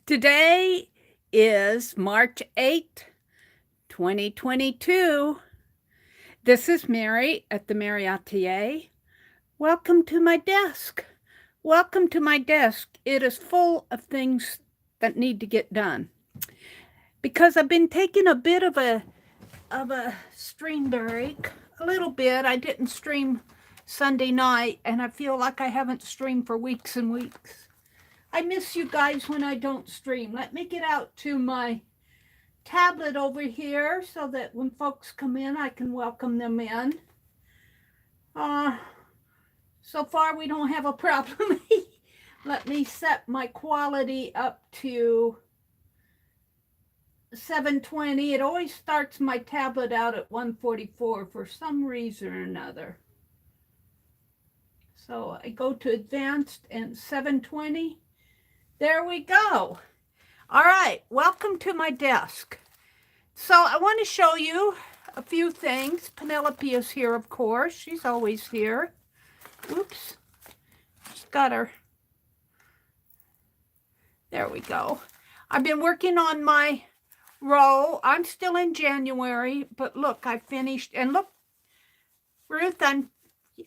Today is March 8th, 2022. This is Meri at the Meri Atelier. Welcome to my desk. Welcome to my desk. It is full of things that need to get done. Because I've been taking a bit of a stream break, a little bit. I didn't stream Sunday night, and I feel like I haven't streamed for weeks and weeks. I miss you guys when I don't stream. Let me get out to my tablet over here so that when folks come in, I can welcome them in. So far, we don't have a problem. Let me set my quality up to 720. It always starts my tablet out at 144 for some reason or another. So I go to advanced and 720. There we go. All right, welcome to my desk. So I want to show you a few things. Penelope is here, of course. She's always here. Oops. She's got her. There we go. I've been working on my row. I'm still in January, but look, I finished. And look, Ruth, I'm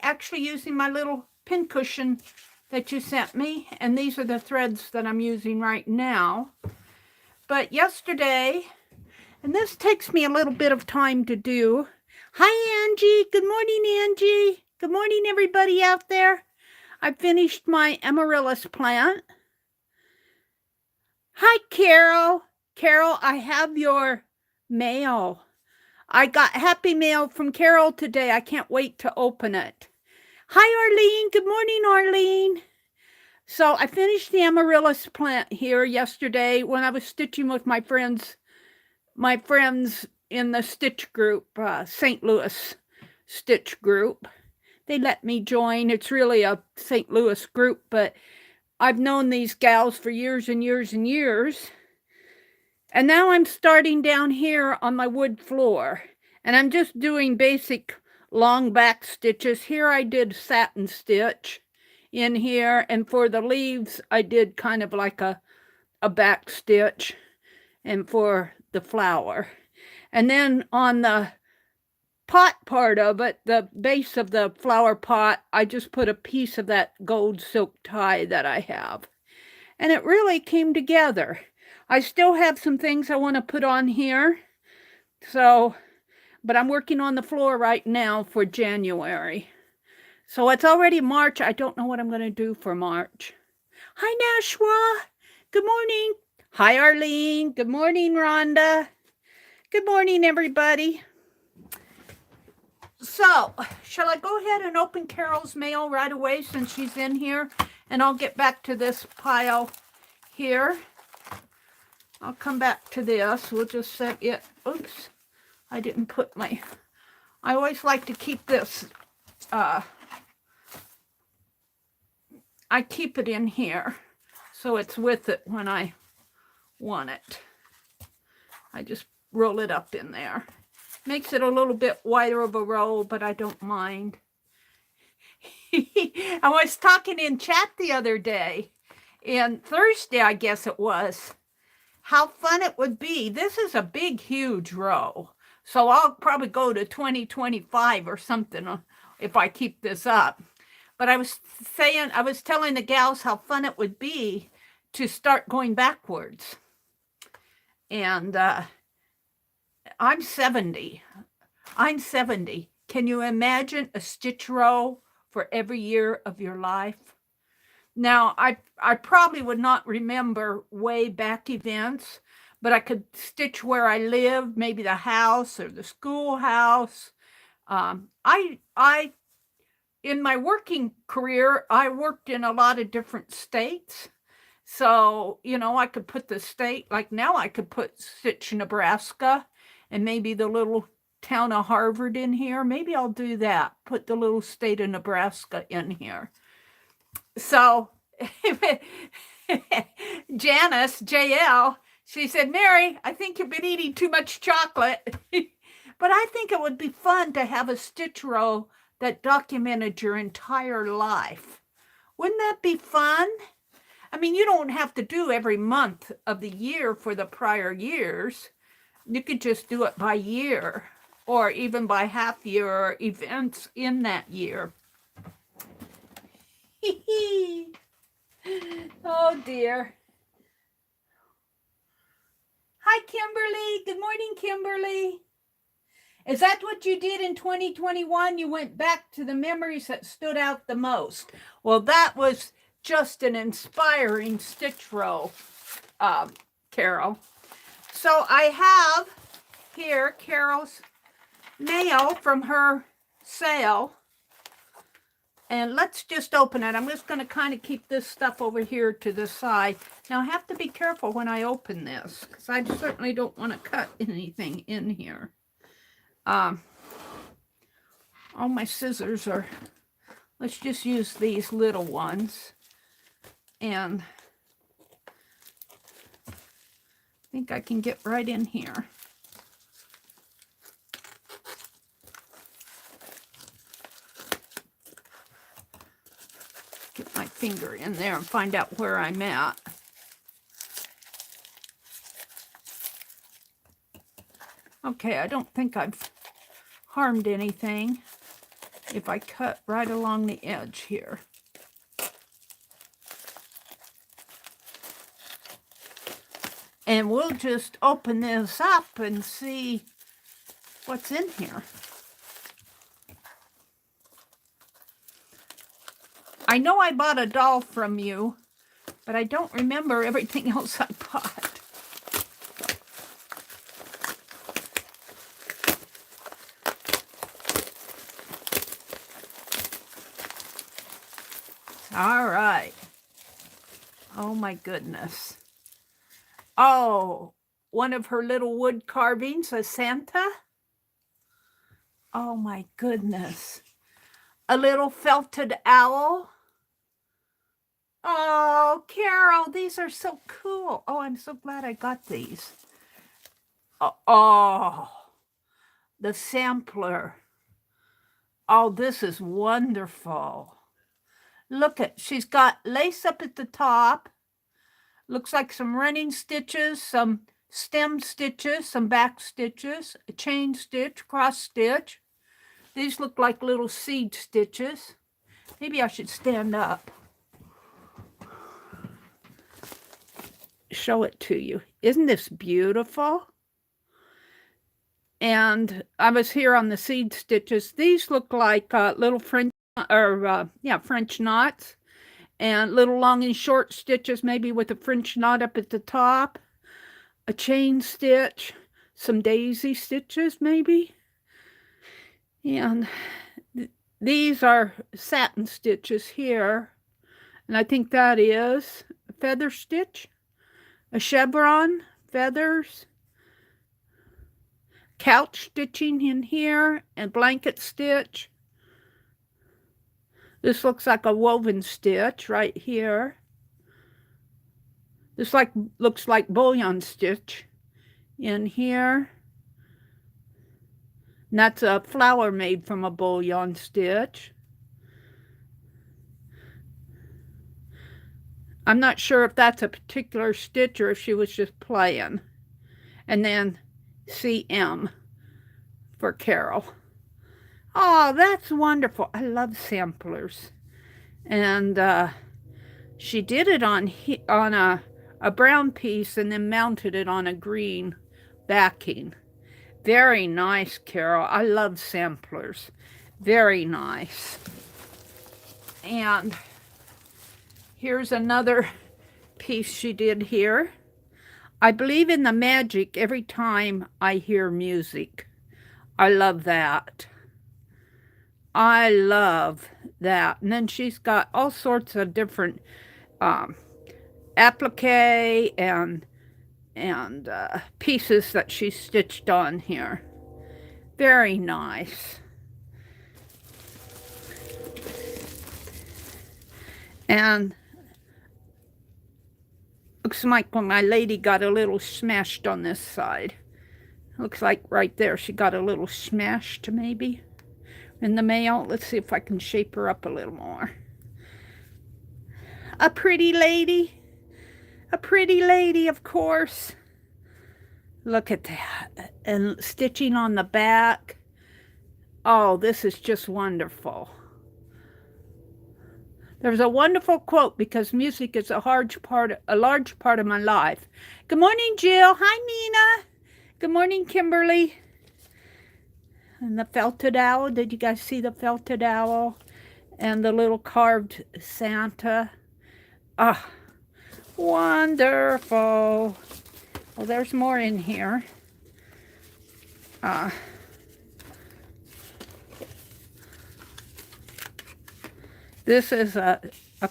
actually using my little pincushion that you sent me, and these are the threads that I'm using right now. But yesterday, and this takes me a little bit of time to do. Hi, Angie. Good morning, Angie. Good morning, everybody out there. I finished my amaryllis plant. Hi, Carol. Carol, I have your mail. I got happy mail from Carol today. I can't wait to open it. Hi, Arlene. Good morning, Arlene. So I finished the amaryllis plant here yesterday when I was stitching with my friends in the stitch group, St. Louis stitch group. They let me join. It's really a St. Louis group, but I've known these gals for years and years and years. And now I'm starting down here on my wood floor, and I'm just doing basic long back stitches. Here I did satin stitch in here, and for the leaves I did kind of like a back stitch, and for the flower. And then on the pot part of it, the base of the flower pot, I just put a piece of that gold silk tie that I have. And it really came together. I still have some things I want to put on here. But I'm working on the floor right now for January. So it's already March. I don't know what I'm going to do for March. Hi, Nashwa. Good morning. Hi, Arlene. Good morning, Rhonda. Good morning, everybody. So, shall I go ahead and open Carol's mail right away since she's in here? And I'll get back to this pile here. I'll come back to this. We'll just set it. Oops. I didn't put my... I always like to keep this... I keep it in here so it's with it when I want it. I just roll it up in there. Makes it a little bit wider of a roll, but I don't mind. I was talking in chat the other day, and Thursday, I guess it was, how fun it would be. This is a big, huge row. So I'll probably go to 2025 or something if I keep this up. But I was telling the gals how fun it would be to start going backwards. And I'm 70. Can you imagine a stitch row for every year of your life? Now, I probably would not remember way back events, but I could stitch where I live, maybe the house or the schoolhouse. In my working career, I worked in a lot of different states. So, I could put the state, like now I could put stitch Nebraska and maybe the little town of Harvard in here. Maybe I'll do that, put the little state of Nebraska in here. So, Janice, JL, she said, Meri, I think you've been eating too much chocolate. But I think it would be fun to have a stitch row that documented your entire life. Wouldn't that be fun? I mean, you don't have to do every month of the year for the prior years. You could just do it by year, or even by half year, or events in that year. Oh dear. Hi, Kimberly. Good morning, Kimberly. Is that what you did in 2021? You went back to the memories that stood out the most. Well, that was just an inspiring stitch row, Carol. So I have here Carol's mail from her sale. And let's just open it. I'm just going to kind of keep this stuff over here to the side. Now, I have to be careful when I open this, because I certainly don't want to cut anything in here. All my scissors are, let's just use these little ones. And I think I can get right in here. Get my finger in there and find out where I'm at. Okay, I don't think I've harmed anything if I cut right along the edge here. And we'll just open this up and see what's in here. I know I bought a doll from you, but I don't remember everything else I bought. All right. Oh my goodness. Oh, one of her little wood carvings, a Santa. Oh my goodness. A little felted owl. Oh, Carol, these are so cool. Oh, I'm so glad I got these. Oh, the sampler. Oh, this is wonderful. Look at, she's got lace up at the top. Looks like some running stitches, some stem stitches, some back stitches, a chain stitch, cross stitch. These look like little seed stitches. Maybe I should stand up. Show it to you. Isn't this beautiful? And I was here on the seed stitches. These look like little French French knots, and little long and short stitches, maybe with a French knot up at the top, a chain stitch, some daisy stitches maybe. And these are satin stitches here, and I think that is a feather stitch, a chevron, feathers, couch stitching in here, and blanket stitch. This looks like a woven stitch right here. This looks like bullion stitch in here. And that's a flower made from a bullion stitch. I'm not sure if that's a particular stitch or if she was just playing. And then CM for Carol. Oh, that's wonderful. I love samplers. And she did it on a brown piece and then mounted it on a green backing. Very nice, Carol. I love samplers. Very nice. And here's another piece she did here. I believe in the magic every time I hear music. I love that. I love that. And then she's got all sorts of different applique and pieces that she stitched on here. Very nice. And looks like when my lady got a little smashed on this side. Looks like right there she got a little smashed maybe in the mail. Let's see if I can shape her up a little more. A pretty lady. A pretty lady, of course. Look at that. And stitching on the back. Oh, this is just wonderful. There's a wonderful quote, because music is a large part of my life. Good morning, Jill. Hi, Nina. Good morning, Kimberly. And the felted owl. Did you guys see the felted owl? And the little carved Santa. Ah, wonderful. Well, there's more in here. This is a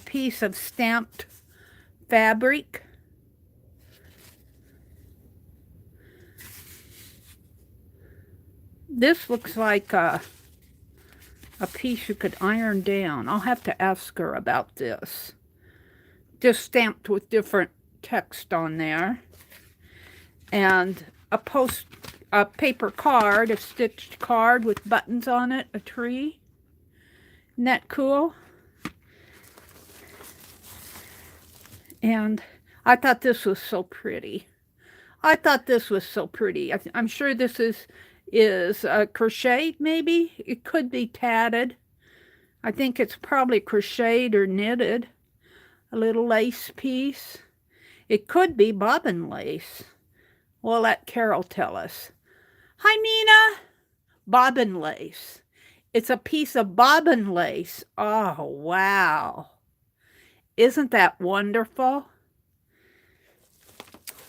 piece of stamped fabric. This looks like a piece you could iron down. I'll have to ask her about this. Just stamped with different text on there. And a paper card, a stitched card with buttons on it, a tree. Isn't that cool? And I thought this was so pretty. I'm sure this is crocheted, maybe. It could be tatted. I think it's probably crocheted or knitted. A little lace piece. It could be bobbin lace. We'll let Carol tell us. Hi, Nina. Bobbin lace. It's a piece of bobbin lace. Oh, wow. Isn't that wonderful?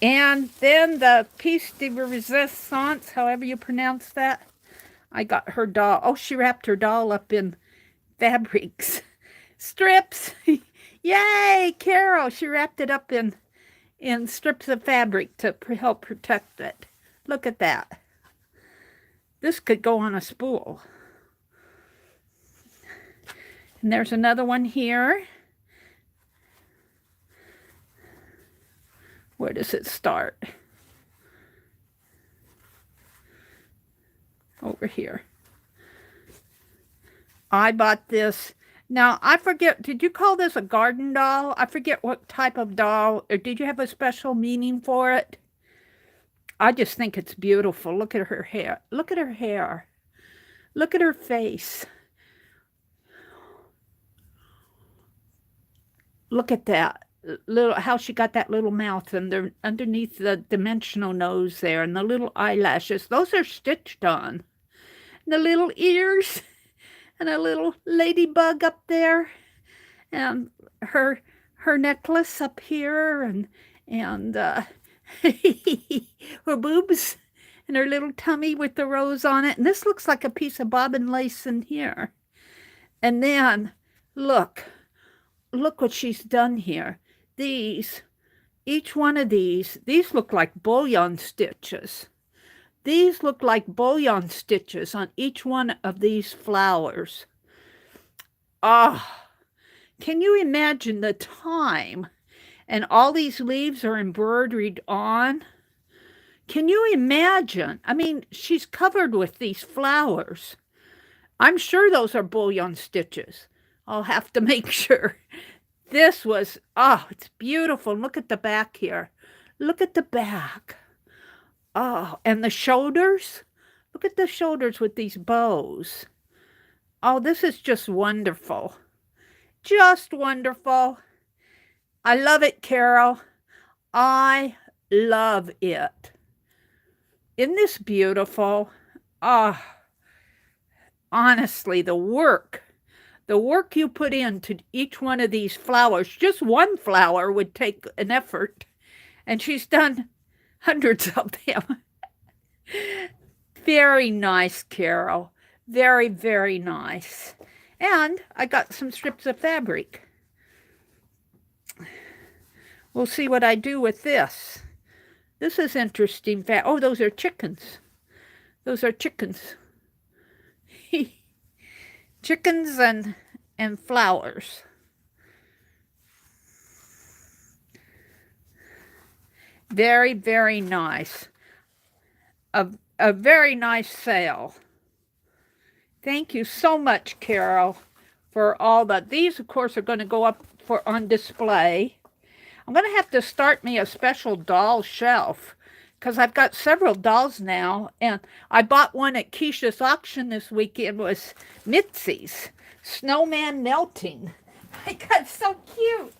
And then the piece de resistance, however you pronounce that. I got her doll. Oh, she wrapped her doll up in fabrics. Strips. Yay, Carol. She wrapped it up in strips of fabric to help protect it. Look at that. This could go on a spool. And there's another one here. Where does it start? Over here. I bought this. Now, I forget, did you call this a garden doll? I forget what type of doll, or did you have a special meaning for it? I just think it's beautiful. Look at her hair. Look at her hair. Look at her face. Look at that. How she got that little mouth and underneath the dimensional nose there, and the little eyelashes. Those are stitched on. And the little ears, and a little ladybug up there, and her necklace up here, and her boobs, and her little tummy with the rose on it. And this looks like a piece of bobbin lace in here. And then look what she's done here. Each one of these look like bullion stitches. These look like bullion stitches on each one of these flowers. Ah, can you imagine the time? And all these leaves are embroidered on. Can you imagine? I mean, she's covered with these flowers. I'm sure those are bullion stitches. I'll have to make sure. This was, oh, it's beautiful. Look at the back here. Look at the back. Oh, and the shoulders. Look at the shoulders with these bows. Oh, this is just wonderful. Just wonderful. I love it, Carol. I love it. Isn't this beautiful? Ah, honestly, the work you put into each one of these flowers, just one flower would take an effort, and she's done hundreds of them. Very nice, Carol. Very, very nice. And I got some strips of fabric. We'll see what I do with this. This is interesting. Oh, those are chickens. Those are chickens. Chickens and flowers. Very, very nice. A very nice sale. Thank you so much, Carol, for all that. These, of course, are going to go up on display. I'm going to have to start me a special doll shelf because I've got several dolls now. And I bought one at Keisha's auction this weekend. It was Mitzi's Snowman Melting. I got so cute.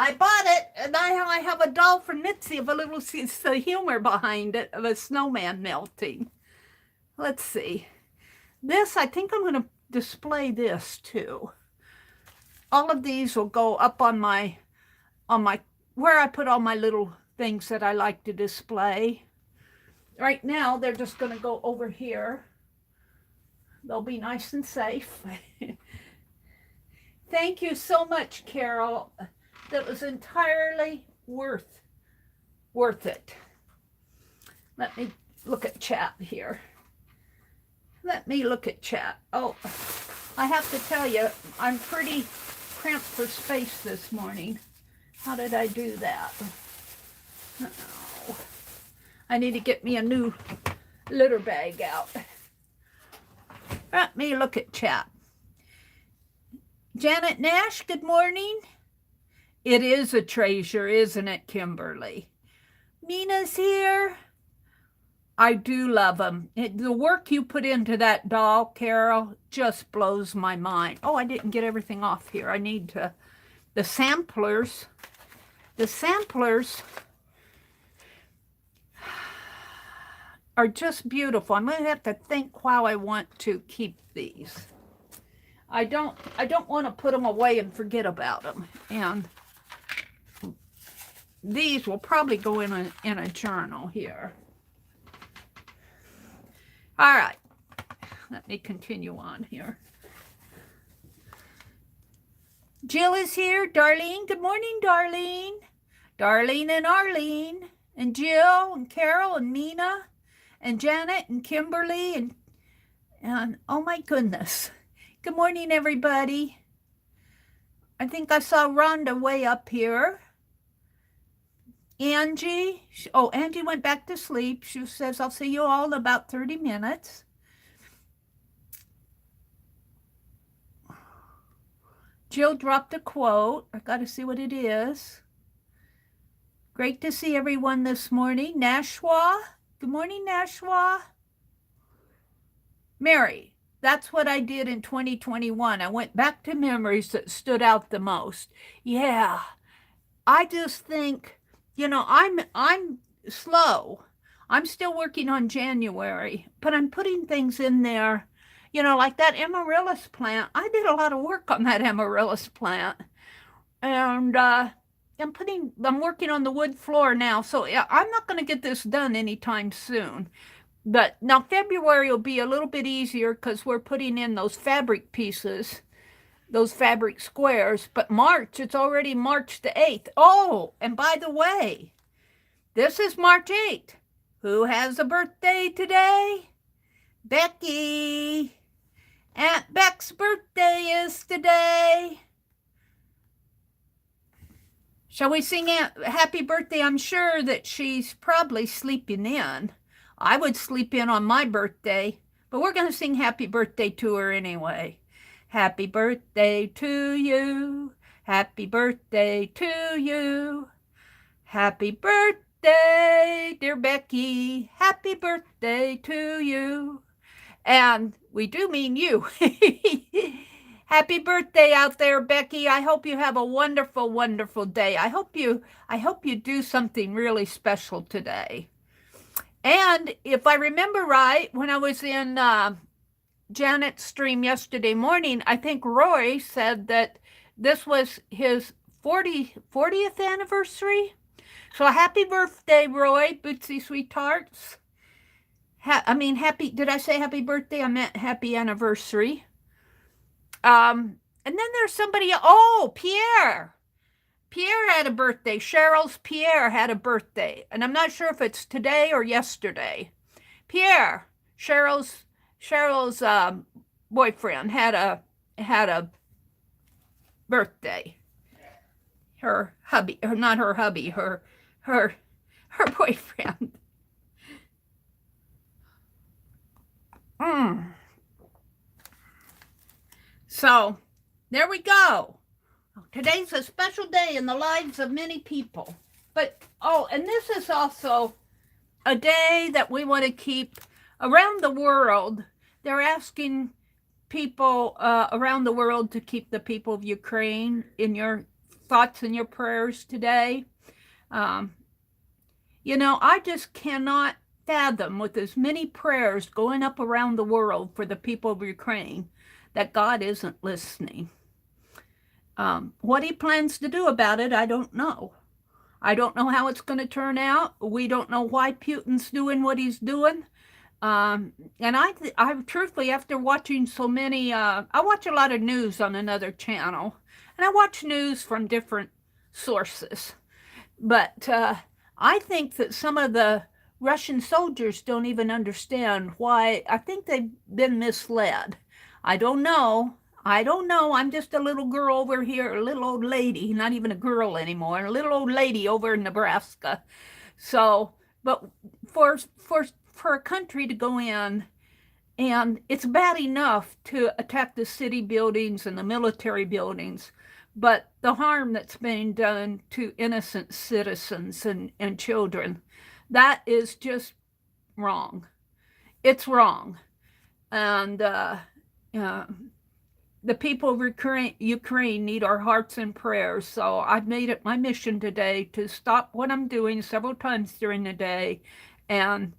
I bought it, and I have a doll from Mitzi of a little humor behind it of a snowman melting. Let's see. This, I think I'm going to display this too. All of these will go up on my where I put all my little things that I like to display. Right now, they're just going to go over here. They'll be nice and safe. Thank you so much, Carol. That was entirely worth it. Let me look at chat here. Let me look at chat. Oh, I have to tell you, I'm pretty cramped for space this morning. How did I do that? Oh, I need to get me a new litter bag out. Let me look at chat. Janet Nash, good morning. It is a treasure, isn't it, Kimberly? Nina's here. I do love them. The work you put into that doll, Carol, just blows my mind. Oh, I didn't get everything off here. I need to. The samplers are just beautiful. I'm going to have to think how I want to keep these. I don't want to put them away and forget about them. And these will probably go in a journal here. All right, let me continue on here. Jill is here. Darlene, good morning, Darlene. Darlene and Arlene, and Jill, and Carol, and Nina, and Janet, and Kimberly, and oh my goodness. Good morning, everybody. I think I saw Rhonda way up here. Angie, Angie went back to sleep. She says, I'll see you all in about 30 minutes. Jill dropped a quote. I got to see what it is. Great to see everyone this morning. Nashwa, good morning, Nashwa. Meri, that's what I did in 2021. I went back to memories that stood out the most. Yeah, I just think, I'm slow. I'm still working on January, but I'm putting things in there, like that amaryllis plant. I did a lot of work on that amaryllis plant. And I'm working on the wood floor now. So I'm not going to get this done anytime soon. But now February will be a little bit easier because we're putting in those fabric pieces, those fabric squares. But March, it's already March the 8th. Oh, and by the way, this is March 8th. Who has a birthday today? Becky. Aunt Beck's birthday is today. Shall we sing happy birthday? I'm sure that she's probably sleeping in. I would sleep in on my birthday, but we're going to sing happy birthday to her anyway. Happy birthday to you. Happy birthday to you. Happy birthday, dear Becky. Happy birthday to you. And we do mean you. Happy birthday out there, Becky. I hope you have a wonderful, wonderful day. I hope you do something really special today. And if I remember right, when I was in Janet's stream yesterday morning, I think Roy said that this was his 40th anniversary. So happy birthday, Roy, Bootsy Sweethearts. Happy, did I say happy birthday? I meant happy anniversary. And then there's somebody, Pierre. Pierre had a birthday. Cheryl's Pierre had a birthday. And I'm not sure if it's today or yesterday. Pierre, Cheryl's boyfriend, had a birthday. Her hubby, or not her hubby, her boyfriend. So there we go. Today's a special day in the lives of many people. But, oh, and this is also a day that we want to keep around the world. They're asking people around the world to keep the people of Ukraine in your thoughts and your prayers today. You know, I just cannot fathom, with as many prayers going up around the world for the people of Ukraine, that God isn't listening. What he plans to do about it, I don't know. I don't know how it's going to turn out. We don't know why Putin's doing what he's doing. And I truthfully, after watching so many, I watch a lot of news on another channel, and I watch news from different sources. But I think that some of the Russian soldiers don't even understand why. I think they've been misled. I don't know. I'm just a little girl over here, a little old lady, not even a girl anymore, a little old lady over in Nebraska. So, but for a country to go in, and it's bad enough to attack the city buildings and the military buildings, but the harm that's being done to innocent citizens and children, that is just wrong. It's wrong. And the people of Ukraine need our hearts and prayers. So I've made it my mission today to stop what I'm doing several times during the day and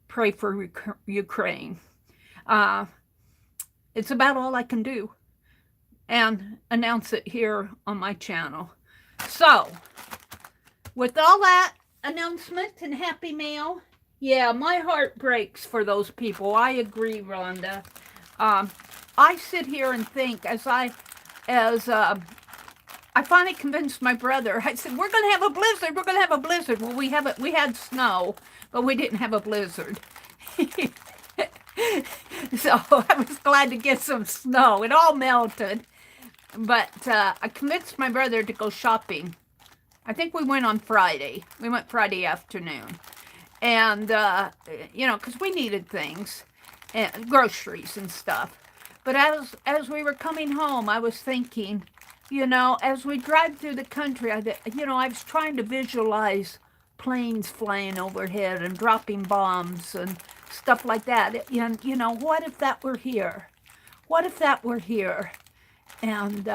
pray for Ukraine. It's about all I can do, and announce it here on my channel. So, with all that announcement and happy mail, yeah, my heart breaks for those people. I agree, Rhonda. I sit here and think as I finally convinced my brother. I said, "We're going to have a blizzard. We're going to have a blizzard." Well, we had snow, but we didn't have a blizzard. So I was glad to get some snow. It all melted. But I convinced my brother to go shopping. I think we went on Friday. We went Friday afternoon. And, you know, because we needed things, and groceries and stuff. But as we were coming home, I was thinking, you know, as we drive through the country, I was trying to visualize planes flying overhead and dropping bombs and stuff like that. And, you know, what if that were here? What if that were here? And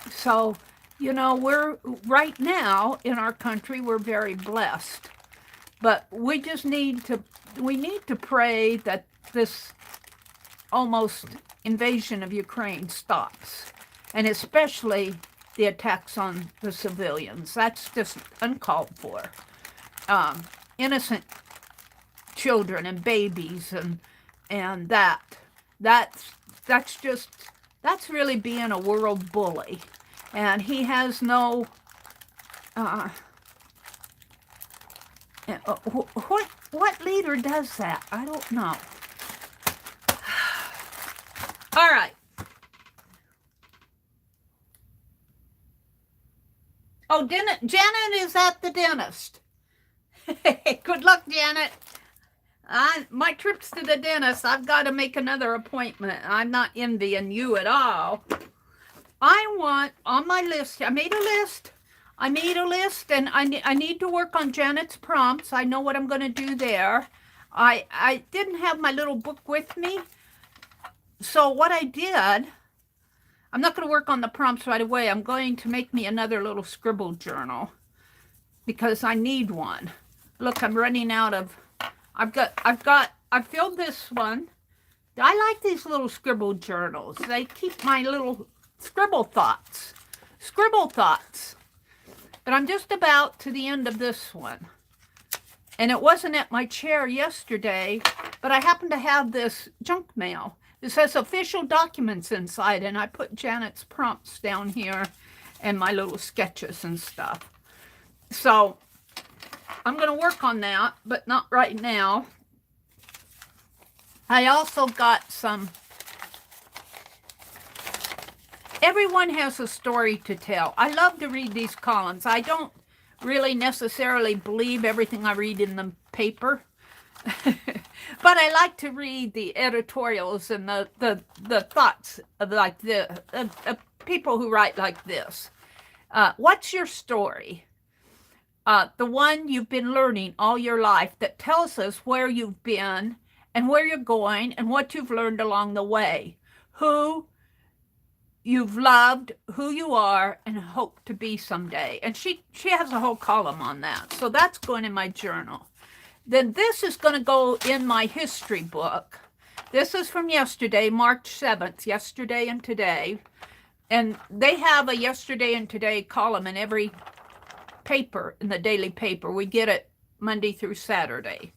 so, you know, we're right now in our country, we're very blessed. But we just need to pray that this almost invasion of Ukraine stops. And especially the attacks on the civilians. That's just uncalled for. Innocent children and babies and that's really being a world bully. And he has no what leader does that? I don't know. All right. Oh, Janet is at the dentist. Good luck, Janet. My trips to the dentist, I've got to make another appointment. I'm not envying you at all. I want, on my list, I made a list, and I need to work on Janet's prompts. I know what I'm going to do there. I didn't have my little book with me. So what I did, I'm not going to work on the prompts right away. I'm going to make me another little Scribble Journal because I need one. Look, I'm running out of, I filled this one. I like these little Scribble Journals. They keep my little scribble thoughts. But I'm just about to the end of this one. And it wasn't at my chair yesterday, but I happen to have this junk mail. This has official documents inside, and I put Janet's prompts down here and my little sketches and stuff. So I'm going to work on that, but not right now. I also got some. Everyone has a story to tell. I love to read these columns. I don't really necessarily believe everything I read in the paper. But I like to read the editorials and the thoughts of like the people who write like this. What's your story? The one you've been learning all your life that tells us where you've been and where you're going and what you've learned along the way. Who you've loved, who you are, and hope to be someday. And she has a whole column on that. So that's going in my journal. Then this is going to go in my history book. This is from yesterday, March 7th, yesterday and today. And they have a yesterday and today column in every paper, in the daily paper. We get it Monday through Saturday.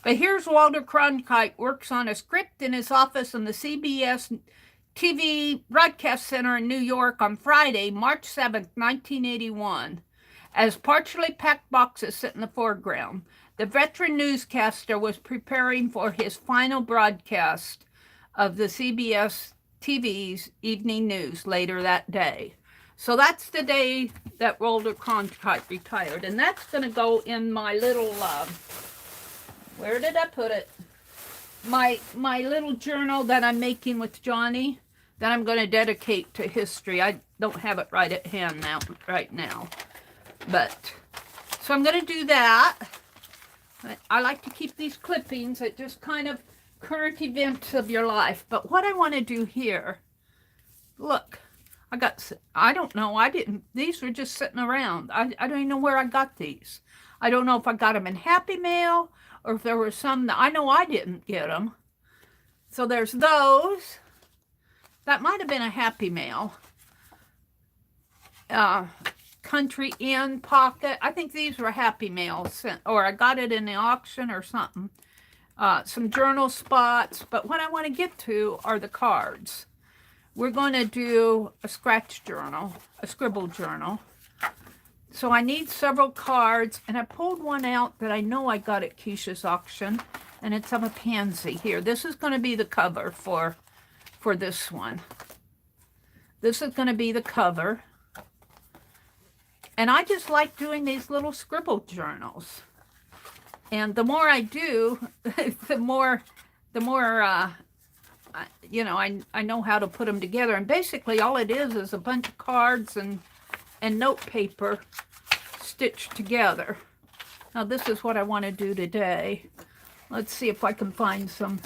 But here's Walter Cronkite works on a script in his office in the CBS TV Broadcast Center in New York on Friday, March 7th, 1981. As partially packed boxes sit in the foreground, the veteran newscaster was preparing for his final broadcast of the CBS TV's evening news later that day. So that's the day that Walter Cronkite retired. And that's going to go in my little, where did I put it? My little journal that I'm making with Johnny that I'm going to dedicate to history. I don't have it right at hand right now. But, so I'm going to do that. I like to keep these clippings at just kind of current events of your life. But what I want to do here, look, I don't know, these were just sitting around. I don't even know where I got these. I don't know if I got them in Happy Mail or if there were some that I know I didn't get them. So there's those. That might have been a Happy Mail. Country Inn pocket. I think these were Happy Mail sent, or I got it in the auction or something. Some journal spots. But what I want to get to are the cards. We're going to do a scratch journal, a scribble journal. So I need several cards, and I pulled one out that I know I got at Keisha's auction, and it's of a pansy here. This is going to be the cover for this one. This is going to be the cover. And I just like doing these little scribble journals. And the more I do, the more you know, I know how to put them together. And basically all it is a bunch of cards and note paper stitched together. Now this is what I want to do today. Let's see if I can find some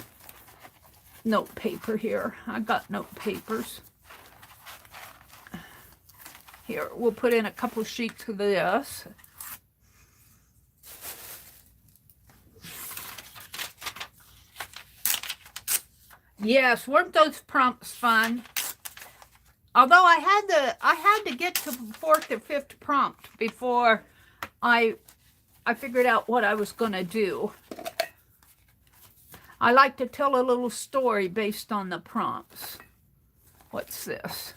note paper here. I got note papers. Here, we'll put in a couple sheets of this. Yes, weren't those prompts fun? Although I had to get to the fourth or fifth prompt before I figured out what I was going to do. I like to tell a little story based on the prompts. What's this?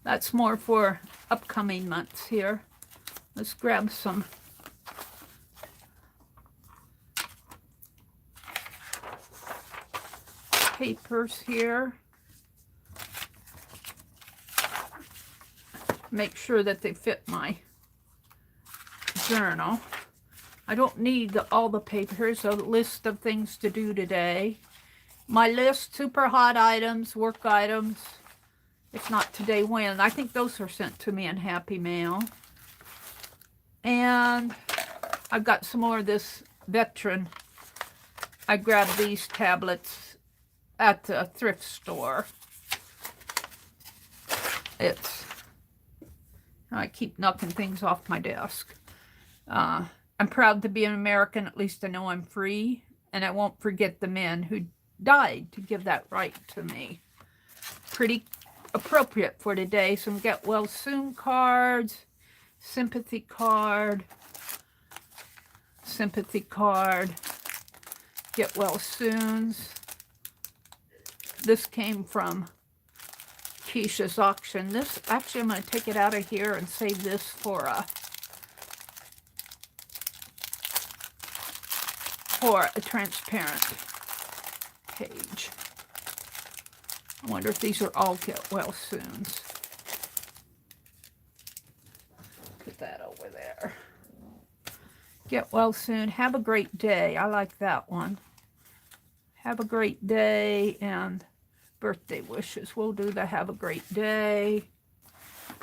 That's more for upcoming months here. Let's grab some papers here. Make sure that they fit my journal. I don't need all the paper. Here's a list of things to do today. My list, super hot items, work items. If not today, when? I think those are sent to me in Happy Mail. And I've got some more of this veteran. I grabbed these tablets at the thrift store. I keep knocking things off my desk. I'm proud to be an American. At least I know I'm free. And I won't forget the men who died to give that right to me. Pretty appropriate for today. Some get well soon cards, sympathy card, get well soons. This came from Keisha's auction. This, actually, I'm going to take it out of here and save this for a transparent page. I wonder if these are all get well soons. Put that over there. Get well soon. Have a great day. I like that one. Have a great day, and birthday wishes. We'll do the have a great day.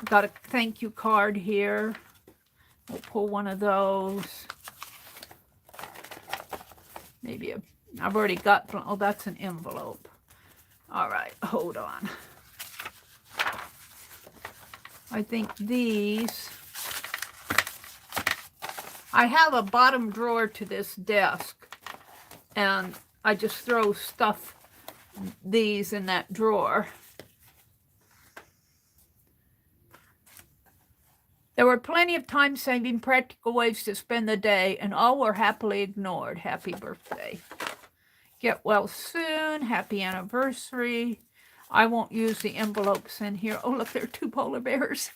Got a thank you card here. We'll pull one of those. Maybe I've already got, oh, that's an envelope. All right, hold on. I think these, I have a bottom drawer to this desk, and I just throw stuff, these in that drawer. There were plenty of time-saving practical ways to spend the day, and all were happily ignored. Happy birthday. Get well soon. Happy anniversary. I won't use the envelopes in here. Oh, look, there are 2 polar bears.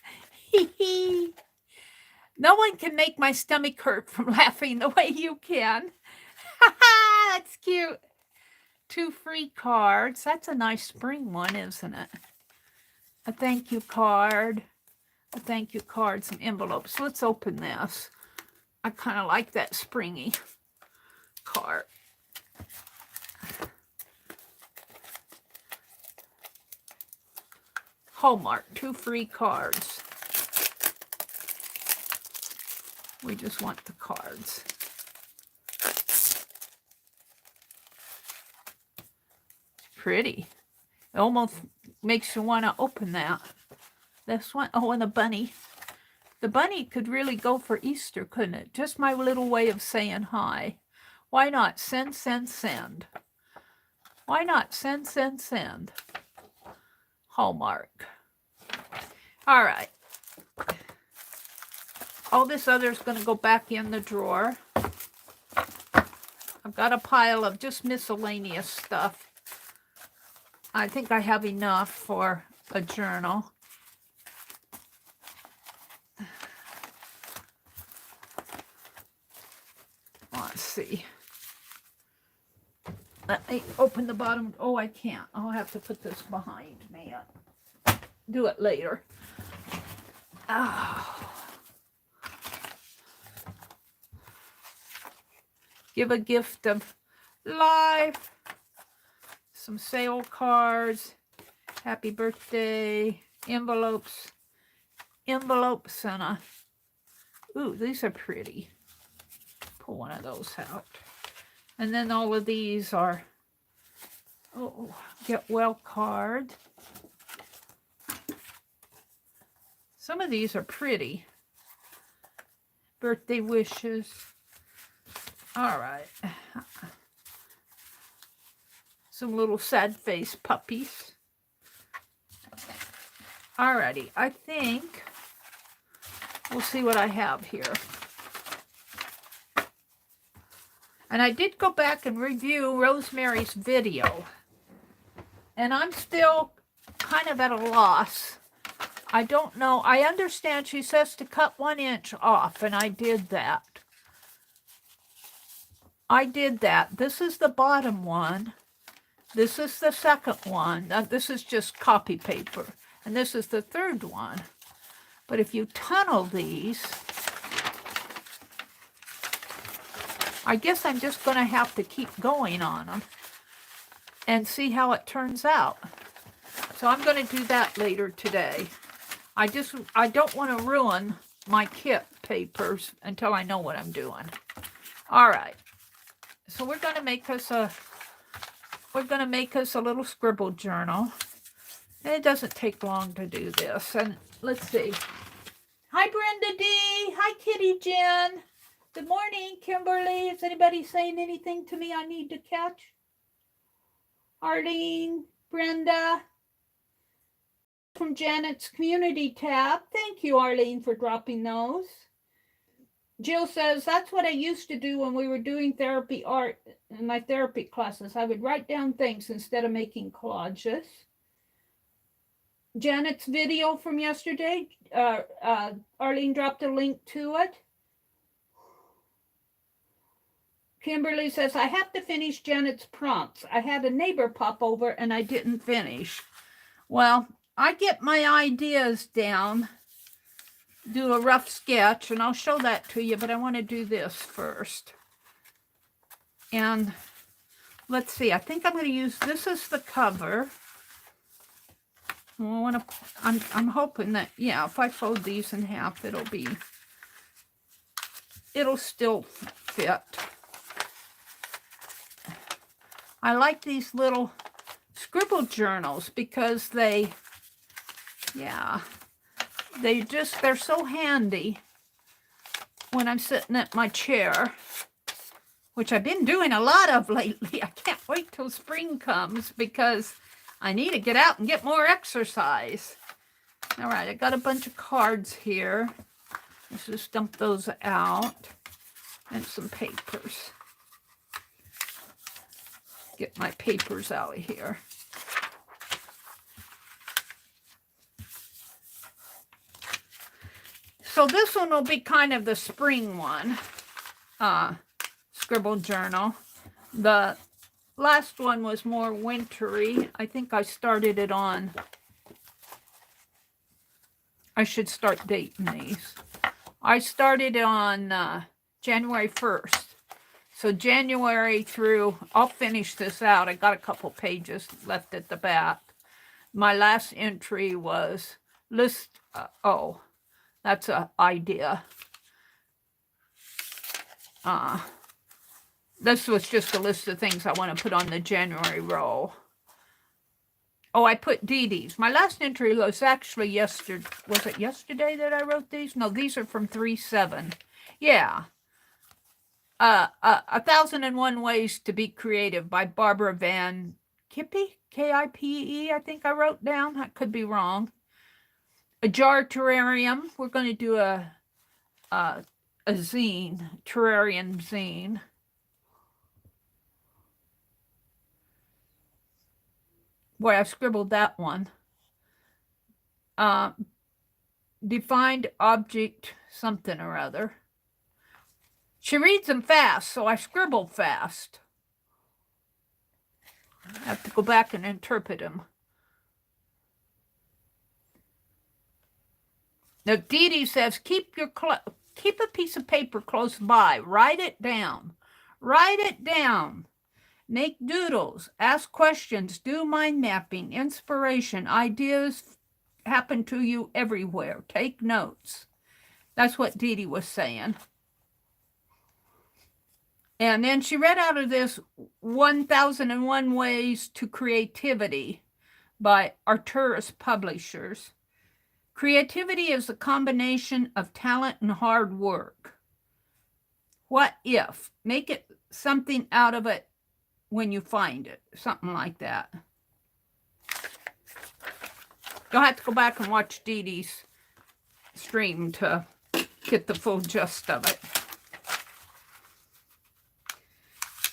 No one can make my stomach hurt from laughing the way you can. That's cute. 2 free cards. That's a nice spring one, isn't it? A thank you card. A thank you card, some envelopes. Let's open this. I kind of like that springy card. Hallmark, 2 free cards. We just want the cards. Pretty. It almost makes you want to open that. This one, oh, and the bunny. The bunny could really go for Easter, couldn't it? Just my little way of saying hi. Why not? Send, send, send. Why not? Send, send, send. Hallmark. All right. All this other is going to go back in the drawer. I've got a pile of just miscellaneous stuff. I think I have enough for a journal. Let's see. Let me open the bottom. Oh, I can't. I'll have to put this behind me. Do it later. Oh. Give a gift of life. Some sale cards. Happy birthday. Envelopes. Envelopes and a... Ooh, these are pretty. Pull one of those out. And then all of these are, oh, get well card. Some of these are pretty. Birthday wishes. All right. Some little sad face puppies. Alrighty, I think we'll see what I have here. And I did go back and review Rosemary's video. And I'm still kind of at a loss. I don't know. I understand she says to cut 1 inch off, and I did that. I did that. This is the bottom one. This is the second one. Now, this is just copy paper. And this is the third one. But if you tunnel these, I guess I'm just going to have to keep going on them and see how it turns out. So I'm going to do that later today. I don't want to ruin my kit papers until I know what I'm doing. All right. So we're going to make us a little scribble journal. And it doesn't take long to do this. And let's see. Hi, Brenda D. Hi, Kitty Jen. Good morning, Kimberly. Is anybody saying anything to me I need to catch? Arlene, Brenda. From Janet's Community tab. Thank you, Arlene, for dropping those. Jill says, that's what I used to do when we were doing therapy art in my therapy classes. I would write down things instead of making collages. Janet's video from yesterday, Arlene dropped a link to it. Kimberly says, I have to finish Janet's prompts. I had a neighbor pop over and I didn't finish. Well, I get my ideas down, do a rough sketch, and I'll show that to you, but I want to do this first. And let's see, I think I'm going to use, this as the cover. Well, I'm hoping that, yeah, if I fold these in half, it'll still fit. I like these little scribble journals because they're so handy when I'm sitting at my chair, which I've been doing a lot of lately. I can't wait till spring comes because I need to get out and get more exercise. All right, I got a bunch of cards here. Let's just dump those out, and some papers. Get my papers out of here. So this one will be kind of the spring one, Scribble Journal. The last one was more wintry. I think I started it on, I should start dating these. I started on January 1st. So January through, I'll finish this out. I got a couple pages left at the back. My last entry was list, that's an idea. This was just a list of things I want to put on the January roll. Oh, I put Dee Dee's. My last entry was actually yesterday. Was it yesterday that I wrote these? No, these are from 3/7. Yeah. 1001 Ways to Be Creative by Barbara Van Kippe, Kipe, I think I wrote down. I could be wrong. A jar terrarium. We're going to do a zine, terrarium zine. Boy, I scribbled that one. Defined object something or other. She reads them fast, so I scribbled fast. I have to go back and interpret them. Now, Dee Dee says, keep a piece of paper close by. Write it down. Write it down. Make doodles. Ask questions. Do mind mapping. Inspiration. Ideas happen to you everywhere. Take notes. That's what Dee Dee was saying. And then she read out of this 1001 Ways to Creativity by Arcturus Publishers. Creativity is a combination of talent and hard work. What if? Make it something out of it when you find it. Something like that. You'll have to go back and watch Dee Dee's stream to get the full gist of it.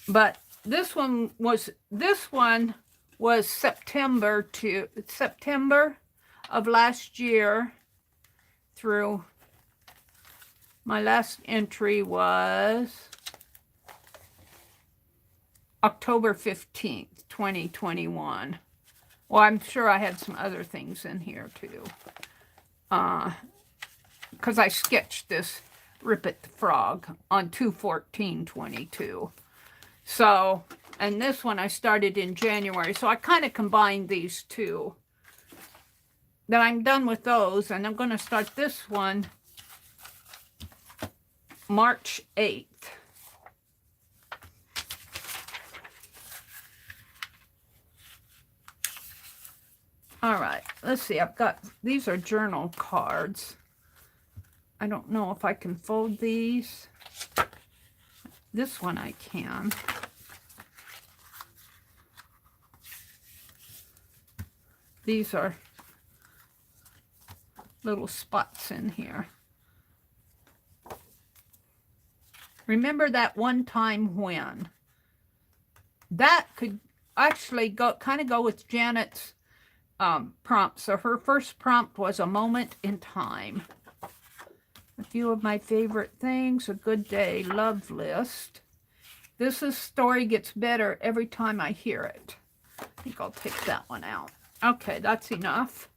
But this one was September of last year through, my last entry was October 15th, 2021. Well, I'm sure I had some other things in here too. Because I sketched this Rippet the Frog on 2/14/22. So, and this one I started in January. So I kind of combined these two. Then I'm done with those, and I'm going to start this one March 8th. All right, let's see. I've got, these are journal cards. I don't know if I can fold these. This one I can. These are little spots in here. Remember that one time when. That could actually go with Janet's prompt. So her first prompt was a moment in time. A few of my favorite things, a good day, love list. This story gets better every time I hear it. I think I'll take that one out. Okay, that's enough.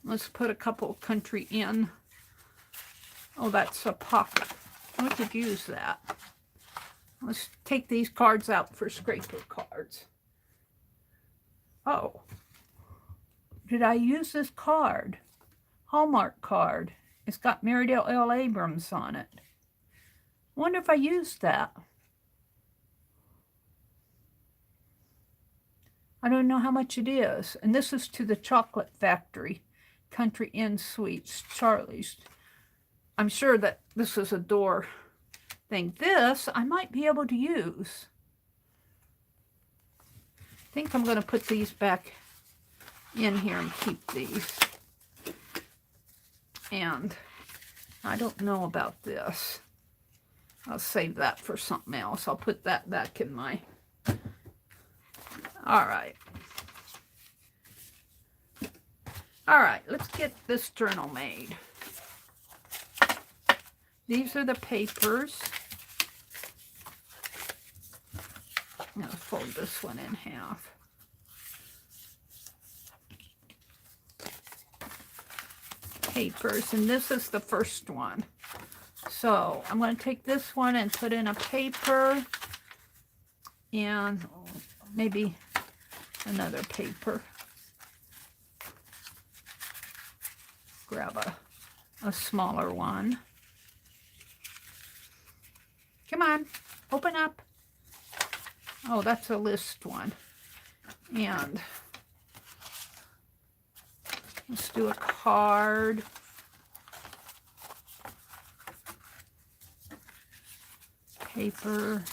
Let's put a couple country in. Oh, that's a pocket. I could use that. Let's take these cards out for scraper cards. Oh. did I use this card? Hallmark card. It's got Meridel Abrams on it. Wonder if I used that. I don't know how much it is. And this is to the Chocolate Factory, Country Inn Suites, Charlie's. I'm sure that this is a door thing. This I might be able to use. I think I'm going to put these back in here and keep these. And I don't know about this. I'll save that for something else. I'll put that back in my... All right. All right, let's get this journal made. These are the papers. I'm going to fold this one in half. Papers, and this is the first one. So I'm going to take this one and put in a paper and maybe another paper. Grab a smaller one. Come on, open up. Oh, that's a list one. And let's do a card. Paper.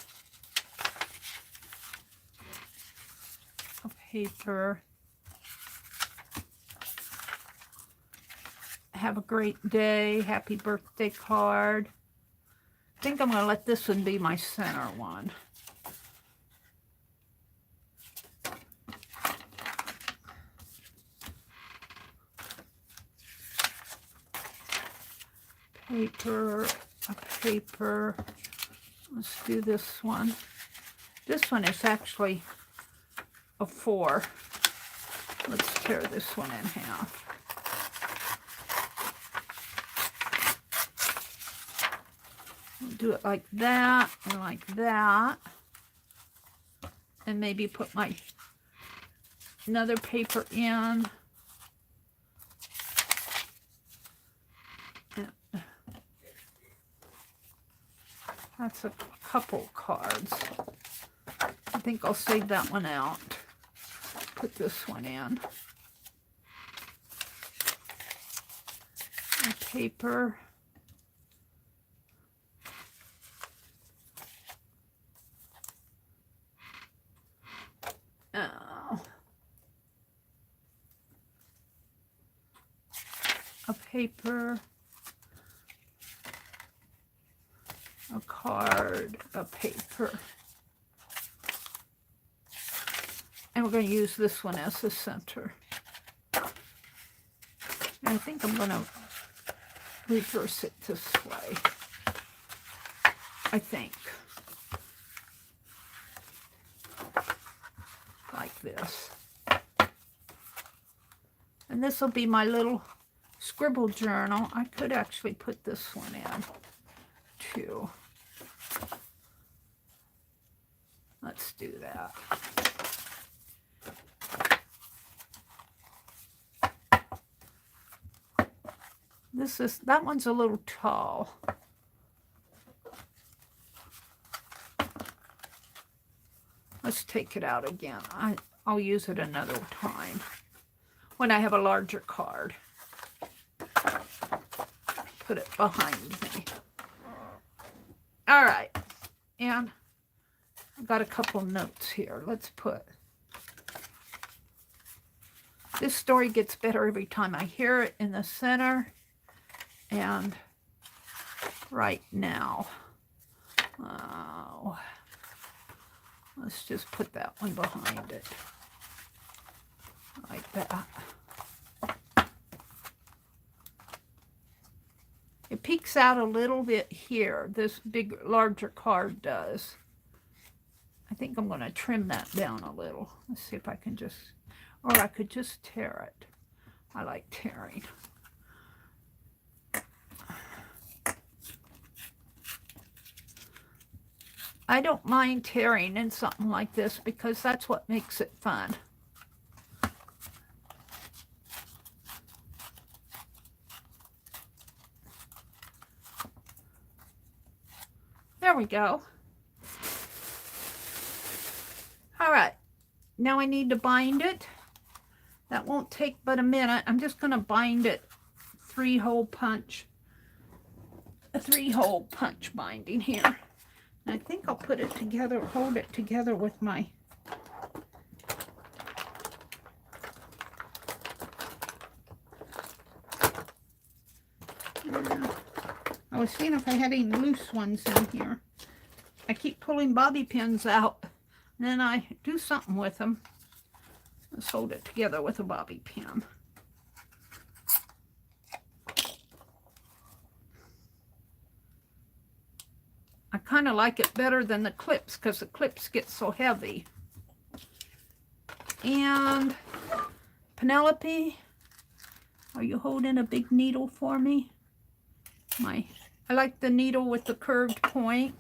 A paper. Have a great day. Happy birthday card. I think I'm going to let this one be my center one. Paper, a paper. Let's do this one. This one is actually a 4. Let's tear this one in half. Do it like that and like that. And maybe put my another paper in. That's a couple cards. I think I'll save that one out. Put this one in. And paper. A paper. A card, a paper. And we're going to use this one as the center. And I think I'm going to reverse it this way. I think. Like this. And this will be my little scribble journal. I could actually put this one in too. Let's do that. That one's a little tall. Let's take it out again. I'll use it another time when I have a larger card. Put it behind me. All right, and I've got a couple notes here. Let's put, this story gets better every time I hear it, in the center, and right now. Oh, let's just put that one behind it, like that. It peeks out a little bit here. This big, larger card does. I think I'm going to trim that down a little. Let's see if I can just, or I could just tear it. I like tearing. I don't mind tearing in something like this because that's what makes it fun. There we go. All right, now I need to bind it. That won't take but a minute. I'm just going to bind it a 3-hole punch binding here. And I think I'll put it together, hold it together with my I was seeing if I had any loose ones in here. I keep pulling bobby pins out, and then I do something with them. Let's hold it together with a bobby pin. I kind of like it better than the clips because the clips get so heavy. And Penelope, are you holding a big needle for me? I like the needle with the curved point.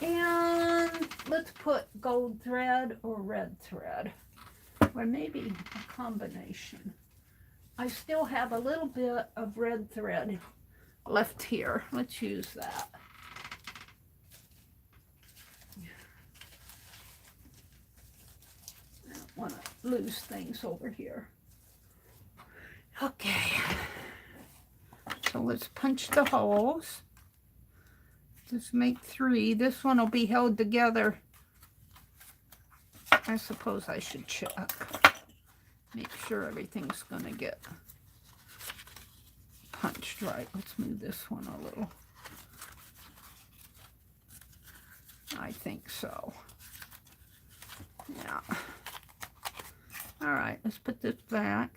And let's put gold thread or red thread, or maybe a combination. I still have a little bit of red thread left here. Let's use that. I don't want to lose things over here. Okay. So let's punch the holes. Just make 3. This one will be held together. I suppose I should check. Make sure everything's going to get punched right. Let's move this one a little. I think so. Yeah. All right, let's put this back.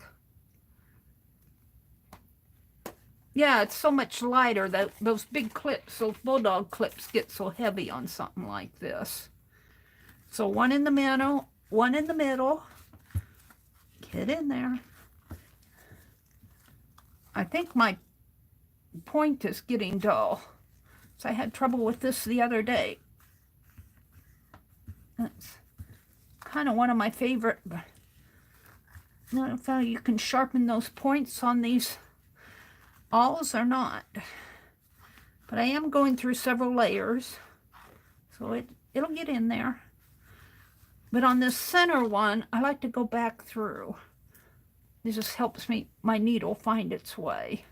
Yeah, it's so much lighter. Those big clips, those bulldog clips get so heavy on something like this. So one in the middle, one in the middle. Get in there. I think my point is getting dull. So I had trouble with this the other day. That's kind of one of my favorite. I don't know if you can sharpen those points on these awls or not, but I am going through several layers, so it'll get in there. But on this center one, I like to go back through. It just helps my needle find its way.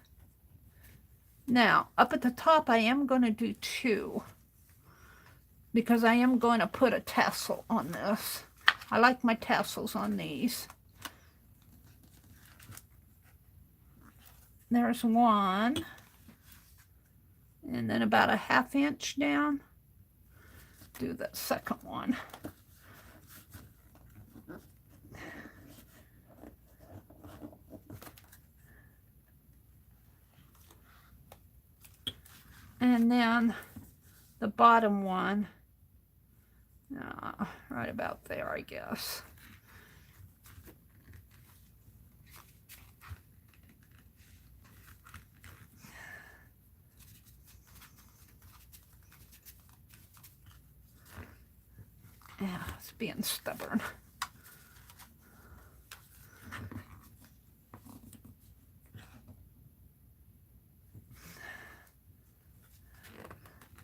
Now, up at the top, I am going to do 2, because I am going to put a tassel on this. I like my tassels on these. There's 1, and then about a 1/2 inch down. Do the second one. And then the bottom one, right about there, I guess. Yeah, it's being stubborn.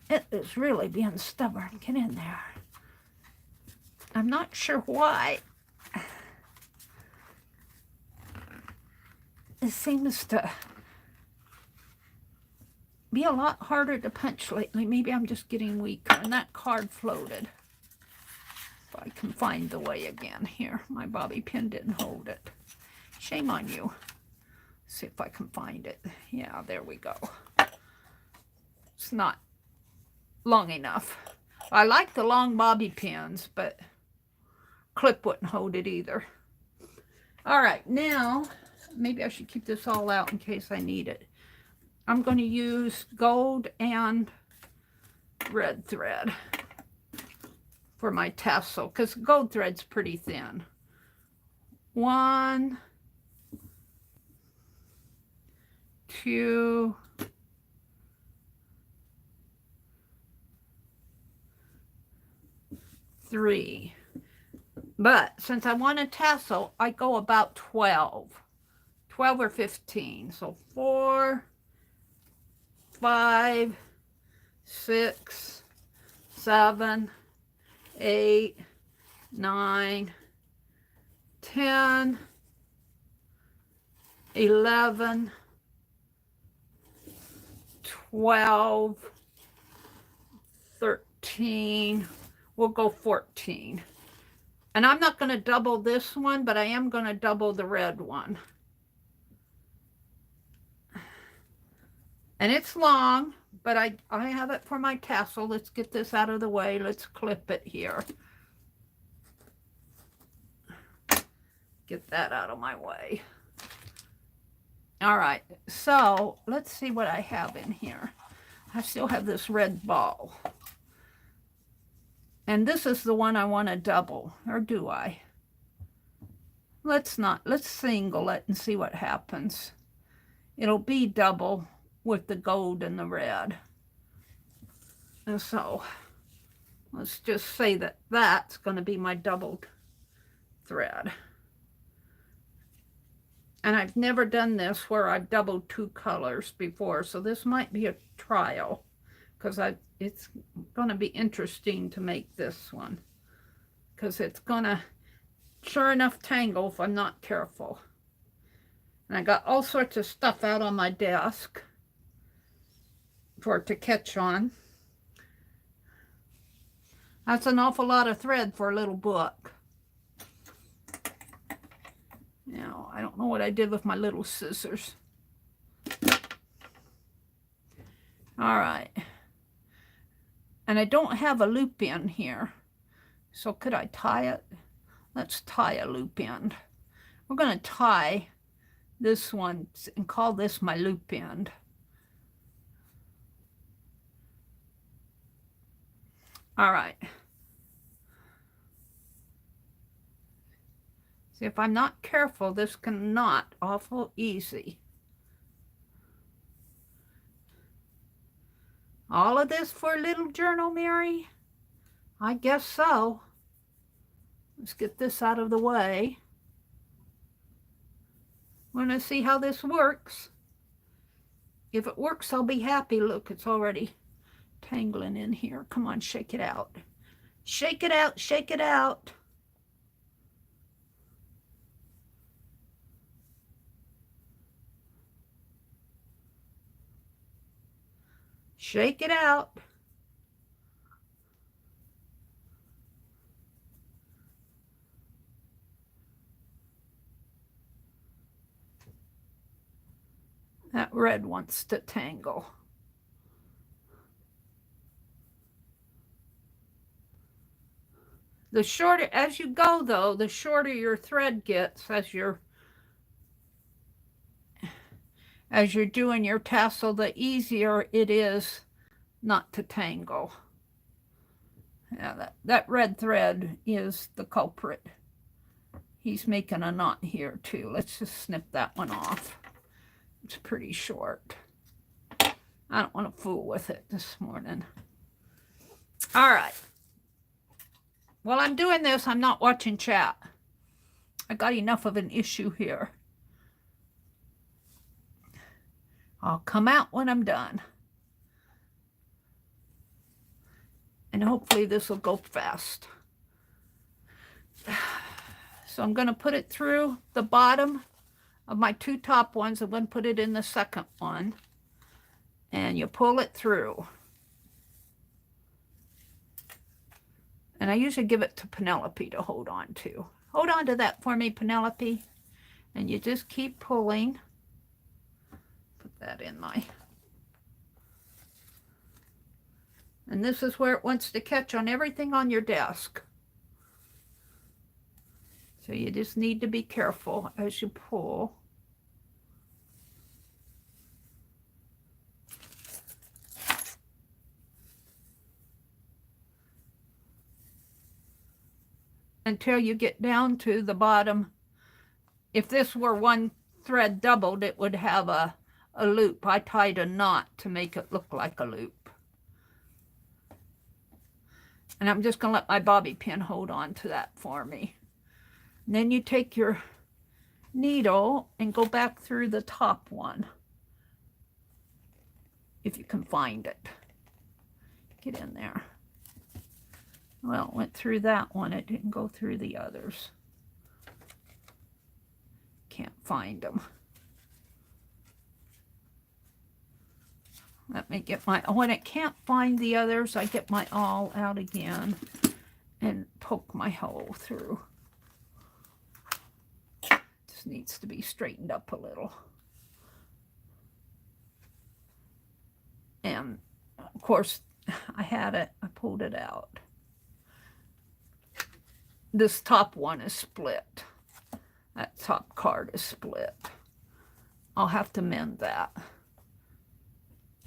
It is really being stubborn. Get in there. I'm not sure why. It seems to be a lot harder to punch lately. Maybe I'm just getting weaker. And that card floated. If I can find the way again here. My bobby pin didn't hold it. Shame on you. See if I can find it. Yeah, there we go. It's not long enough. I like the long bobby pins, but clip wouldn't hold it either. All right, now maybe I should keep this all out in case I need it. I'm going to use gold and red thread for my tassel, because gold thread's pretty thin. 1, 2, 3. But since I want a tassel, I go about 12 or 15. So 4, 5, 6, 7, 8, 9, 10, 11, 12, 13, we'll go 14. And I'm not going to double this one, but I am going to double the red one. And it's long, but I have it for my tassel. Let's get this out of the way. Let's clip it here. Get that out of my way. All right, so let's see what I have in here. I still have this red ball. And this is the one I want to double, or do I? Let's not. Let's single it and see what happens. It'll be double with the gold and the red. And so let's just say that that's going to be my doubled thread. And I've never done this where I've doubled 2 colors before, so this might be a trial, because it's going to be interesting to make this one, because it's going to sure enough tangle if I'm not careful. And I got all sorts of stuff out on my desk for it to catch on. That's an awful lot of thread for a little book. Now, I don't know what I did with my little scissors. All right. And I don't have a loop end here. So could I tie it? Let's tie a loop end. We're going to tie this one and call this my loop end. All right. See, if I'm not careful, this can knot awful easy. All of this for a little journal, Meri? I guess so. Let's get this out of the way. We're going to see how this works. If it works, I'll be happy. Look, it's already tangling in here. Come on, shake it out. Shake it out, shake it out. Shake it out. That red wants to tangle. The shorter, as you go though, the shorter your thread gets as you're doing your tassel, the easier it is not to tangle. Yeah, that red thread is the culprit. He's making a knot here too. Let's just snip that one off. It's pretty short. I don't want to fool with it this morning. All right. While I'm doing this, I'm not watching chat. I got enough of an issue here. I'll come out when I'm done. And hopefully this will go fast. So I'm going to put it through the bottom of my 2 top ones. I'm going to put it in the second one. And you pull it through. And I usually give it to Penelope to hold on to. Hold on to that for me, Penelope. And you just keep pulling. Put that in my... And this is where it wants to catch on everything on your desk. So you just need to be careful as you pull. Until you get down to the bottom. If this were one thread doubled, it would have a loop. I tied a knot to make it look like a loop. And I'm just going to let my bobby pin hold on to that for me. And then you take your needle and go back through the top one. If you can find it. Get in there. Well, it went through that one. It didn't go through the others. Can't find them. Let me get my, when it can't find the others, I get my awl out again and poke my hole through. This needs to be straightened up a little. And of course, I had it, I pulled it out. This top one is split. That top card is split. I'll have to mend that.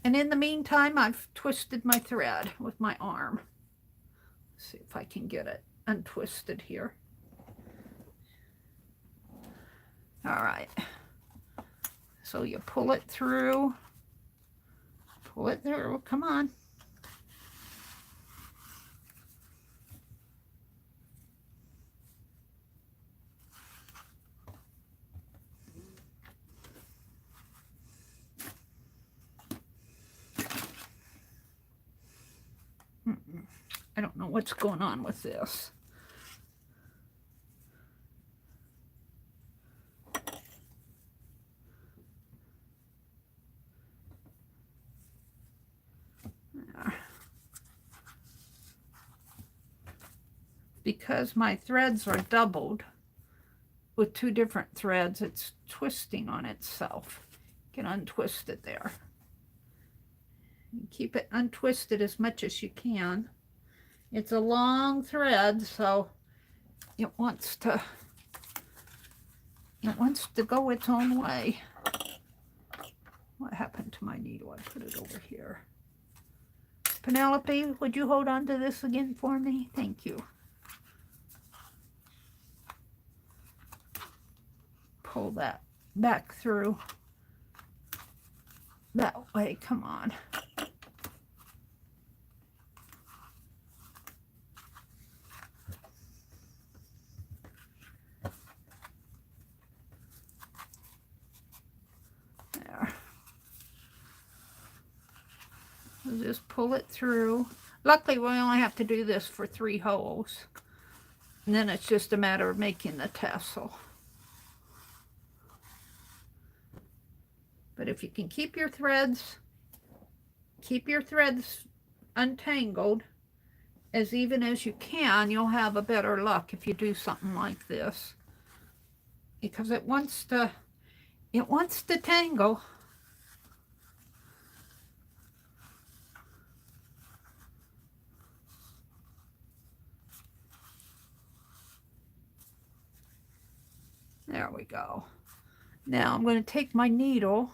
And in the meantime, I've twisted my thread with my arm. Let's see if I can get it untwisted here. All right. So you pull it through. Pull it through. Come on. I don't know what's going on with this. There. Because my threads are doubled with two different threads, it's twisting on itself. You can untwist it there. Keep it untwisted as much as you can. It's a long thread, so it wants to go its own way. What happened to my needle? I put it over here. Penelope, would you hold on to this again for me? Thank you. Pull that back through that way. Come on. Just pull it through. Luckily, we only have to do this for 3 holes. And then it's just a matter of making the tassel. But if you can keep your threads untangled as even as you can, you'll have a better luck if you do something like this. Because it wants to tangle. There we go. Now I'm going to take my needle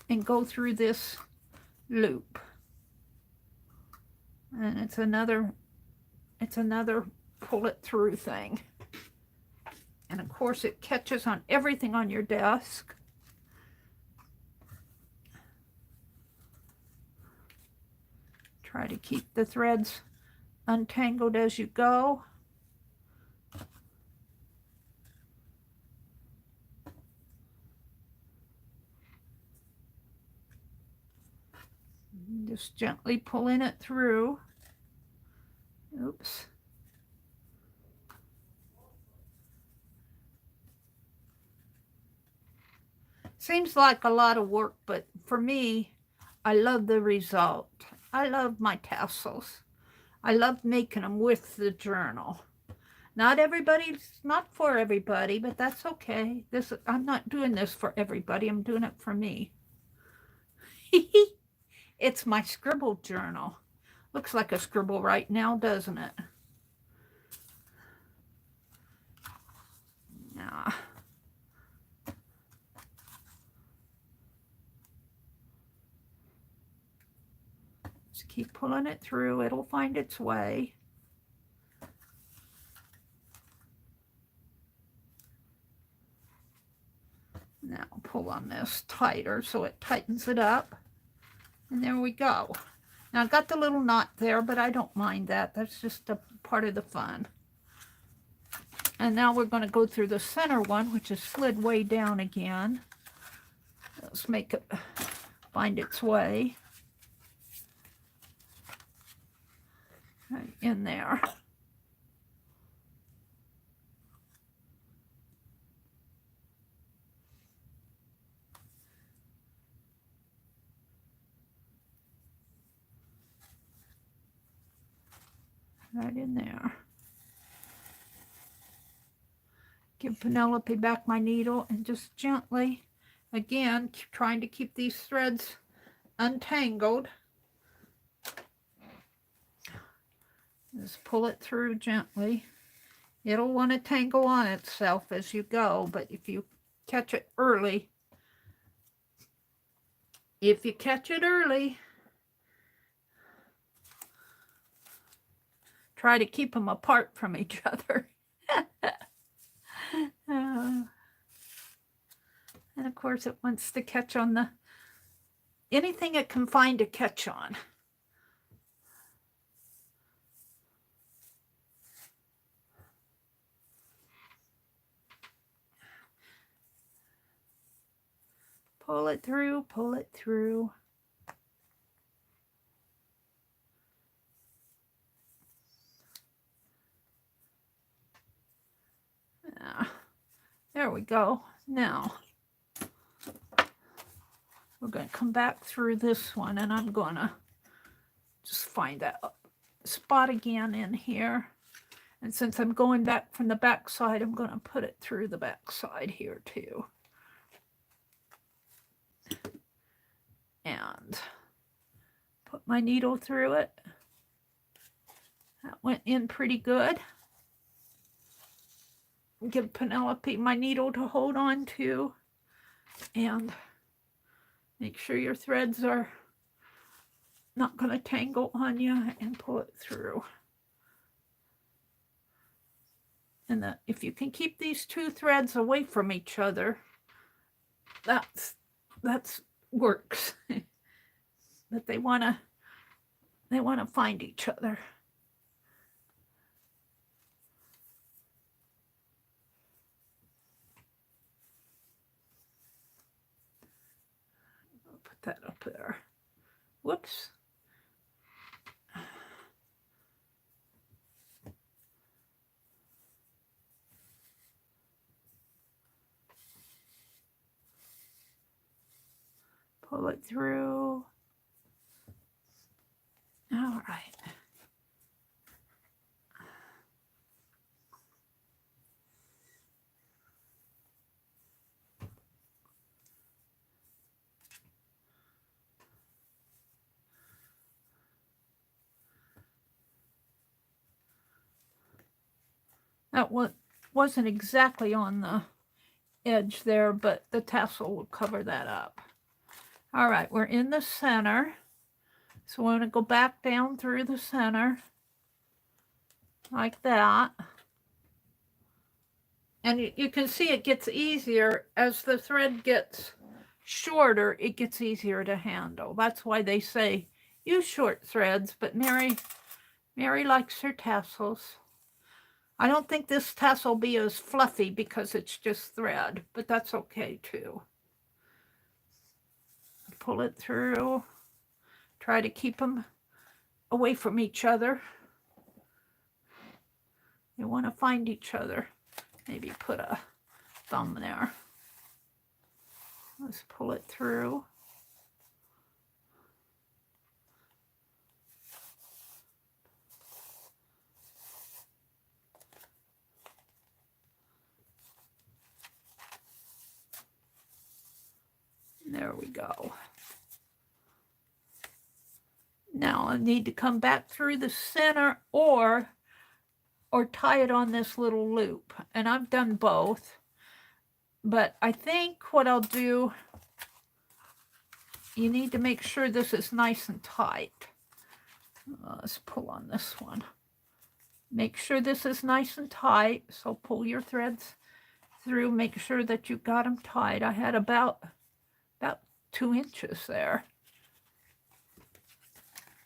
and go through this loop. And it's another pull it through thing. And of course it catches on everything on your desk. Try to keep the threads untangled as you go. Just gently pulling it through. Oops. Seems like a lot of work, but for me, I love the result. I love my tassels. I love making them with the journal. Not for everybody, but that's okay. I'm not doing this for everybody. I'm doing it for me. It's my Scribble Journal. Looks like a scribble right now, doesn't it? Yeah. Just keep pulling it through. It'll find its way. Now pull on this tighter so it tightens it up. And there we go. Now I got the little knot there, but I don't mind that. That's just a part of the fun. And now we're going to go through the center one, which is slid way down again. Let's make it find its way. Right. in there. Right in there. Give Penelope back my needle and just gently, again, trying to keep these threads untangled. Just pull it through gently. It'll want to tangle on itself as you go, but if you catch it early, try to keep them apart from each other. And of course it wants to catch on anything it can find to catch on. Pull it through, pull it through. There we go. Now, we're going to come back through this one, and I'm going to just find that spot again in here. And since I'm going back from the back side, I'm going to put it through the back side here too. And put my needle through it. That went in pretty good. Give Penelope my needle to hold on to. And make sure your threads are not going to tangle on you, and pull it through. And if you can keep these two threads away from each other, that's works. But they want to find each other. I'll put that up there. Whoops. Pull it through. All right. That wasn't exactly on the edge there, but the tassel will cover that up. All right, we're in the center. So we're going to go back down through the center like that. And you can see it gets easier as the thread gets shorter, it gets easier to handle. That's why they say use short threads, but Meri likes her tassels. I don't think this tassel will be as fluffy because it's just thread, but that's okay too. Pull it through. Try to keep them away from each other. You want to find each other. Maybe put a thumb there. Let's pull it through. There we go. Now I need to come back through the center or tie it on this little loop. And I've done both. But I think what I'll do, you need to make sure this is nice and tight. Let's pull on this one. Make sure this is nice and tight. So pull your threads through. Make sure that you've got them tight. I had about 2 inches there.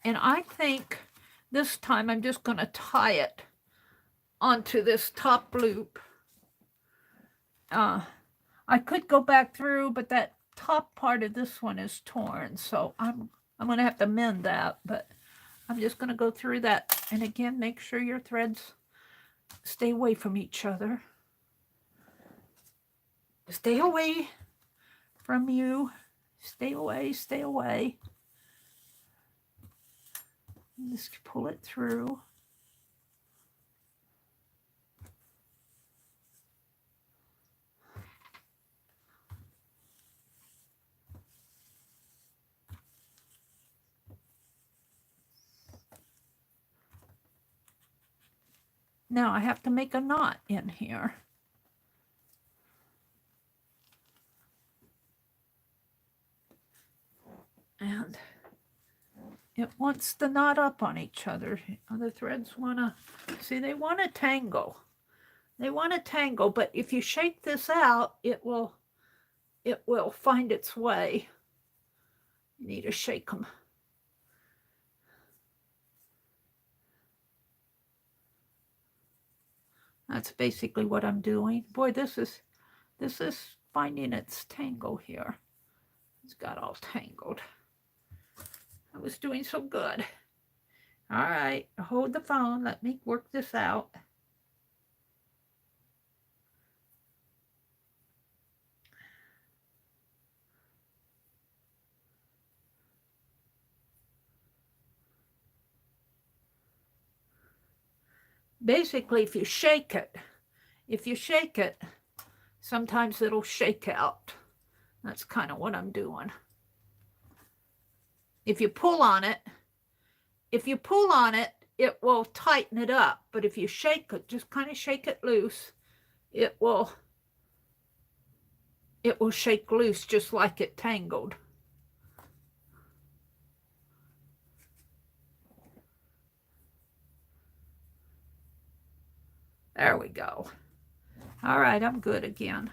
And I think this time I'm just going to tie it onto this top loop. I could go back through, but that top part of this one is torn, so I'm going to have to mend that. But I'm just going to go through that. And again, make sure your threads stay away from each other. Stay away from you. Stay away, stay away. Just pull it through. Now I have to make a knot in here. And it wants the knot up on each other. Other threads want to, see, they want to tangle. They want to tangle, but if you shake this out, it will find its way. You need to shake them. That's basically what I'm doing. Boy, this is finding its tangle here. It's got all tangled. I was doing so good. All right, hold the phone. Let me work this out. Basically, if you shake it, sometimes it'll shake out. That's kind of what I'm doing. If you pull on it, it will tighten it up. But if you shake it, just kind of shake it loose, it will shake loose just like it tangled. There we go. All right, I'm good again.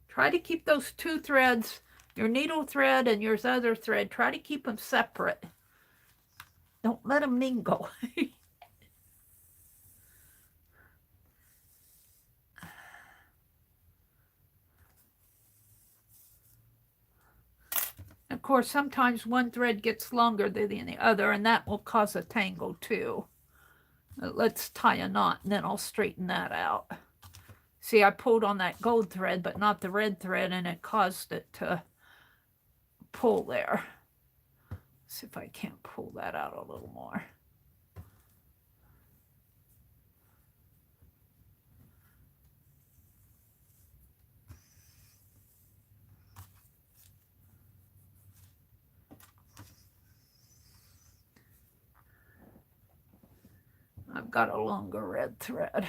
Try to keep those two threads, your needle thread and your other thread, try to keep them separate. Don't let them mingle. Of course, sometimes one thread gets longer than the other, and that will cause a tangle too. Let's tie a knot, and then I'll straighten that out. See, I pulled on that gold thread, but not the red thread, and it caused it to pull there. Let's see if I can't pull that out a little more. I've got a longer red thread.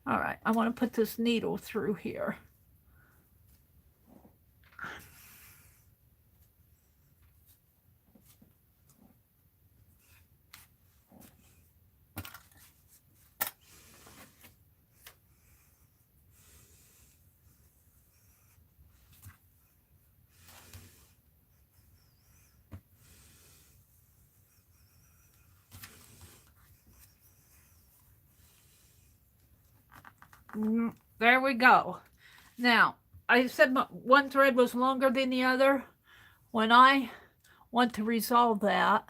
All right, I want to put this needle through here. There we go. Now, I said one thread was longer than the other. When I want to resolve that,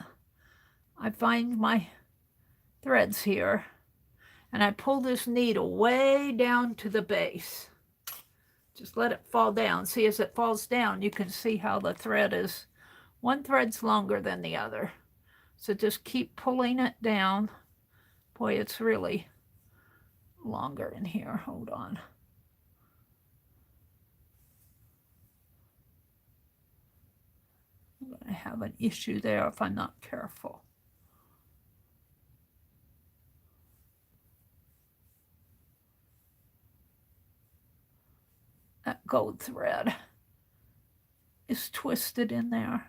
I find my threads here, and I pull this needle way down to the base. Just let it fall down. See, as it falls down, you can see how the thread is, one thread's longer than the other. So just keep pulling it down. Boy, it's really longer in here. Hold on. I'm going to have an issue there if I'm not careful. That gold thread is twisted in there.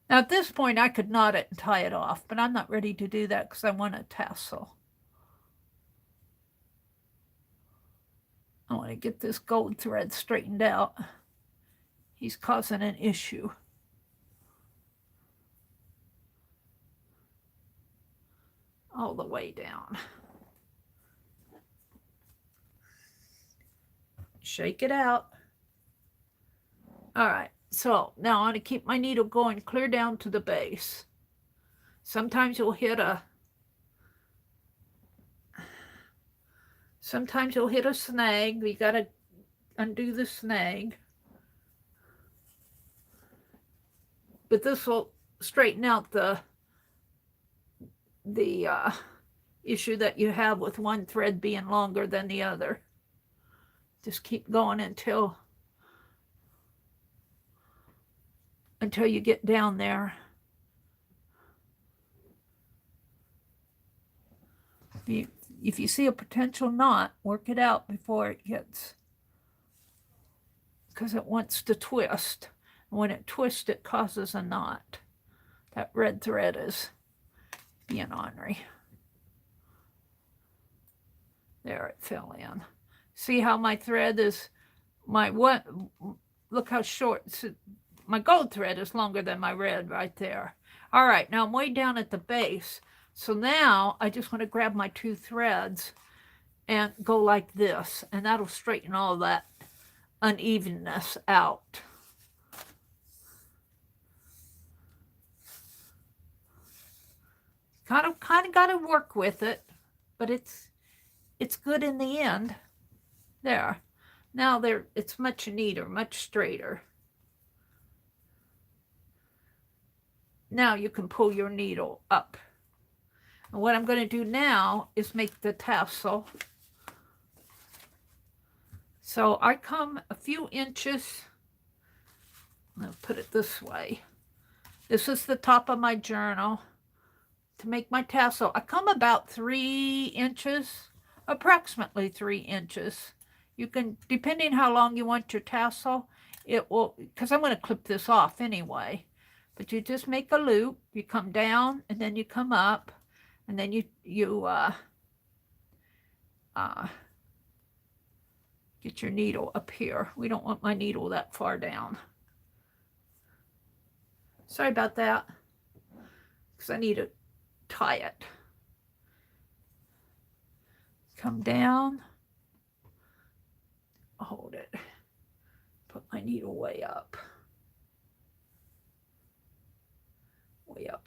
Now at this point I could knot it and tie it off, but I'm not ready to do that because I want a tassel. I want to get this gold thread straightened out. He's causing an issue. All the way down. Shake it out. All right, so now I want to keep my needle going clear down to the base. Sometimes you'll hit a snag. You got to undo the snag. But this will straighten out the issue that you have with one thread being longer than the other. Just keep going until you get down there. If you see a potential knot, work it out before it gets, because it wants to twist. And when it twists, it causes a knot. That red thread is being ornery. There, it fell in. See how my thread is, look how short, my gold thread is longer than my red right there. All right, now I'm way down at the base. So now I just want to grab my two threads and go like this, and that'll straighten all that unevenness out. Kind of got to work with it, but it's good in the end. There. Now it's much neater, much straighter. Now you can pull your needle up. And what I'm going to do now is make the tassel. So I come a few inches. I'll put it this way. This is the top of my journal. To make my tassel, I come about 3 inches, approximately 3 inches. You can, depending how long you want your tassel, it will, because I'm going to clip this off anyway. But you just make a loop, you come down, and then you come up, and then you get your needle up here. We don't want my needle that far down. Sorry about that, because I need to tie it. Come down, hold it, put my needle way up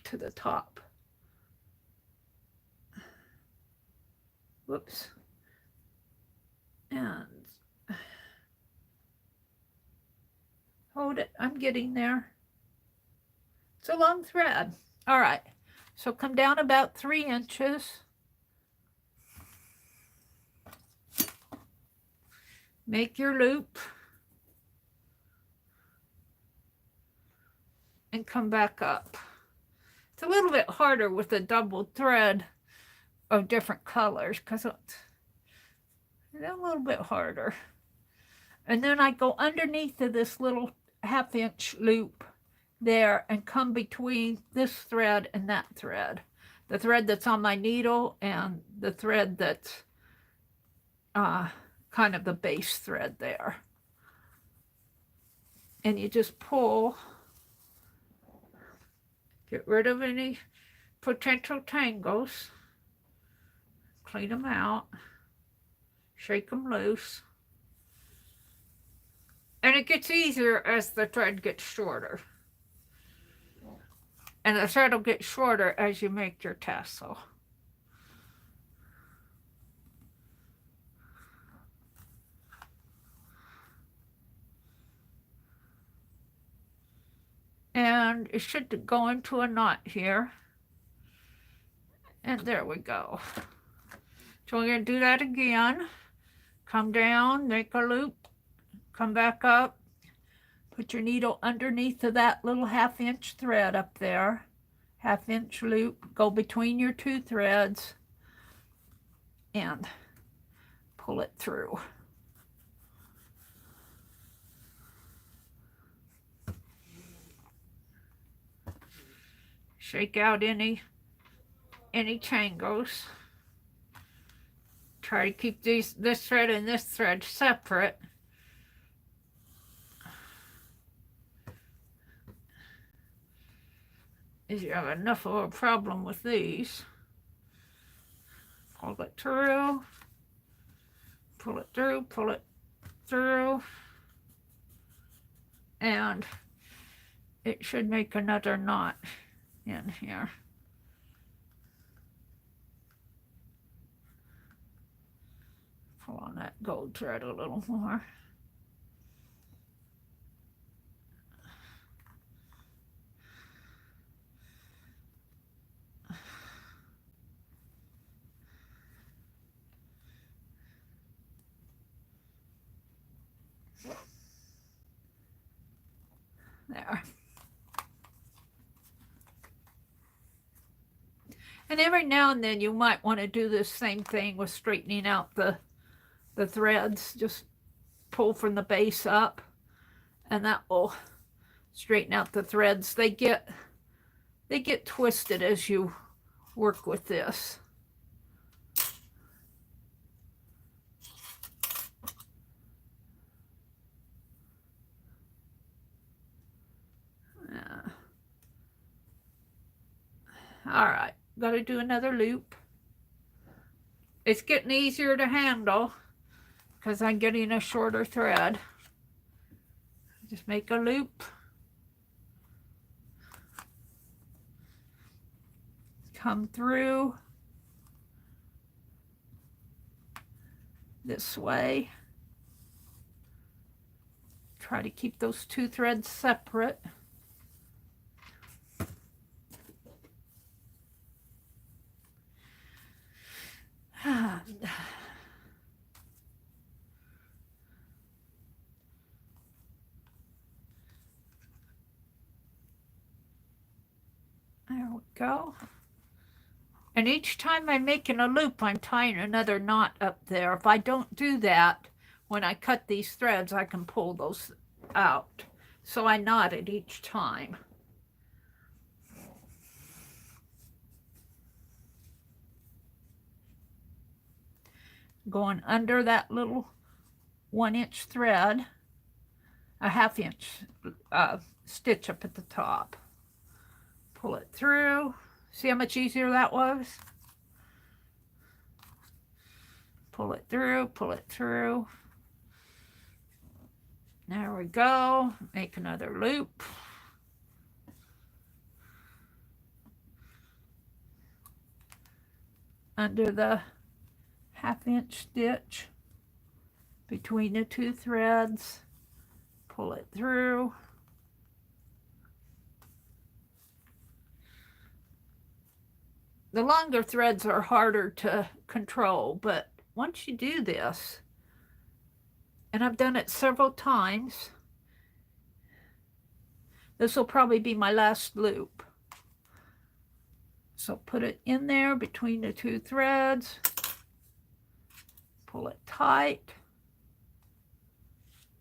to the top. Whoops. And hold it, I'm getting there. It's a long thread. All right, so come down about 3 inches. Make your loop. And come back up. It's a little bit harder with a double thread of different colors because it's a little bit harder. And then I go underneath of this little 1/2 inch loop there and come between this thread and that thread. The thread that's on my needle and the thread that's kind of the base thread there. And you just pull, get rid of any potential tangles, clean them out, shake them loose. And it gets easier as the thread gets shorter. And the thread will get shorter as you make your tassel. And it should go into a knot here. And there we go. So we're going to do that again. Come down, make a loop, come back up, put your needle underneath of that little 1/2 inch thread up there. 1/2 inch loop, go between your two threads and pull it through. Shake out any tangles. Try to keep this thread and this thread separate. If you have enough of a problem with these, pull it through, pull it through, pull it through, and it should make another knot in here. Pull on that gold thread a little more. There. And every now and then you might want to do this same thing with straightening out the threads. Just pull from the base up, and that will straighten out the threads. They get twisted as you work with this. All right, got to do another loop. It's getting easier to handle because I'm getting a shorter thread. Just make a loop. Come through this way. Try to keep those two threads separate. There we go. And each time I'm making a loop, I'm tying another knot up there. If I don't do that, when I cut these threads, I can pull those out. So I knot it each time. Going under that little 1-inch thread, a 1/2 inch stitch up at the top. Pull it through. See how much easier that was? Pull it through, pull it through. There we go. Make another loop. Under the 1/2 inch stitch between the two threads. Pull it through. The longer threads are harder to control, but once you do this, and I've done it several times, this will probably be my last loop. So put it in there between the two threads, pull it tight.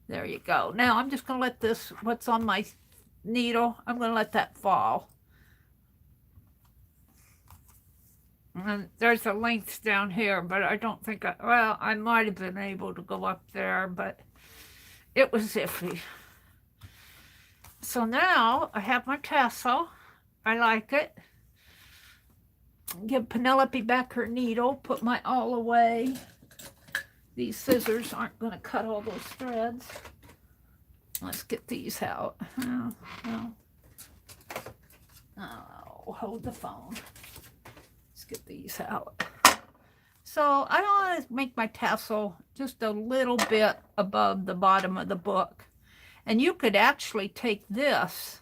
There you go. Now I'm just going to let this, what's on my needle, I'm going to let that fall. And there's a length down here, but I don't think well, I might have been able to go up there, but it was iffy. So now I have my tassel. I like it. Give Penelope back her needle, put my awl away. These scissors aren't going to cut all those threads. Let's get these out. Oh, hold the phone. Get these out. So I want to make my tassel just a little bit above the bottom of the book. And you could actually take this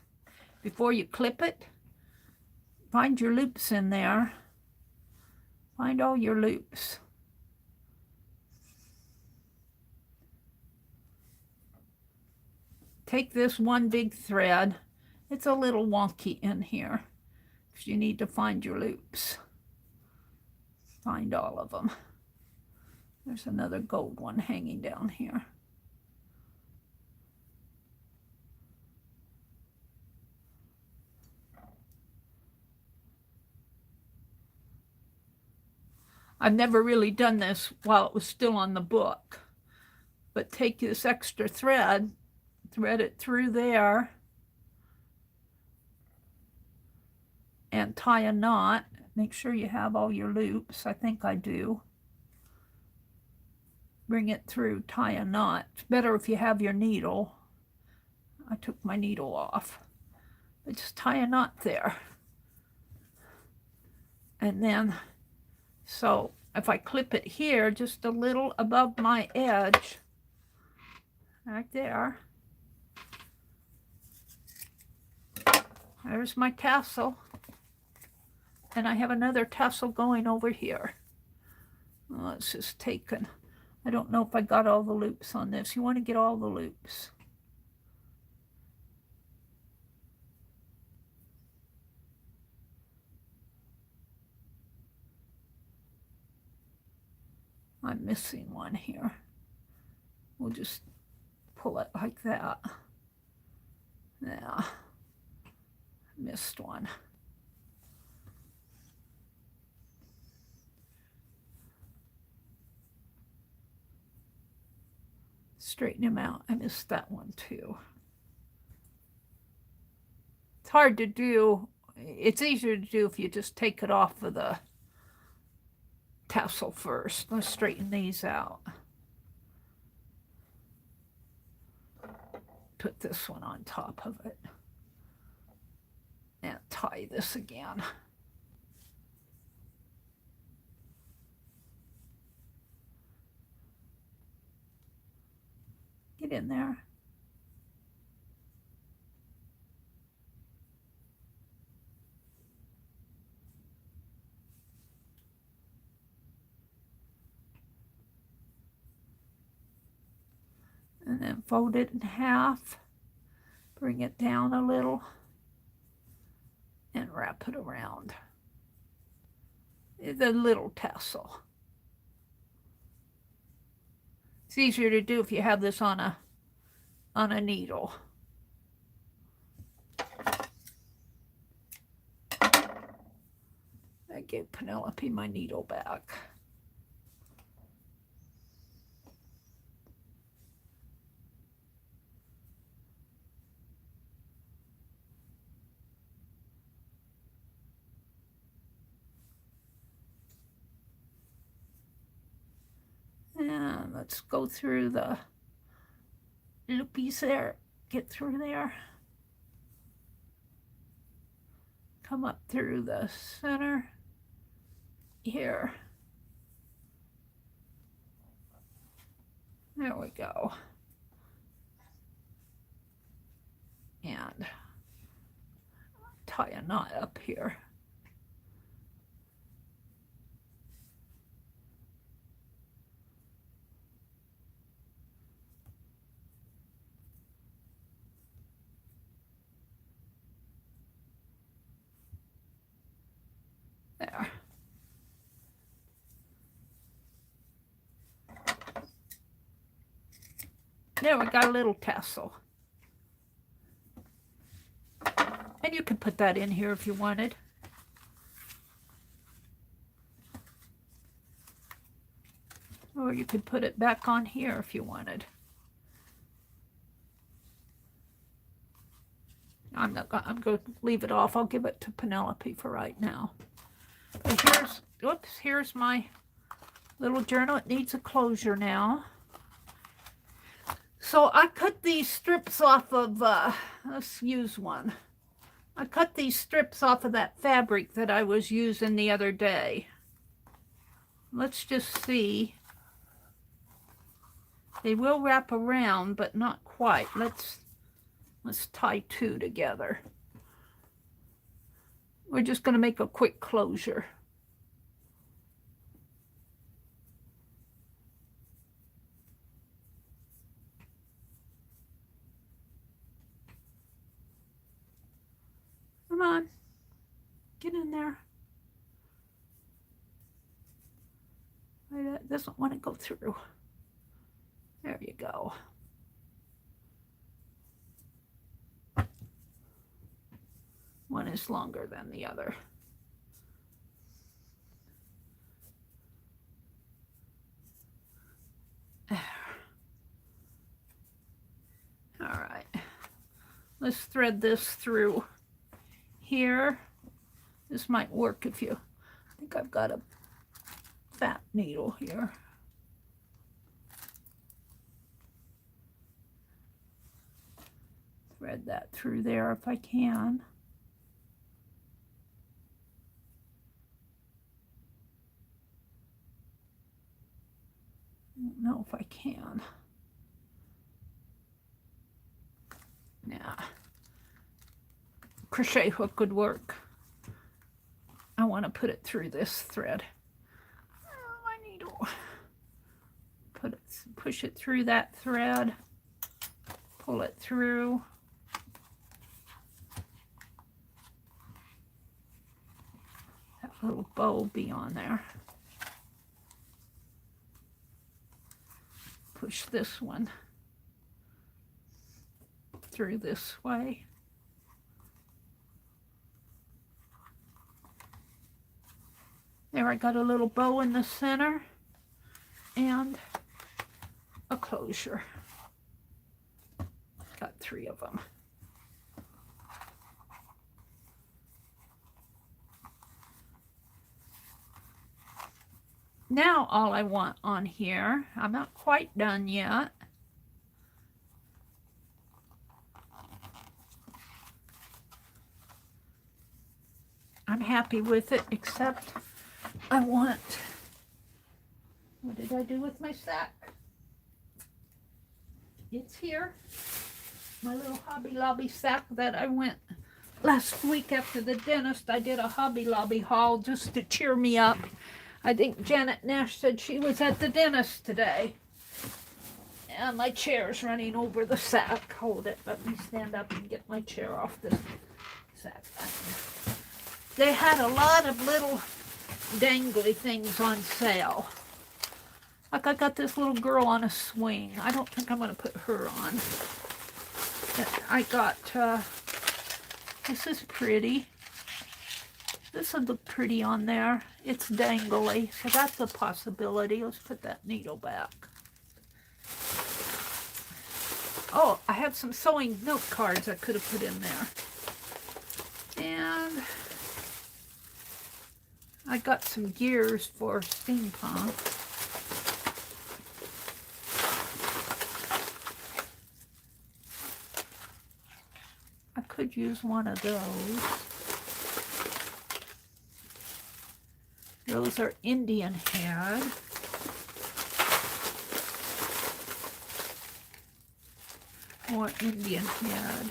before you clip it. Find your loops in there. Find all your loops. Take this one big thread. It's a little wonky in here because you need to find your loops. Find all of them. There's another gold one hanging down here. I've never really done this while it was still on the book. But take this extra thread, thread it through there, and tie a knot. Make sure you have all your loops. I think I do. Bring it through, tie a knot. It's better if you have your needle. I took my needle off. But just tie a knot there. And then, so if I clip it here, just a little above my edge, right there, there's my tassel. And I have another tassel going over here. Oh, it's just taken. I don't know if I got all the loops on this. You want to get all the loops. I'm missing one here. We'll just pull it like that. Yeah, missed one. Straighten him out. I missed that one too. It's hard to do. It's easier to do if you just take it off of the tassel first. Let's straighten these out. Put this one on top of it. And tie this again. Get in there. And then fold it in half. Bring it down a little. And wrap it around the little tassel. It's easier to do if you have this on a needle. I gave Penelope my needle back. And let's go through the loopies there. Get through there. Come up through the center here. There we go. And tie a knot up here. There. There, we got a little tassel. And you can put that in here if you wanted. Or you could put it back on here if you wanted. I'm going to leave it off. I'll give it to Penelope for right now. But here's my little journal. It needs a closure now. So I cut these strips off of, let's use one. I cut these strips off of that fabric that I was using the other day. Let's just see. They will wrap around, but not quite. Let's tie two together. We're just going to make a quick closure. Come on, get in there. It doesn't want to go through. There you go. One is longer than the other. Let's thread this through here. This might work if you, I think I've got a fat needle here. Thread that through there if I can. I don't know if I can. Nah. Crochet hook would work. I want to put it through this thread. Oh, my needle. Push it through that thread. Pull it through. That little bow be on there. Push this one through this way. There, I got a little bow in the center and a closure. Got 3 of them. Now all I want on here, I'm not quite done yet. I'm happy with it, except I want, what did I do with my sack? It's here. My little Hobby Lobby sack that I went last week after the dentist. I did a Hobby Lobby haul just to cheer me up. I think Janet Nash said she was at the dentist today. And my chair's running over the sack. Hold it. Let me stand up and get my chair off the sack. They had a lot of little dangly things on sale. Like I got this little girl on a swing. I don't think I'm going to put her on. I got, this is pretty. This would look pretty on there. It's dangly, so that's a possibility. Let's put that needle back. Oh, I have some sewing note cards I could have put in there. And I got some gears for steampunk. I could use one of those. Those are Indian head. More Indian head.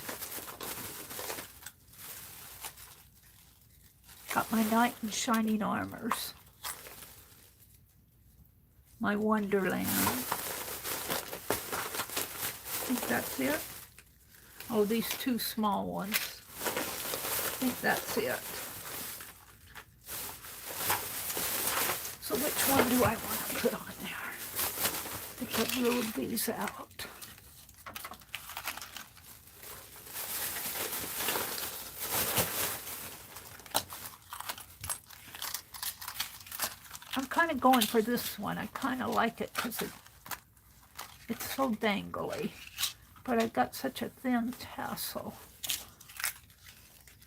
Got my knight in shining armors. My Wonderland. I think that's it. Oh, these 2 small ones. I think that's it. So which one do I want to put on there? I think I've ruled these out. I'm kind of going for this one. I kind of like it because it's so dangly. But I've got such a thin tassel.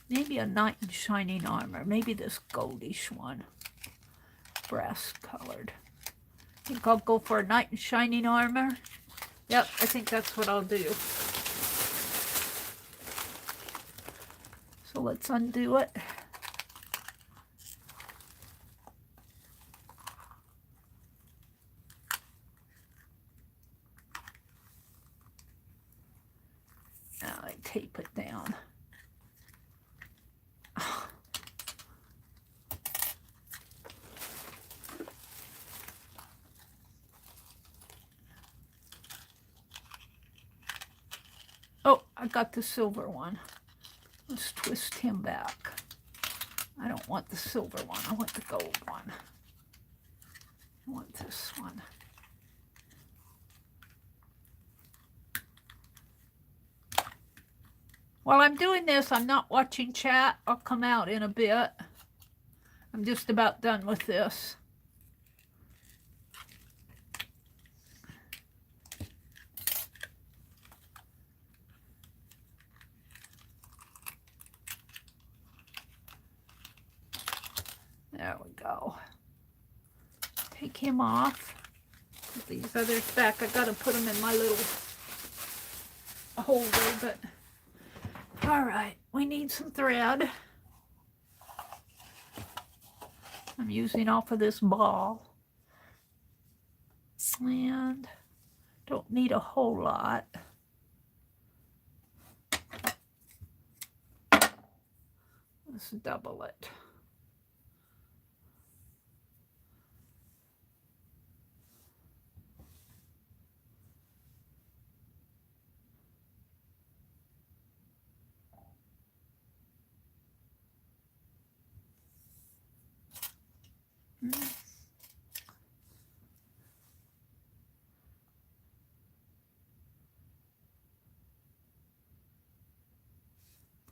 Maybe a knight in shining armor. Maybe this goldish one. Brass colored. I think I'll go for a knight in shining armor. Yep, I think that's what I'll do. So let's undo it. Now I tape it down. Oh, I got the silver one. Let's twist him back. I don't want the silver one. I want the gold one. I want this one. While I'm doing this, I'm not watching chat. I'll come out in a bit. I'm just about done with this. There we go. Take him off. Put these others back. I gotta put them in my little holder, but all right, we need some thread. I'm using off of this ball. And don't need a whole lot. Let's double it.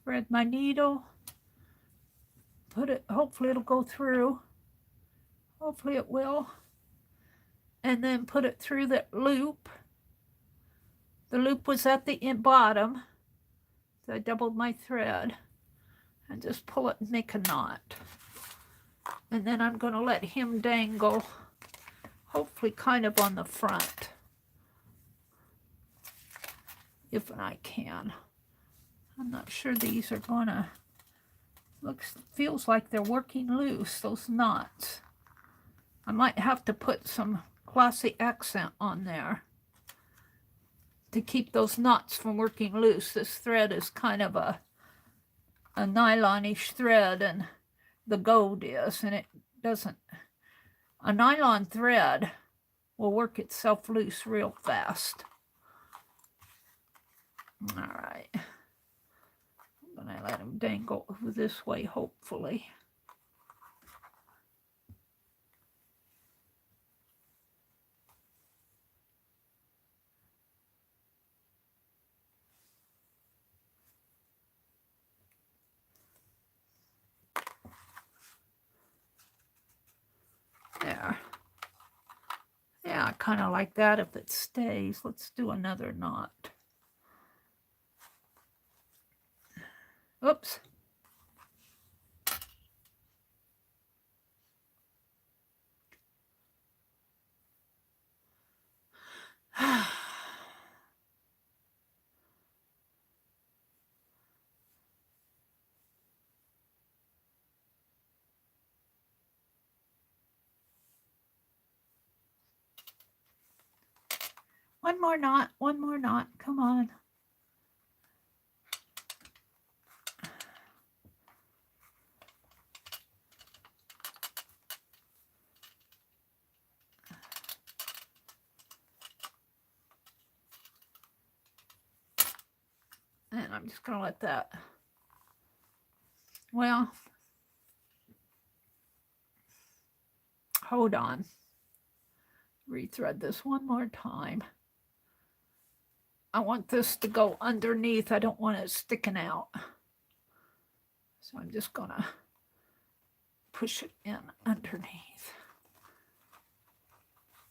Thread my needle, put it, hopefully it'll go through. Hopefully it will. And then put it through that loop. The loop was at the bottom, so I doubled my thread and just pull it and make a knot. And then I'm going to let him dangle, hopefully kind of on the front, if I can. I'm not sure these are gonna, feels like they're working loose, those knots. I might have to put some glossy accent on there to keep those knots from working loose. This thread is kind of a nylon-ish thread, and the gold is, and it doesn't. A nylon thread will work itself loose real fast. All right. I'm going to let him dangle over this way, hopefully. There. Yeah, I kind of like that if it stays. Let's do another knot. Oops. One more knot, come on. And I'm just going to let that, well, hold on. Rethread this one more time. I want this to go underneath. I don't want it sticking out. So I'm just going to push it in underneath.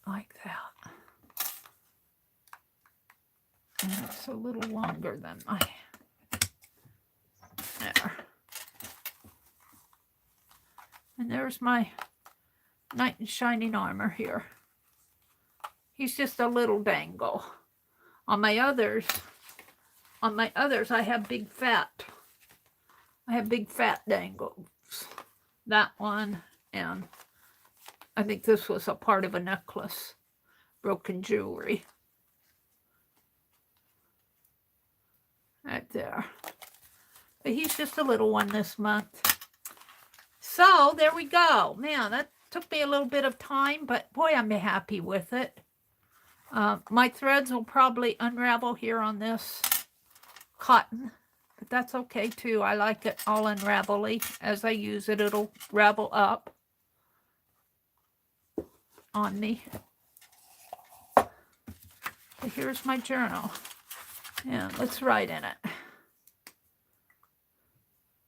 Like that. And it's a little longer than my, there. And there's my knight in shining armor here. He's just a little dangle. On my others, I have big fat. I have big fat dangles. That one, and I think this was a part of a necklace. Broken jewelry. Right there. But he's just a little one this month. So, there we go. Man, that took me a little bit of time, but boy, I'm happy with it. My threads will probably unravel here on this cotton, but that's okay too. I like it all unravelly. As I use it, it'll ravel up on me. But here's my journal, and let's write in it.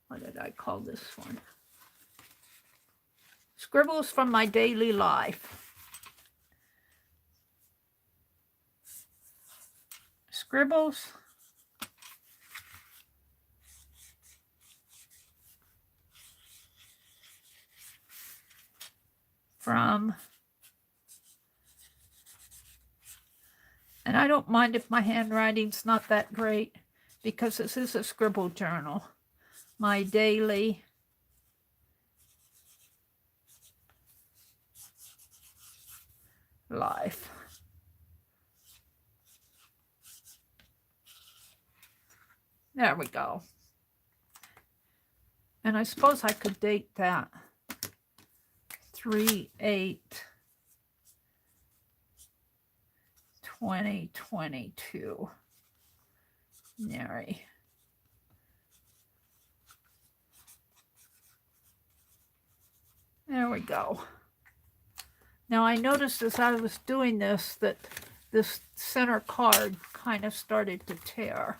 What did I call this one? Scribbles from my daily life. Scribbles from, and I don't mind if my handwriting's not that great, because this is a scribble journal, my daily life. There we go. And I suppose I could date that 3/8/2022. Meri. There we go. Now I noticed as I was doing this that this center card kind of started to tear.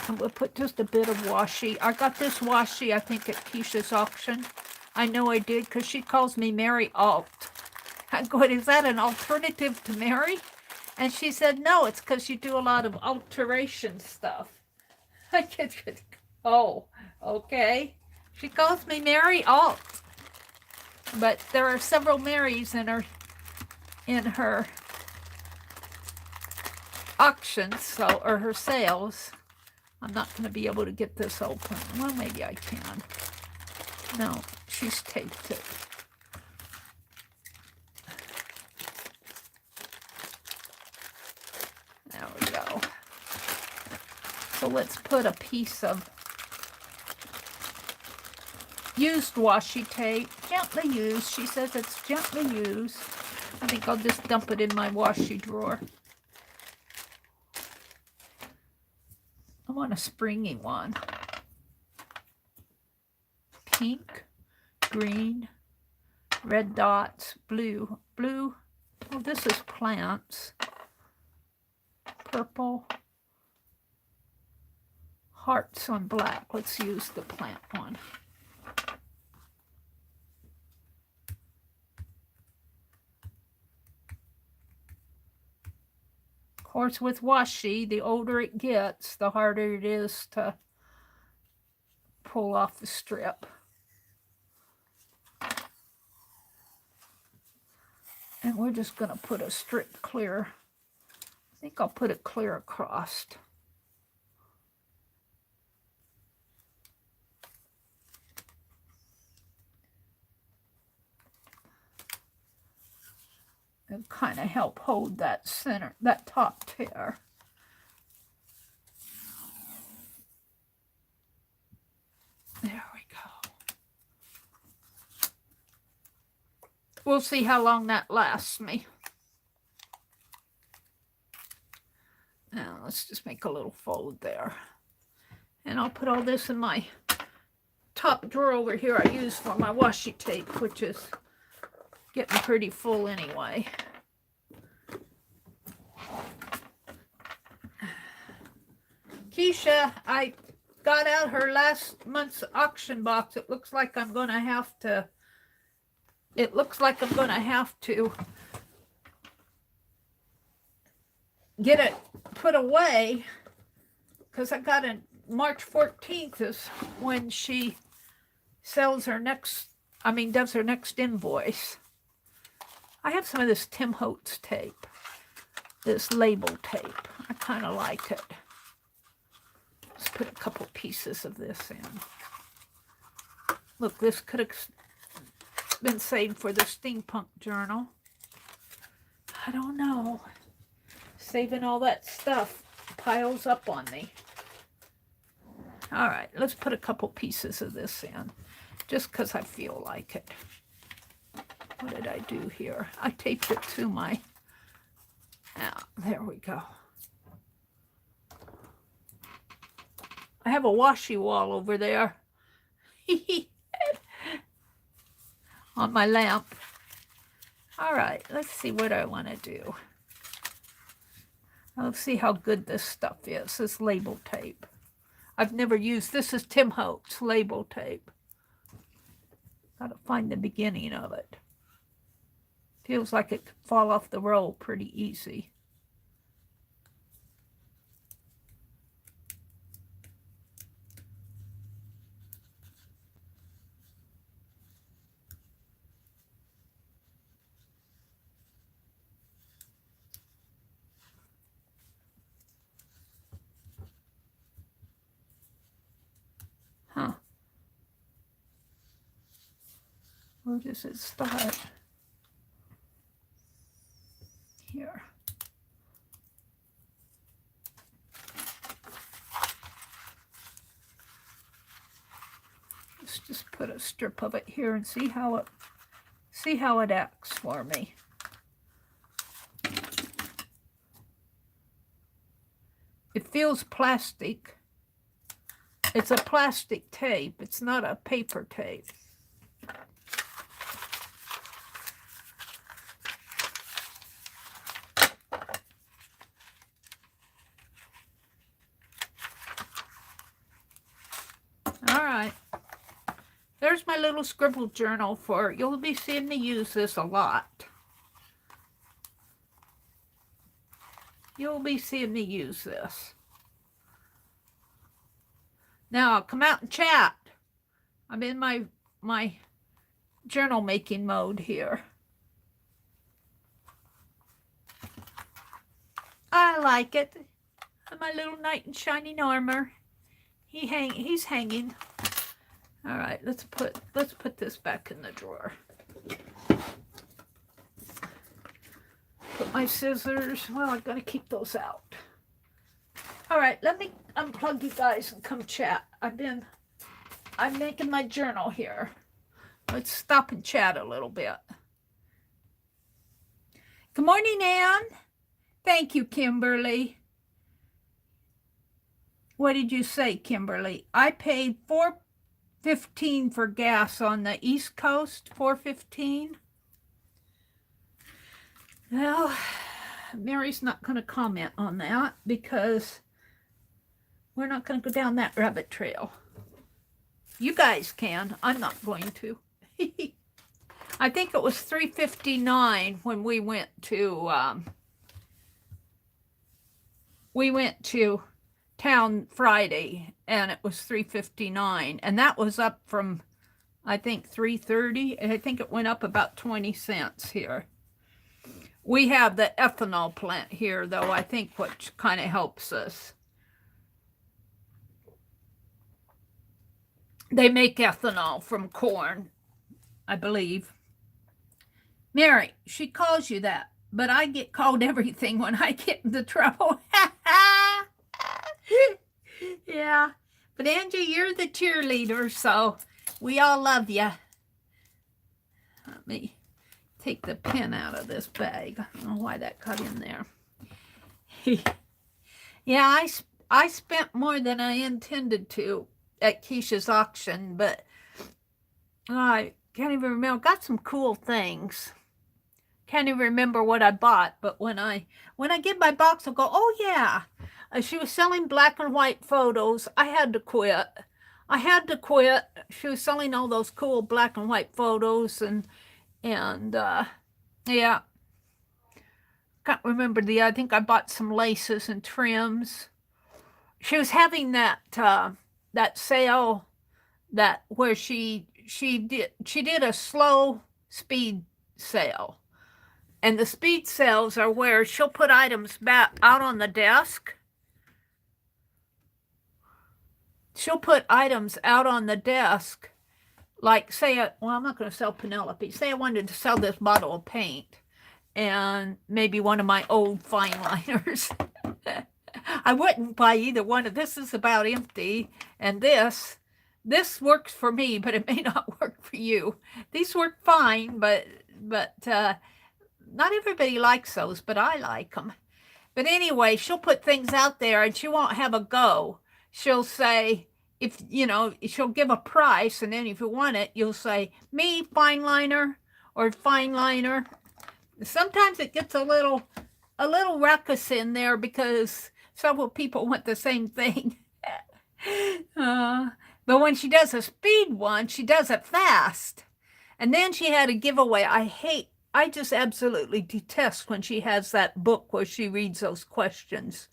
I'm going to put just a bit of washi. I got this washi, I think, at Keisha's auction. I know I did, because she calls me Meri Alt. I'm going, is that an alternative to Meri? And she said, no, it's because you do a lot of alteration stuff. I just, oh, okay. She calls me Meri Alt. But there are several Marys in her auctions, so, or her sales. I'm not going to be able to get this open. Well, maybe I can. No, she's taped it. There we go. So let's put a piece of used washi tape, gently used. She says it's gently used. I think I'll just dump it in my washi drawer. I want a springy one. Pink, green, red dots, blue. Blue, oh, this is plants. Purple. Hearts on black. Let's use the plant one. Of course, with washi, the older it gets, the harder it is to pull off the strip. And we're just going to put a strip clear. I think I'll put it clear across. And kind of help hold that center, that top tear. There we go. We'll see how long that lasts me. Now let's just make a little fold there. And I'll put all this in my top drawer over here I use for my washi tape, which is getting pretty full anyway. Keisha, I got out her last month's auction box. It looks like I'm going to have to get it put away, because I got it March 14th is when she sells her next, does her next invoice. I have some of this Tim Holtz tape, this label tape. I kind of like it. Let's put a couple pieces of this in. Look, this could have been saved for the steampunk journal. I don't know. Saving all that stuff piles up on me. All right, let's put a couple pieces of this in, just because I feel like it. What did I do here? I taped it to my... there we go. I have a washi wall over there on my lamp. All right, let's see what I want to do. Let's see how good this stuff is, this label tape. I've never used, this is Tim Holtz label tape. Got to find the beginning of it. Feels like it could fall off the roll pretty easy. Where does it start? Here. Let's just put a strip of it here and see how it acts for me. It feels plastic. It's a plastic tape. It's not a paper tape. All right. There's my little scribble journal for, you'll be seeing me use this a lot. You'll be seeing me use this. Now, I'll come out and chat. I'm in my journal making mode here. I like it. My little knight in shining armor. He's hanging. All right, let's put this back in the drawer. Put my scissors. Well, I'm gonna keep those out. All right, let me unplug you guys and come chat. I'm making my journal here. Let's stop and chat a little bit. Good morning, Ann. Thank you, Kimberly. What did you say, Kimberly? I paid $4.15 for gas on the East Coast, $4.15. Well, Mary's not going to comment on that because we're not going to go down that rabbit trail. You guys can. I'm not going to. I think it was $3.59 when we went to town Friday, and it was $3.59, and that was up from, I think, $3.30, and I think it went up about 20 cents here. We have the ethanol plant here, though, I think, which kind of helps us. They make ethanol from corn, I believe. Mary, she calls you that, but I get called everything when I get into trouble. Yeah, but Angie, you're the cheerleader, so we all love you. Let me take the pen out of this bag. I don't know why that got in there. Yeah, I spent more than I intended to at Keisha's auction, but I can't even remember. Got some cool things. Can't even remember what I bought, but when I get my box, I'll go, oh yeah. She was selling black and white photos. I had to quit. She was selling all those cool black and white photos, and yeah. Can't remember I think I bought some laces and trims. She was having that sale where she did a slow speed sale. And the speed sales are where she'll put items back out on the desk. She'll put items out on the desk, like say, I'm not going to sell Penelope. Say I wanted to sell this bottle of paint and maybe one of my old fine liners. I wouldn't buy either one of this. Is about empty, and this works for me, but it may not work for you. These work fine, but not everybody likes those, but I like them. But anyway, she'll put things out there, and she won't have a go. She'll say, she'll give a price, and then if you want it, you'll say, me, fine liner, or fine liner. Sometimes it gets a little ruckus in there because several people want the same thing. But when she does a speed one, she does it fast. And then she had a giveaway. I just absolutely detest when she has that book where she reads those questions.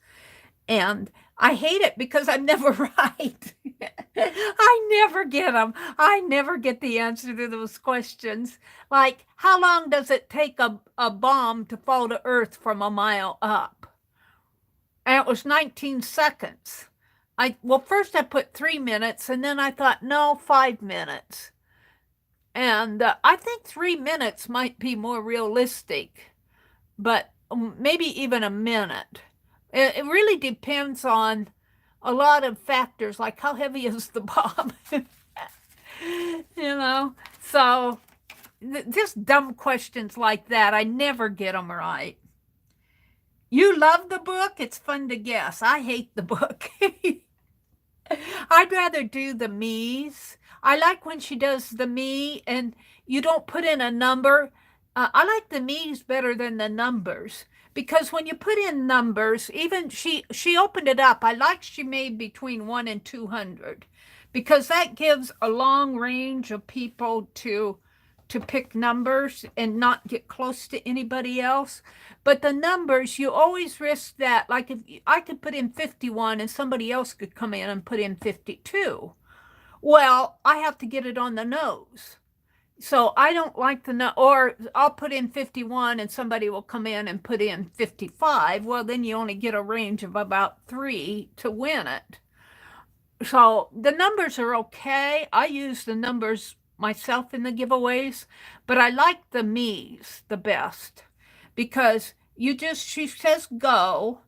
And I hate it because I'm never right. I never get them. I never get the answer to those questions. Like, how long does it take a bomb to fall to Earth from a mile up? And it was 19 seconds. First I put 3 minutes, and then I thought, no, 5 minutes. And I think 3 minutes might be more realistic, but maybe even a minute. It really depends on a lot of factors, like how heavy is the bomb, So just dumb questions like that, I never get them right. You love the book? It's fun to guess. I hate the book. I'd rather do the me's. I like when she does the me and you don't put in a number. I like the me's better than the numbers, because when you put in numbers, even she opened it up. I like she made between 1 and 200, because that gives a long range of people to pick numbers and not get close to anybody else. But the numbers, you always risk that. Like if I could put in 51 and somebody else could come in and put in 52. Well, I have to get it on the nose. So I don't like the, or I'll put in 51 and somebody will come in and put in 55. Well, then you only get a range of about 3 to win it. So the numbers are okay. I use the numbers myself in the giveaways, but I like the me's the best, because she says go,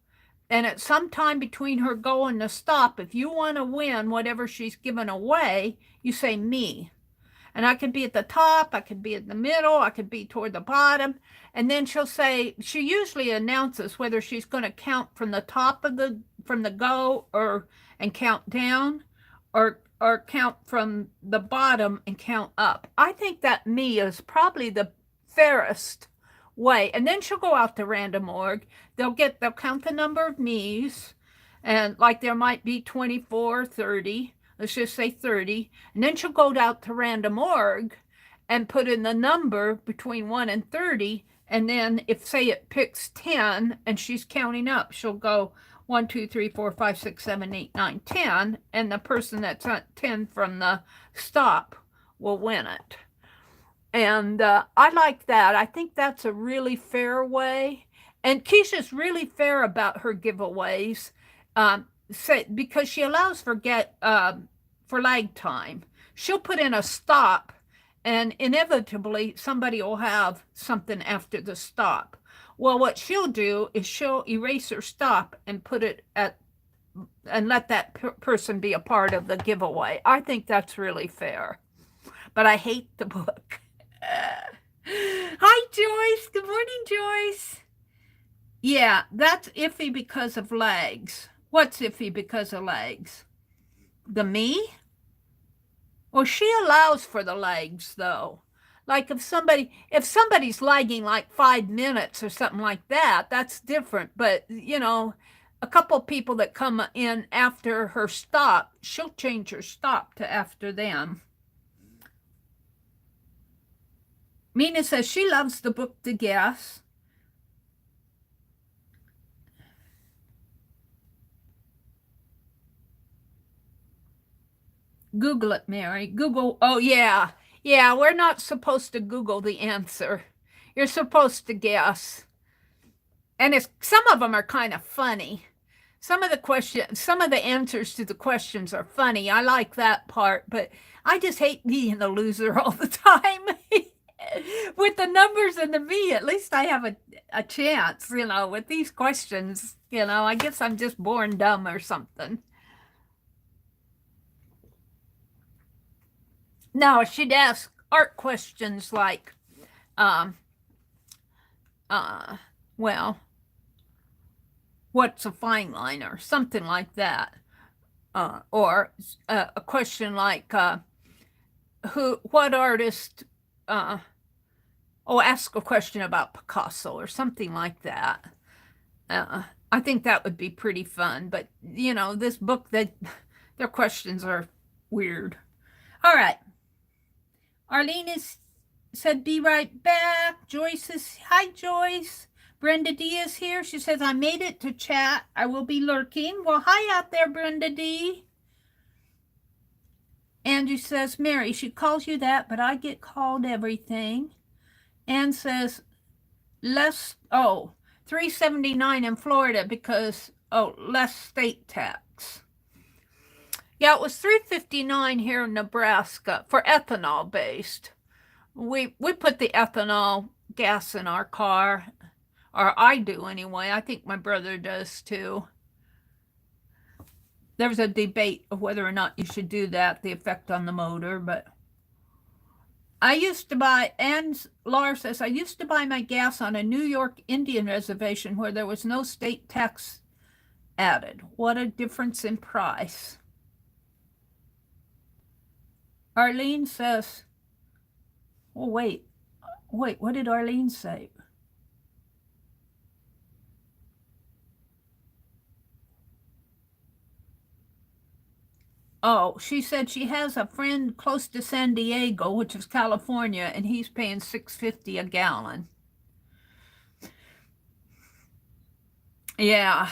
and at some time between her go and the stop, if you want to win whatever she's given away, you say me. And I could be at the top, I could be in the middle, I could be toward the bottom. And then she'll say, she usually announces whether she's going to count from the top of from the go and count down, or count from the bottom and count up. I think that me is probably the fairest way. And then she'll go out to random org. They'll count the number of me's, and like there might be 24, 30. Let's just say 30. And then she'll go out to random org and put in the number between 1 and 30. And then if, say, it picks 10 and she's counting up, she'll go 1, 2, 3, 4, 5, 6, 7, 8, 9, 10. And the person that's at 10 from the stop will win it. And I like that. I think that's a really fair way. And Keisha's really fair about her giveaways. Because she allows for lag time. She'll put in a stop, and inevitably somebody will have something after the stop. Well, what she'll do is she'll erase her stop and put it and let that person be a part of the giveaway. I think that's really fair, but I hate the book. Hi, Joyce. Good morning, Joyce. Yeah, that's iffy because of lags. What's iffy because of lags? The me? Well, she allows for the lags, though. Like if somebody's lagging like 5 minutes or something like that, that's different. But, a couple people that come in after her stop, she'll change her stop to after them. Mina says she loves the book to guess. Google it, Mary. Google. Oh, yeah. Yeah, we're not supposed to Google the answer. You're supposed to guess. And some of them are kind of funny. Some of the answers to the questions are funny. I like that part, but I just hate being the loser all the time. With the numbers and the me, at least I have a chance, with these questions, I guess I'm just born dumb or something. Now, she'd ask art questions like, what's a fine line, or something like that. Or a question like, what artist, ask a question about Picasso or something like that. I think that would be pretty fun. But, this book, their questions are weird. All right. Arlene said, be right back. Joyce is, hi, Joyce. Brenda D is here. She says, I made it to chat. I will be lurking. Well, hi out there, Brenda D. Andrew says, Mary, she calls you that, but I get called everything. Ann says, $3.79 in Florida because, less state tax. Yeah, it was $3.59 here in Nebraska for ethanol based. We put the ethanol gas in our car, or I do anyway. I think my brother does too. There's a debate of whether or not you should do that, the effect on the motor, but I used to buy, and Laura says, I used to buy my gas on a New York Indian reservation where there was no state tax added. What a difference in price. Arlene says, oh, wait, what did Arlene say? Oh, she said she has a friend close to San Diego, which is California, and he's paying $6.50 a gallon. Yeah.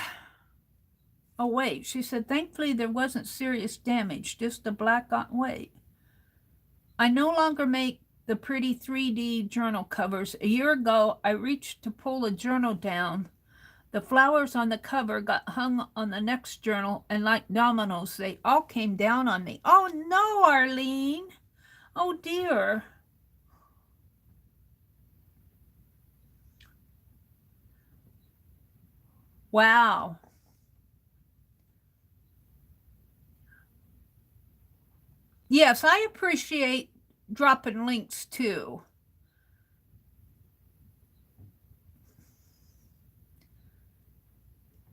Oh, wait, she said, thankfully there wasn't serious damage, just a black on, wait. I no longer make the pretty 3D journal covers. A year ago, I reached to pull a journal down. The flowers on the cover got hung on the next journal, and like dominoes, they all came down on me. Oh, no, Arlene. Oh, dear. Wow. Yes, I appreciate dropping links too.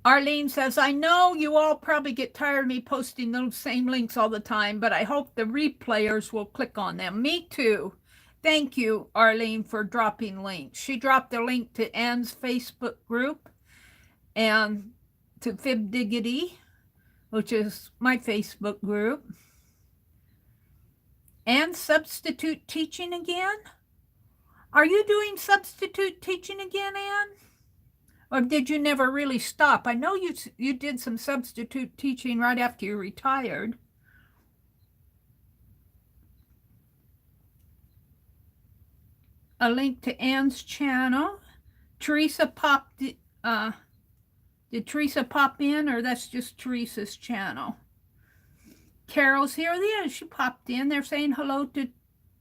Arlene says, I know you all probably get tired of me posting those same links all the time, but I hope the replayers will click on them. Me too. Thank you, Arlene, for dropping links. She dropped the link to Anne's Facebook group and to Fib Diggity, which is my Facebook group. And substitute teaching again? Are you doing substitute teaching again, Anne? Or did you never really stop? I know you did some substitute teaching right after you retired. A link to Anne's channel. Teresa popped. Did Teresa pop in, or that's just Teresa's channel? Carol's here. Yeah, she popped in. They're saying hello to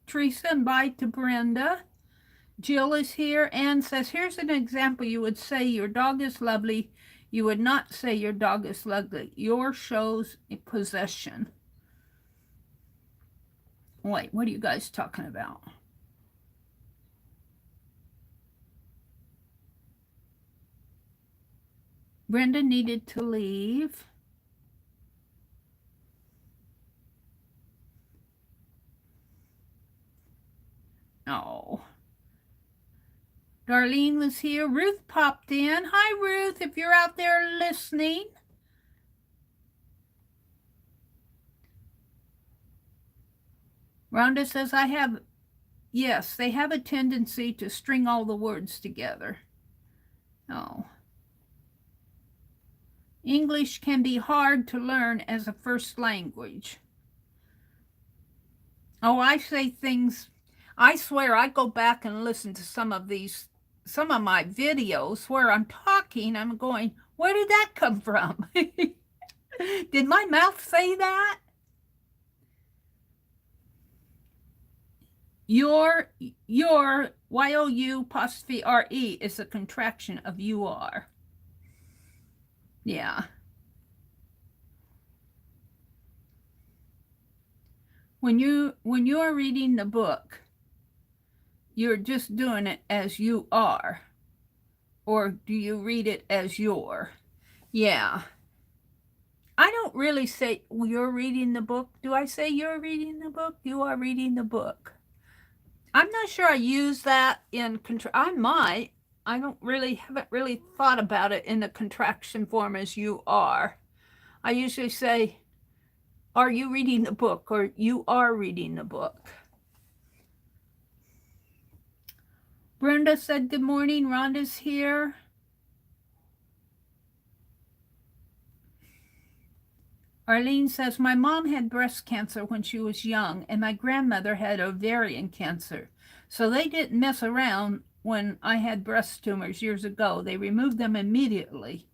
Teresa and bye to Brenda. Jill is here. Anne says, here's an example. You would say your dog is lovely. You would not say your dog is lovely. Your shows a possession. Wait, what are you guys talking about? Brenda needed to leave. Oh. Darlene was here. Ruth popped in. Hi, Ruth, if you're out there listening. Rhonda says, yes, they have a tendency to string all the words together. Oh. English can be hard to learn as a first language. Oh, I say things, I swear I go back and listen to some of my videos where I'm talking, I'm going, where did that come from? Did my mouth say that? Your Y-O-U''RE is a contraction of you are. Yeah. When you are reading the book, you're just doing it as you are. Or do you read it as your? Yeah. I don't really say you're reading the book. Do I say you're reading the book? You are reading the book. I'm not sure I use that in I might. I haven't really thought about it in the contraction form as you are. I usually say, are you reading the book? Or you are reading the book. Brenda said, good morning. Rhonda's here. Arlene says, my mom had breast cancer when she was young, and my grandmother had ovarian cancer. So they didn't mess around when I had breast tumors years ago. They removed them immediately.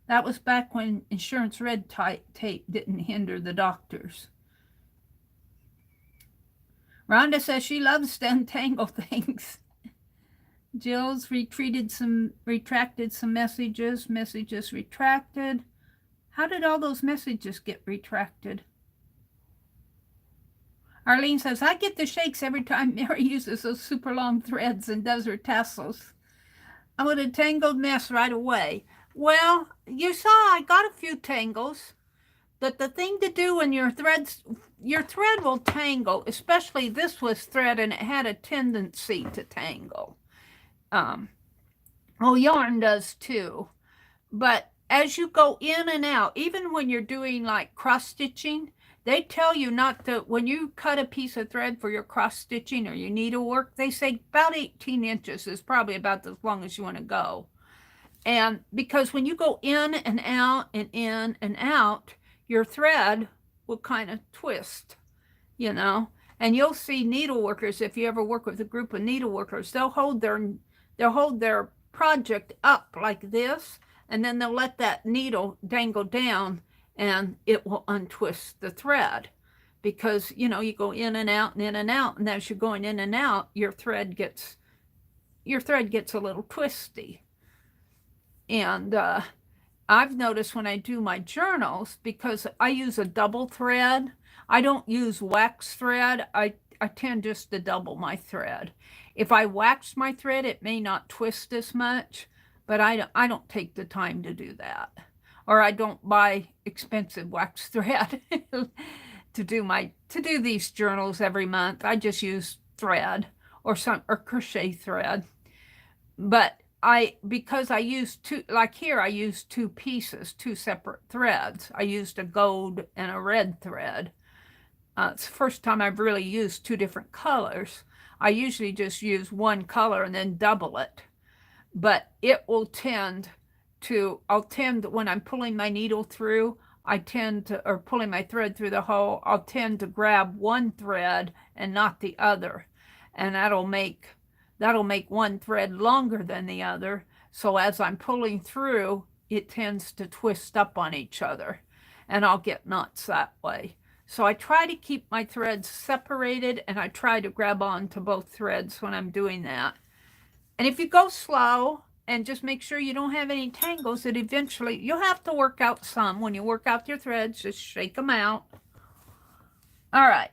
That was back when insurance red tape didn't hinder the doctors. Rhonda says she loves to untangle things. Jill's retracted some messages. Messages retracted. How did all those messages get retracted? Arlene says, I get the shakes every time Meri uses those super long threads and does her tassels. I would have tangled mess right away. Well, you saw I got a few tangles. But the thing to do when your thread will tangle, especially this was thread and it had a tendency to tangle. Yarn does too. But as you go in and out, even when you're doing like cross stitching, they tell you not to, when you cut a piece of thread for your cross stitching or your needlework, they say about 18 inches is probably about as long as you want to go. And because when you go in and out and in and out, your thread will kind of twist, you know. And you'll see needleworkers, if you ever work with a group of needleworkers, they'll hold their project up like this, and then they'll let that needle dangle down and it will untwist the thread. Because, you know, you go in and out and in and out, and as you're going in and out, your thread gets a little twisty. And I've noticed when I do my journals, because I use a double thread, I don't use wax thread. I tend just to double my thread. If I wax my thread, it may not twist as much, but I don't take the time to do that. Or I don't buy expensive wax thread to do these journals every month. I just use thread or crochet thread. But because I use two, like here, I used two pieces, two separate threads. I used a gold and a red thread. It's the first time I've really used two different colors. I usually just use one color and then double it. But it will when I'm pulling my needle through, or pulling my thread through the hole, I'll tend to grab one thread and not the other. And that'll make one thread longer than the other. So as I'm pulling through, it tends to twist up on each other, and I'll get knots that way. So I try to keep my threads separated, and I try to grab on to both threads when I'm doing that. And if you go slow and just make sure you don't have any tangles, that eventually you'll have to work out some. When you work out your threads, just shake them out. All right.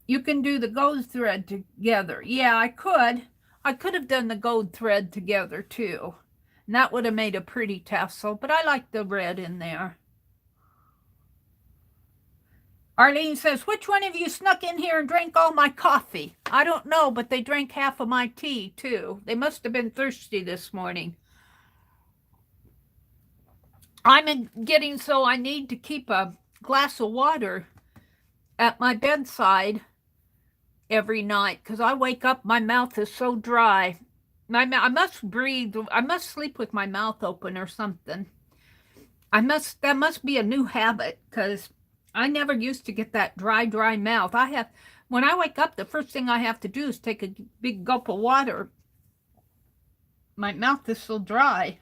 You can do the gold thread together. Yeah, I could. I could have done the gold thread together too. And that would have made a pretty tassel, but I like the red in there. Arlene says, which one of you snuck in here and drank all my coffee? I don't know, but they drank half of my tea too. They must have been thirsty this morning. I'm getting so I need to keep a glass of water at my bedside every night because I wake up, my mouth is so dry. I must breathe. I must sleep with my mouth open or something. That must be a new habit because I never used to get that dry mouth. When I wake up, the first thing I have to do is take a big gulp of water. My mouth is so dry.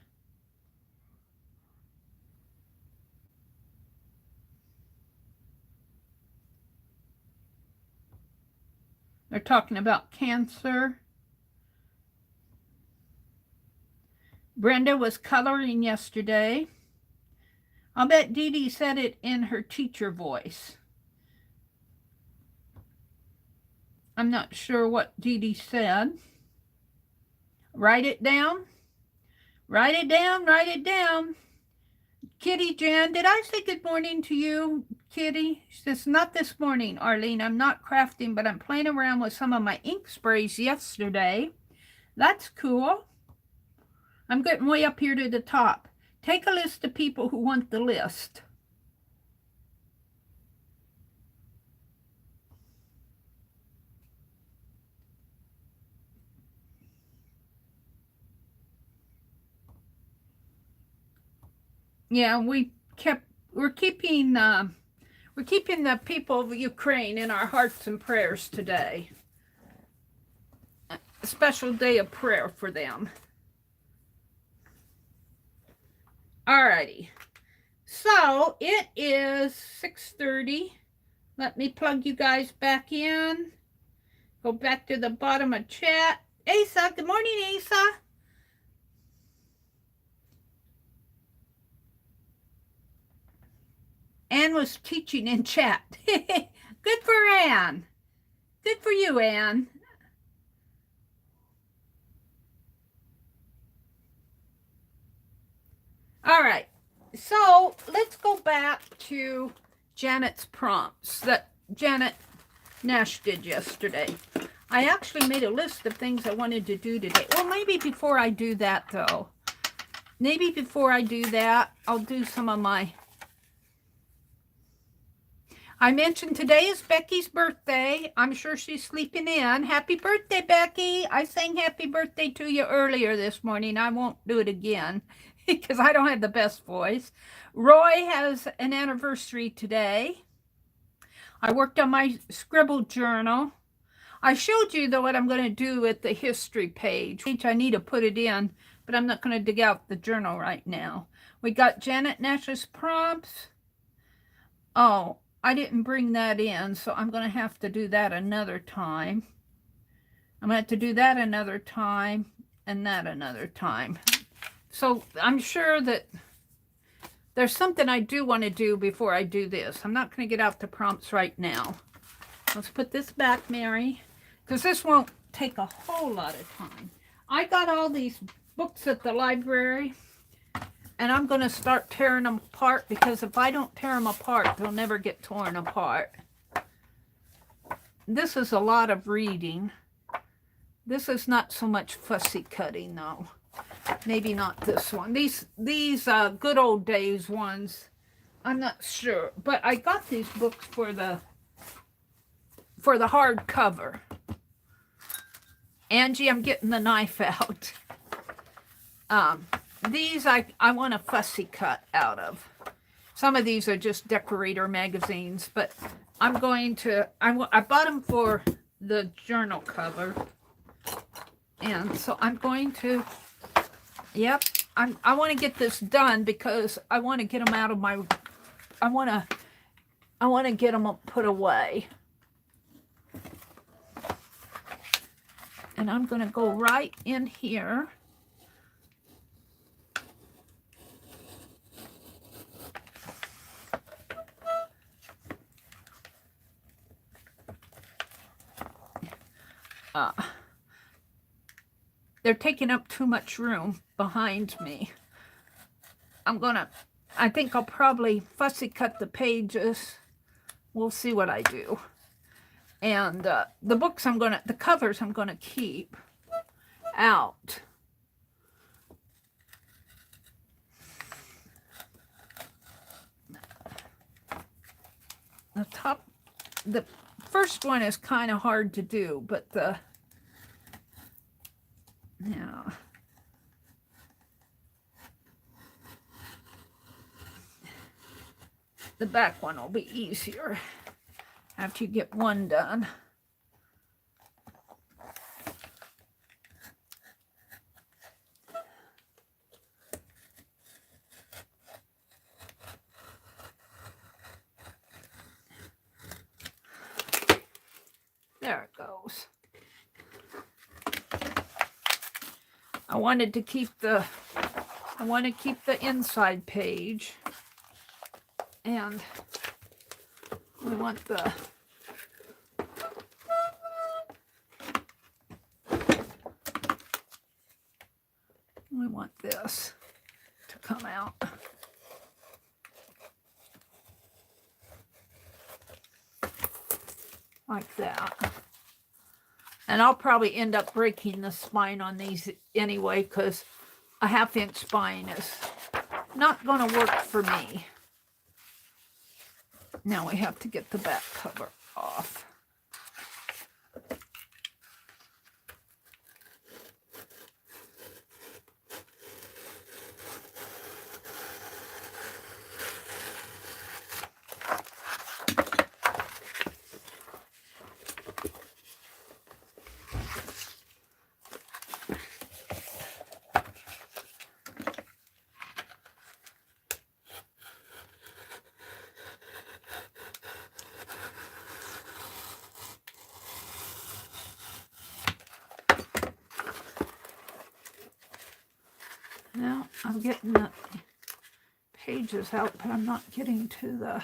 They're talking about cancer. Brenda was coloring yesterday. I'll bet Dee Dee said it in her teacher voice. I'm not sure what Dee Dee said. Write it down. Write it down. Write it down. Kitty Jan, did I say good morning to you, Kitty? She says, not this morning, Arlene. I'm not crafting, but I'm playing around with some of my ink sprays yesterday. That's cool. I'm getting way up here to the top. Take a list of people who want the list. Yeah, we're keeping the people of Ukraine in our hearts and prayers today. A special day of prayer for them. Alrighty. So it is 6:30. Let me plug you guys back in. Go back to the bottom of chat. Asa, good morning, Asa. Anne was teaching in chat. Good for Anne. Good for you, Anne. All right. So let's go back to Janet's prompts that Janet Nash did yesterday. I actually made a list of things I wanted to do today. Well, maybe before I do that, though. Maybe before I do that, I'll do some of my... I mentioned today is Becky's birthday. I'm sure she's sleeping in. Happy birthday, Becky. I sang happy birthday to you earlier this morning. I won't do it again because I don't have the best voice. Roy has an anniversary today. I worked on my Scribble Journal. I showed you, though, what I'm going to do with the history page. I need to put it in, but I'm not going to dig out the journal right now. We got Janet Nash's prompts. Oh, I didn't bring that in, so I'm going to have to do that another time. I'm going to have to do that another time and that another time. So I'm sure that there's something I do want to do before I do this. I'm not going to get out the prompts right now. Let's put this back, Mary, because this won't take a whole lot of time. I got all these books at the library, and I'm going to start tearing them apart, because if I don't tear them apart, they'll never get torn apart. This is a lot of reading. This is not so much fussy cutting, though. Maybe not this one. These good old days ones, I'm not sure. But I got these books for the hardcover. Angie, I'm getting the knife out. These I want a fussy cut out of. Some of these are just decorator magazines, but I'm going to, I bought them for the journal cover. And so I'm going to, yep, I want to get this done because I want to get them out of my, I want to get them put away. And I'm going to go right in here. They're taking up too much room behind me. I think I'll probably fussy cut the pages. We'll see what I do. And the books the covers I'm gonna keep out. The first one is kind of hard to do, but the back one will be easier after you get one done. There it goes. I want to keep the inside page, and we want this to come out. Like that. And I'll probably end up breaking the spine on these anyway, because a 1/2-inch spine is not going to work for me. Now we have to get the back cover off. I'm getting the pages out, but I'm not getting to the...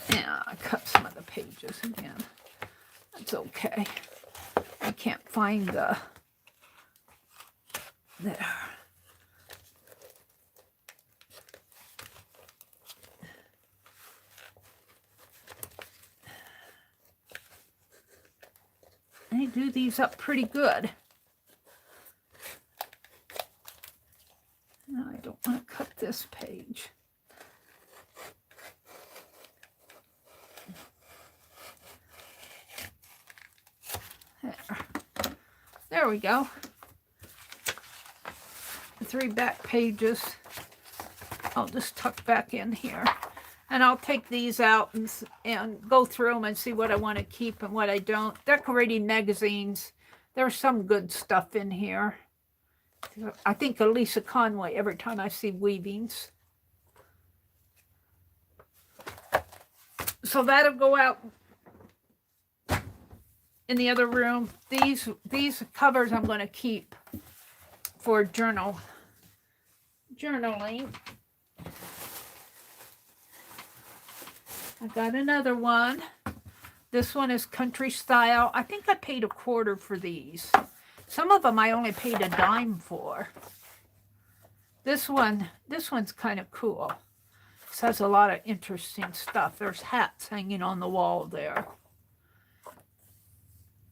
Yeah, I cut some of the pages again. That's okay. I can't find the... There. They do these up pretty good. No, I don't want to cut this page. There we go. The 3 back pages I'll just tuck back in here. And I'll take these out and go through them and see what I want to keep and what I don't. Decorating magazines. There's some good stuff in here. I think of Lisa Conway every time I see weavings. So that'll go out in the other room. These covers I'm going to keep for journaling. I got another one. This one is country style. I think I paid $0.25 for these. Some of them I only paid $0.10 for. This one's kind of cool. This has a lot of interesting stuff. There's hats hanging on the wall there.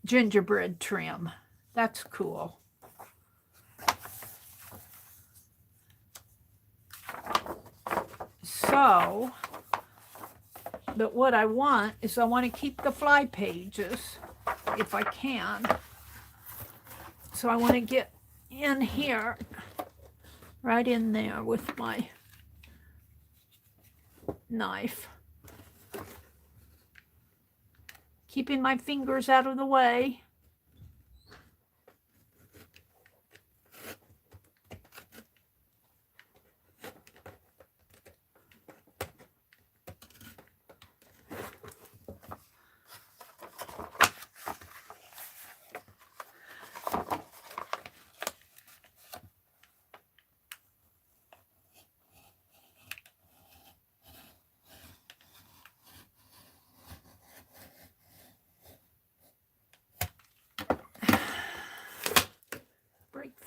Gingerbread trim. That's cool. So, but what I want is I want to keep the fly pages if I can. So I want to get in here, right in there with my knife. Keeping my fingers out of the way.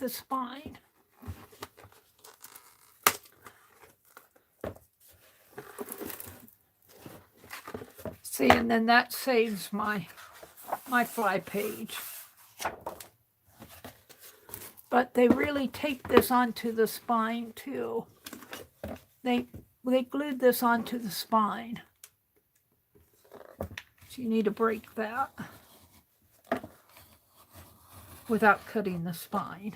The spine. See, and then that saves my fly page. But they really tape this onto the spine too. They glued this onto the spine. So you need to break that without cutting the spine.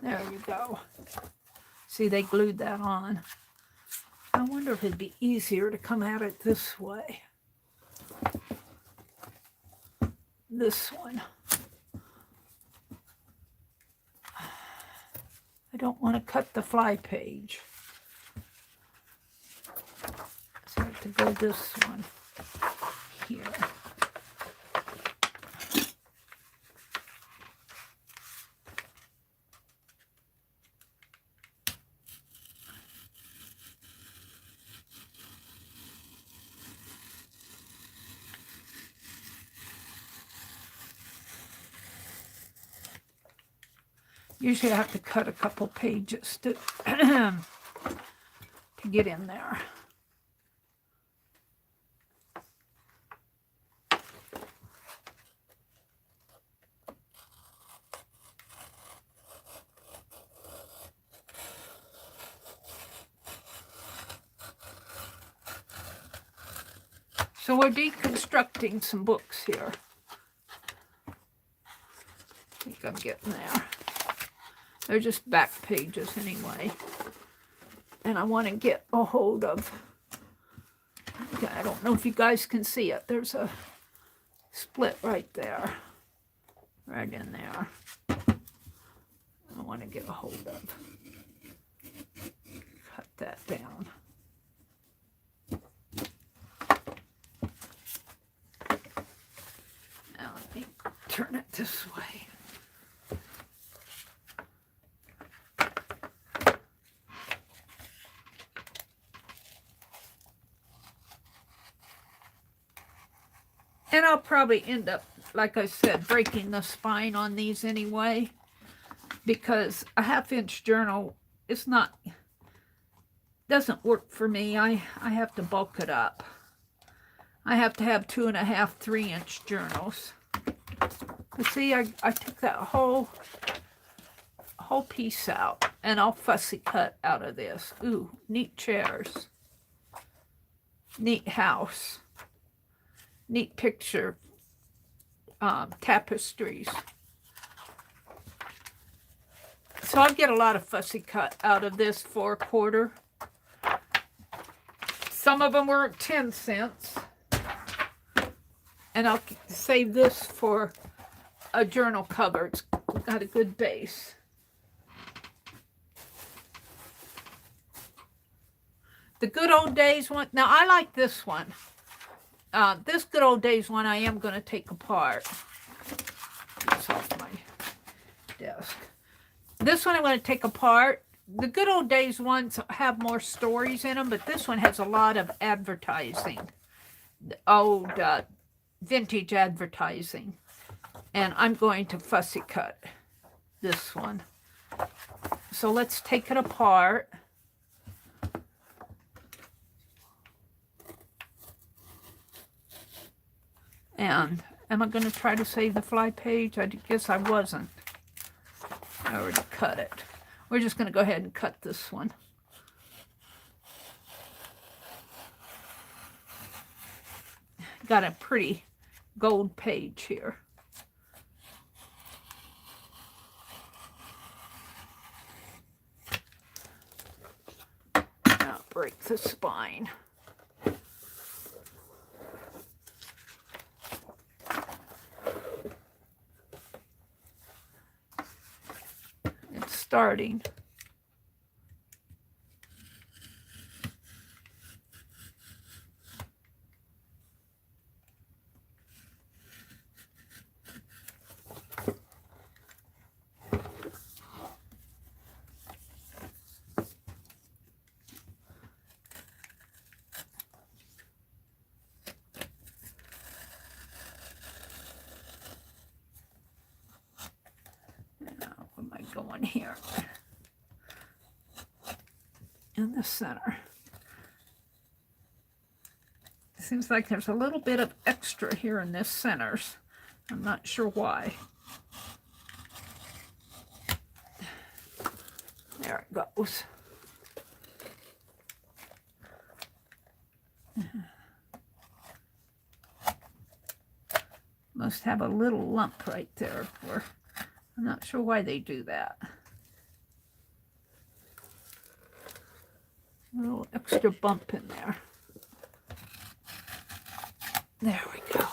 There you go. See, they glued that on. I wonder if it'd be easier to come at it this way. This one. I don't want to cut the fly page. So I have to go this one here. Usually I have to cut a couple pages to get in there. So we're deconstructing some books here. I think I'm getting there. They're just back pages anyway. And I want to get a hold of, okay, I don't know if you guys can see it. There's a split right there. Right in there. I want to get a hold of. Cut that down. Now let me turn it this way. And I'll probably end up, like I said, breaking the spine on these anyway, because a 1/2-inch journal is not, doesn't work for me. I have to bulk it up. I have to have 2.5, 3-inch journals. But see, I took that whole piece out, and I'll fussy cut out of this. Ooh, neat chairs. Neat house. Neat picture. Tapestries. So I'll get a lot of fussy cut out of this 4/4. Some of them were 10 cents. And I'll save this for a journal cover. It's got a good base. The Good Old Days one. Now I like this one. This Good Old Days one I am going to take apart. It's off my desk. This one I'm going to take apart. The Good Old Days ones have more stories in them, but this one has a lot of advertising. Old vintage advertising. And I'm going to fussy cut this one. So let's take it apart. And am I going to try to save the fly page? I guess I wasn't. I already cut it. We're just going to go ahead and cut this one. Got a pretty gold page here. Now break the spine. It's starting. Going here in the center. It seems like there's a little bit of extra here in this centers. I'm not sure why. There it goes. Must have a little lump right there. I'm not sure why they do that. A little extra bump in there. There we go.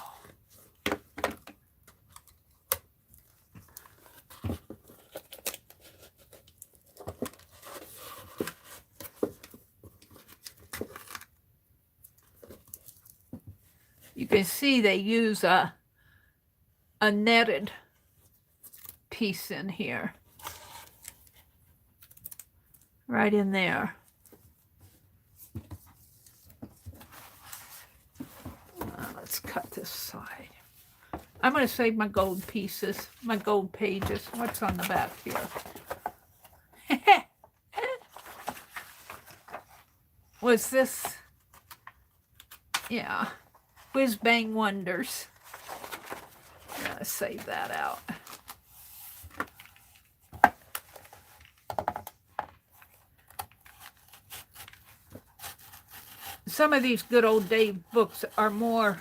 You can see they use a netted piece in here. Right in there. Let's cut this side. I'm going to save my gold pieces, my gold pages. What's on the back here? Was this? Yeah. Whiz Bang Wonders. I'm going to save that out. some of these good old day books are more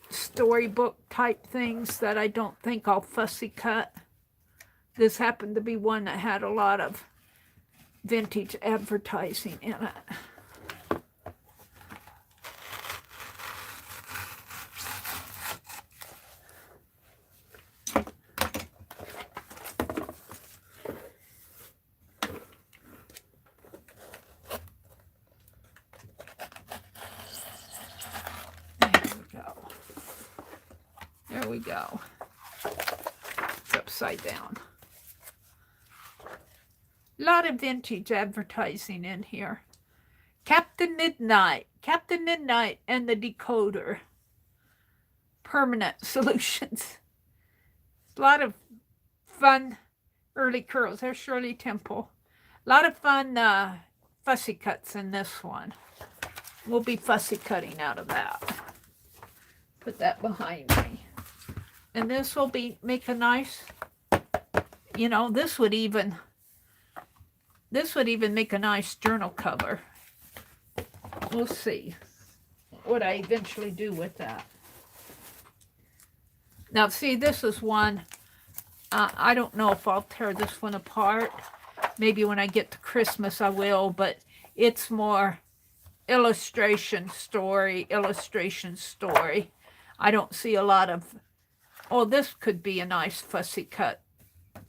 storybook type things that I don't think I'll fussy cut. This happened to be one that had a lot of vintage advertising in it. There we go. It's upside down. A lot of vintage advertising in here. Captain Midnight and the Decoder. Permanent Solutions. A lot of fun early curls. There's Shirley Temple. A lot of fun fussy cuts in this one. We'll be fussy cutting out of that. Put that behind me. And this will make a nice, you know, this would even make a nice journal cover. We'll see what I eventually do with that. Now, see, this is one, I don't know if I'll tear this one apart. Maybe when I get to Christmas I will, but it's more illustration story. I don't see a lot of, oh, this could be a nice fussy cut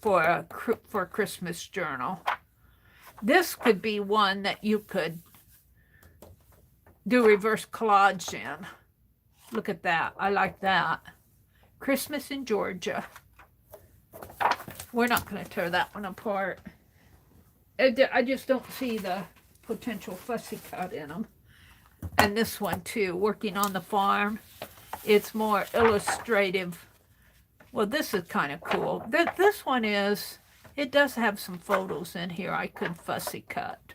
for a Christmas journal. This could be one that you could do reverse collage in. Look at that. I like that. Christmas in Georgia. We're not going to tear that one apart. I just don't see the potential fussy cut in them. And this one too, Working on the Farm. It's more illustrative. Well, this is kind of cool. This one is, it does have some photos in here I could fussy cut.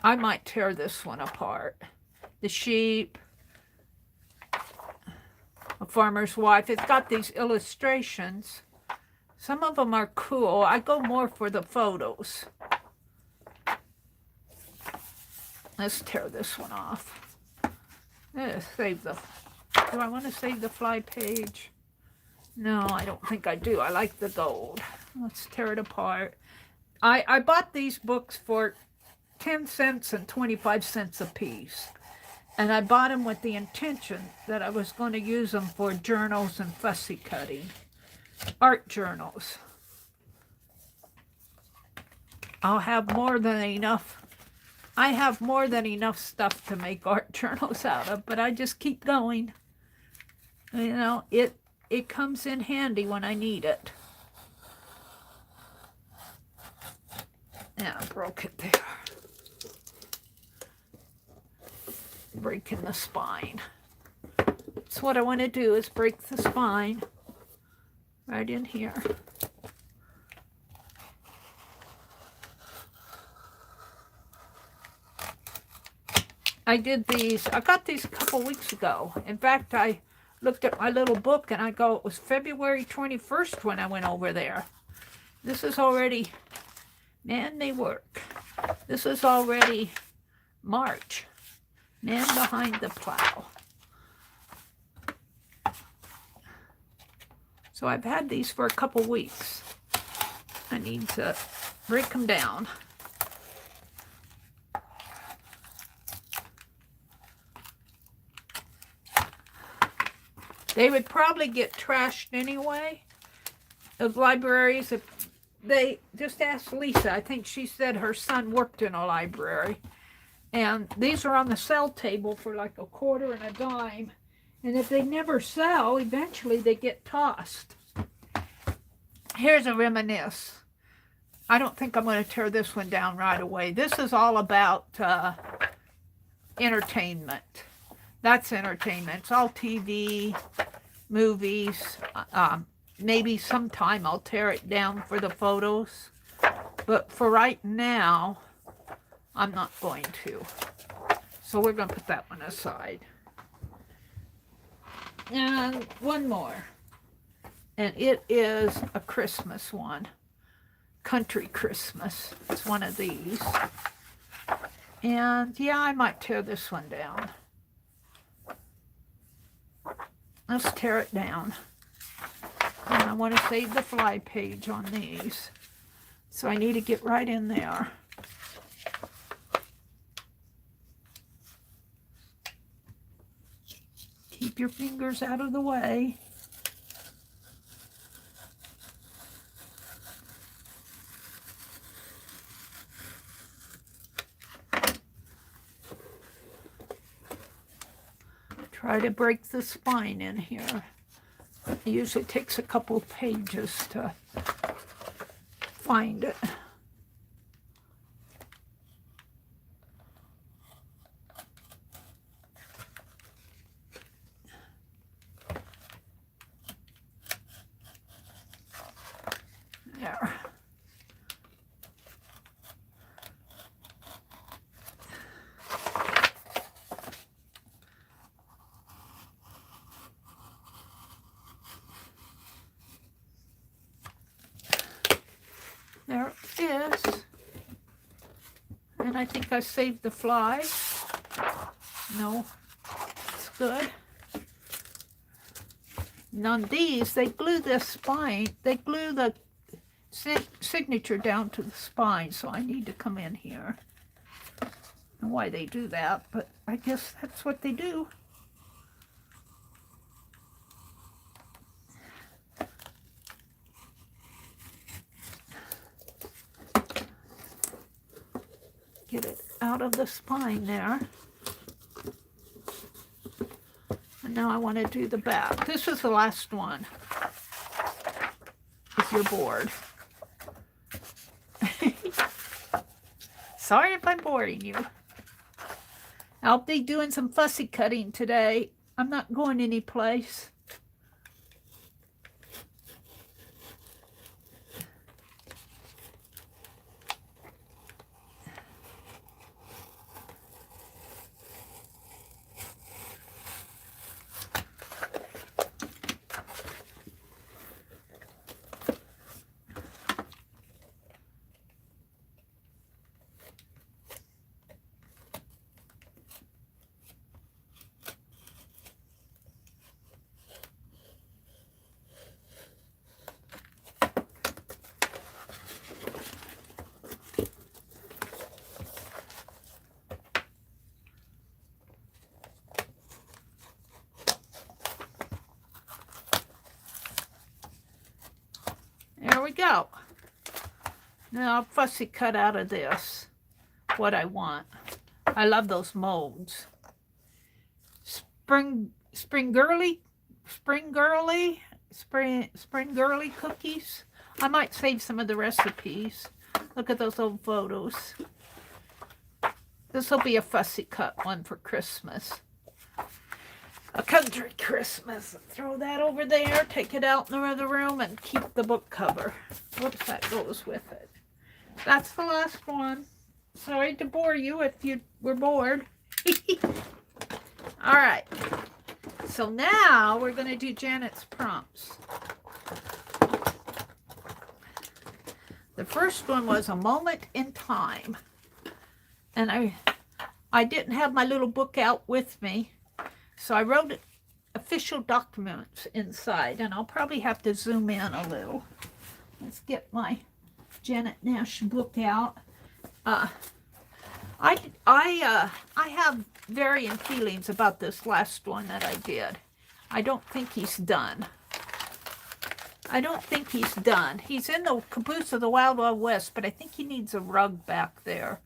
I might tear this one apart. The sheep, a farmer's wife. It's got these illustrations. Some of them are cool. I go more for the photos. Let's tear this one off. Save the, do I want to save the fly page? No, I don't think I do. I like the gold. Let's tear it apart. I bought these books for 10 cents and 25 cents a piece. And I bought them with the intention that I was going to use them for journals and fussy cutting. Art journals. I'll have more than enough. I have more than enough stuff to make art journals out of, but I just keep going. You know, it comes in handy when I need it. Yeah, I broke it there. Breaking the spine. That's what I want to do, is break the spine right in here. I did these, I got these a couple weeks ago. In fact, I looked at my little book and I go, it was February 21st when I went over there. This is already, man, they work. This is already March. Man behind the plow. So I've had these for a couple weeks. I need to break them down. They would probably get trashed anyway. Of libraries, if they just asked Lisa. I think she said her son worked in a library. And these are on the sell table for like a quarter and a dime. And if they never sell, eventually they get tossed. Here's a reminisce. I don't think I'm going to tear this one down right away. This is all about entertainment. That's entertainment. It's all TV, movies. Maybe sometime I'll tear it down for the photos. But for right now, I'm not going to. So we're going to put that one aside. And one more. And it is a Christmas one. Country Christmas. It's one of these. And yeah, I might tear this one down. Let's tear it down. And I want to save the fly page on these. So I need to get right in there. Keep your fingers out of the way. Try to break the spine in here. It usually takes a couple pages to find it. There. There it is. And I think I saved the fly. No, it's good. And on these, they glue this spine. They glue the signature down to the spine, so I need to come in here. I don't know why they do that, but I guess that's what they do. Get it out of the spine there. And now I want to do the back. This is the last one. If you're bored. Sorry if I'm boring you. I'll be doing some fussy cutting today. I'm not going anyplace. There we go. Now I'll fussy cut out of this what I want. I love those molds. Spring girly cookies. I might save some of the recipes. Look at those old photos. This will be a fussy cut one for Christmas. A country Christmas. Throw that over there, take it out in the other room, and keep the book cover. Whoops, that goes with it. That's the last one. Sorry to bore you if you were bored. All right. So now we're going to do Janet's prompts. The first one was a moment in time. And I didn't have my little book out with me. So I wrote official documents inside, and I'll probably have to zoom in a little. Let's get my Janet Nash book out. I have varying feelings about this last one that I did. I don't think he's done. I don't think he's done. He's in the caboose of the Wild Wild West, but I think he needs a rug back there,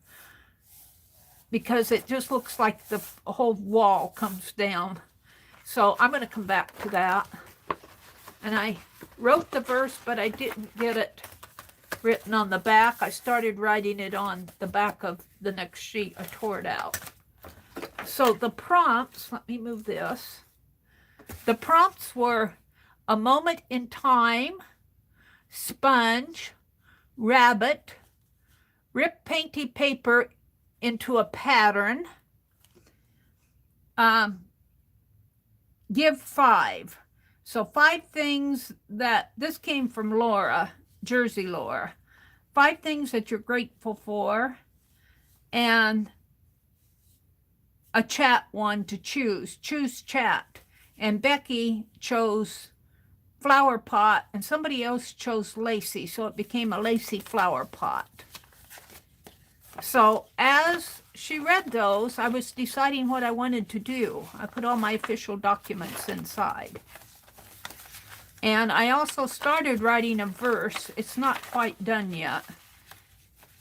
because it just looks like the whole wall comes down. So I'm going to come back to that. And I wrote the verse, but I didn't get it written on the back. I started writing it on the back of the next sheet. I tore it out. So the prompts, let me move this. The prompts were a moment in time, sponge, rabbit, rip painty paper into a pattern, give 5. So 5 things that, this came from Laura, Jersey Laura. 5 things that you're grateful for, and a chat one to choose chat. And Becky chose flower pot, and somebody else chose lacy, so it became a lacy flower pot. So as she read those, I was deciding what I wanted to do. I put all my official documents inside. And I also started writing a verse. It's not quite done yet.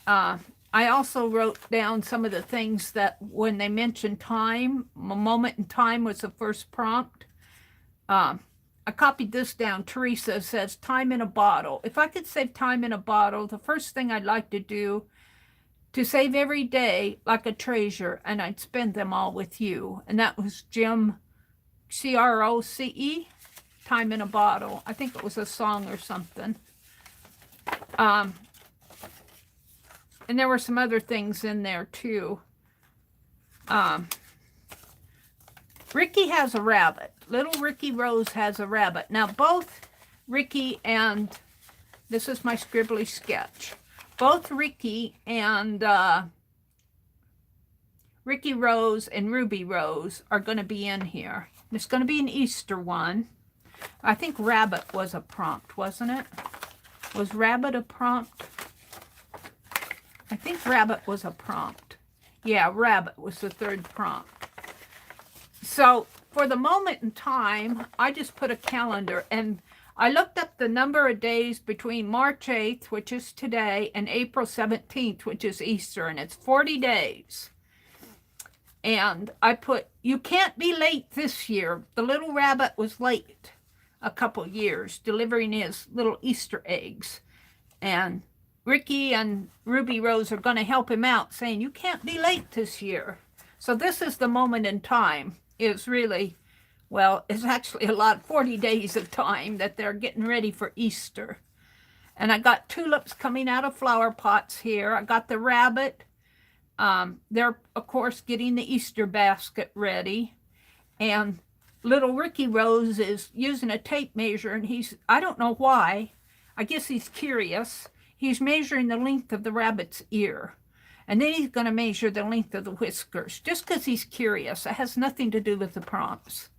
I also wrote down some of the things that when they mentioned time, a moment in time was the first prompt. I copied this down. Teresa says, time in a bottle. If I could save time in a bottle, the first thing I'd like to do to save every day like a treasure, and I'd spend them all with you. And that was Jim, Croce, time in a bottle. I think it was a song or something. And there were some other things in there too. Ricky has a rabbit. Little Ricky Rose has a rabbit. Now both Ricky and, this is my scribbly sketch, both Ricky and Ricky Rose and Ruby Rose are going to be in here. There's going to be an Easter one. I think rabbit was a prompt, wasn't it? Was rabbit a prompt? I think rabbit was a prompt. Yeah, rabbit was the third prompt. So for the moment in time, I just put a calendar, and I looked up the number of days between March 8th, which is today, and April 17th, which is Easter, and it's 40 days. And I put, you can't be late this year. The little rabbit was late a couple years, delivering his little Easter eggs. And Ricky and Ruby Rose are going to help him out, saying, you can't be late this year. So this is the moment in time. It's really, well, it's actually a lot, 40 days of time that they're getting ready for Easter. And I got tulips coming out of flower pots here. I got the rabbit. They're, of course, getting the Easter basket ready. And little Ricky Rose is using a tape measure, and he's, I don't know why, I guess he's curious. He's measuring the length of the rabbit's ear. And then he's going to measure the length of the whiskers, just because he's curious. It has nothing to do with the prompts.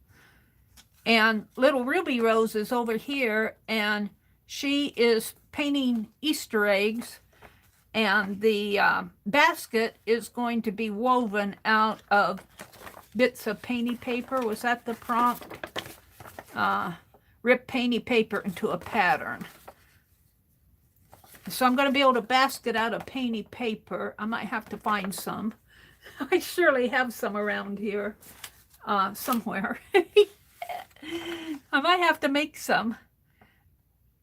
And little Ruby Rose is over here, and she is painting Easter eggs. And the basket is going to be woven out of bits of painty paper. Was that the prompt? Rip painty paper into a pattern. So I'm going to be able to basket out of painty paper. I might have to find some. I surely have some around here somewhere. I might have to make some.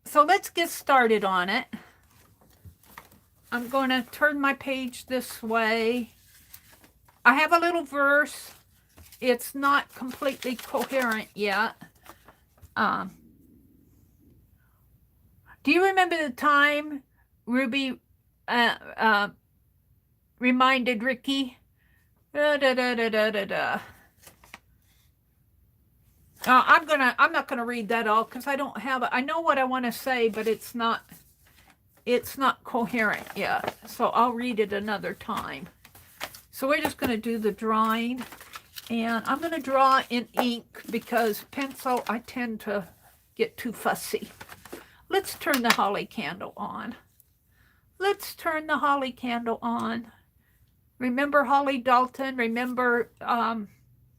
So let's get started on it. I'm going to turn my page this way. I have a little verse. It's not completely coherent yet. Do you remember the time Ruby reminded Ricky? I'm not gonna read that all because I don't have it. I know what I want to say, but it's not coherent yet. So I'll read it another time. So we're just gonna do the drawing, and I'm gonna draw in ink because pencil I tend to get too fussy. Let's turn the holly candle on. Let's turn the holly candle on. Remember Holly Dalton. Remember,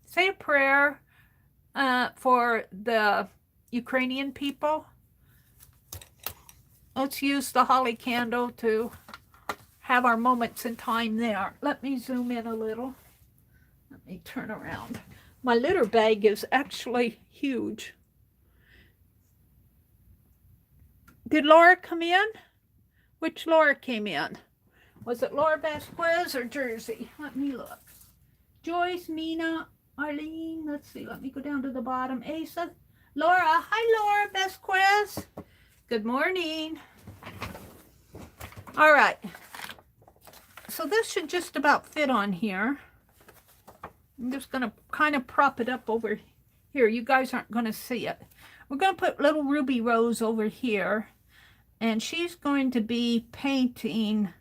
say a prayer for the Ukrainian people. Let's use the holly candle to have our moments in time there. Let me zoom in a little. Let me turn around. My litter bag is actually huge. Did Laura come in? Which Laura came in? Was it Laura Vasquez or Jersey? Let me look. Joyce, Mina, Arlene. Let's see. Let me go down to the bottom. Asa, Laura. Hi, Laura Vasquez. Good morning. All right. So this should just about fit on here. I'm just going to kind of prop it up over here. You guys aren't going to see it. We're going to put little Ruby Rose over here. And she's going to be painting,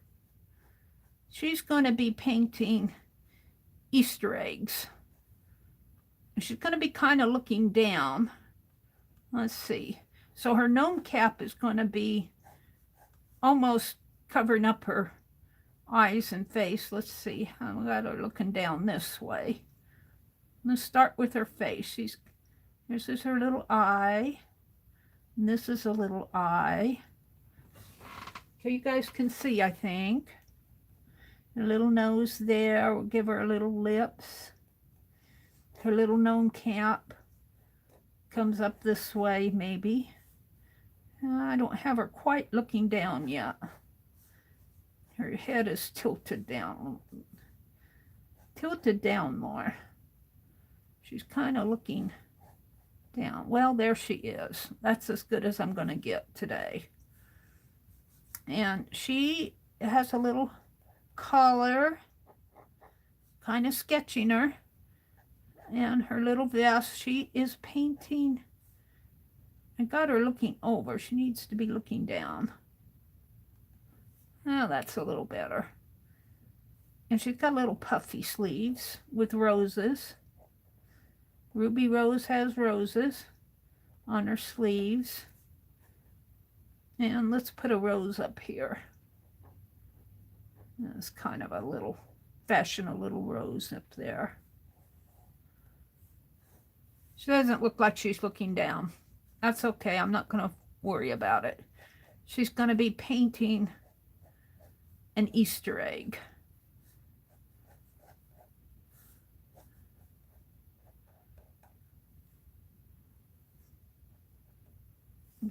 Easter eggs. She's going to be kind of looking down. Let's see. So her gnome cap is going to be almost covering up her eyes and face. Let's see. I've got her looking down this way. I'm going to start with her face. This is her little eye. And this is a little eye. So you guys can see, I think. Her little nose there. We'll give her a little lips. Her little gnome cap comes up this way, maybe. I don't have her quite looking down yet. Her head is tilted down. Tilted down more. She's kind of looking down. Well, there she is. That's as good as I'm going to get today. And she has a little collar, kind of sketching her. And her little vest, she is painting. I got her looking over. She needs to be looking down. Oh, that's a little better. And she's got little puffy sleeves with roses. Ruby Rose has roses on her sleeves. And let's put a rose up here. It's kind of a little, fashion a little rose up there. She doesn't look like she's looking down. That's okay. I'm not going to worry about it. She's going to be painting an Easter egg.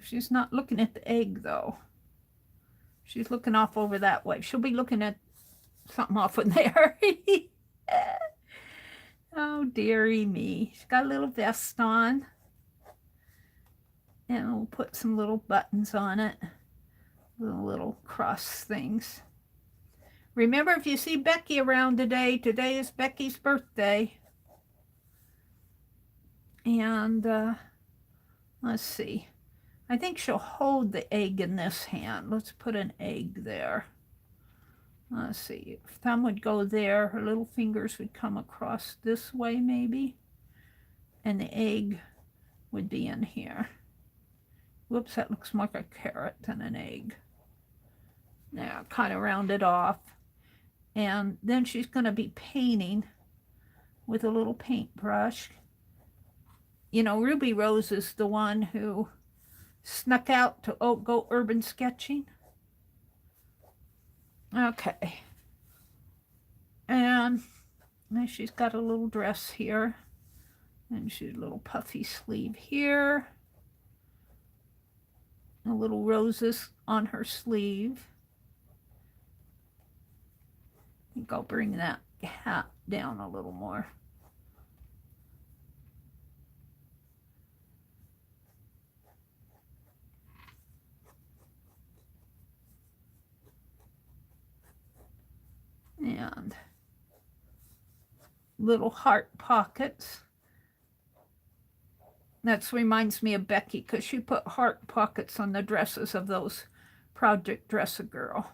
She's not looking at the egg, though. She's looking off over that way. She'll be looking at something off in there. Oh, dearie me. She's got a little vest on. And we'll put some little buttons on it. Little cross things. Remember, if you see Becky around today, today is Becky's birthday. And let's see. I think she'll hold the egg in this hand. Let's put an egg there. Let's see. If thumb would go there, her little fingers would come across this way maybe. And the egg would be in here. Whoops, that looks more like a carrot than an egg. Now, kind of round it off. And then she's going to be painting with a little paintbrush. You know, Ruby Rose is the one who snuck out to go urban sketching. Okay. And she's got a little dress here. And she's a little puffy sleeve here. A little roses on her sleeve. I think I'll bring that hat down a little more. And little heart pockets. That reminds me of Becky because she put heart pockets on the dresses of those Project Dress-A-Girl.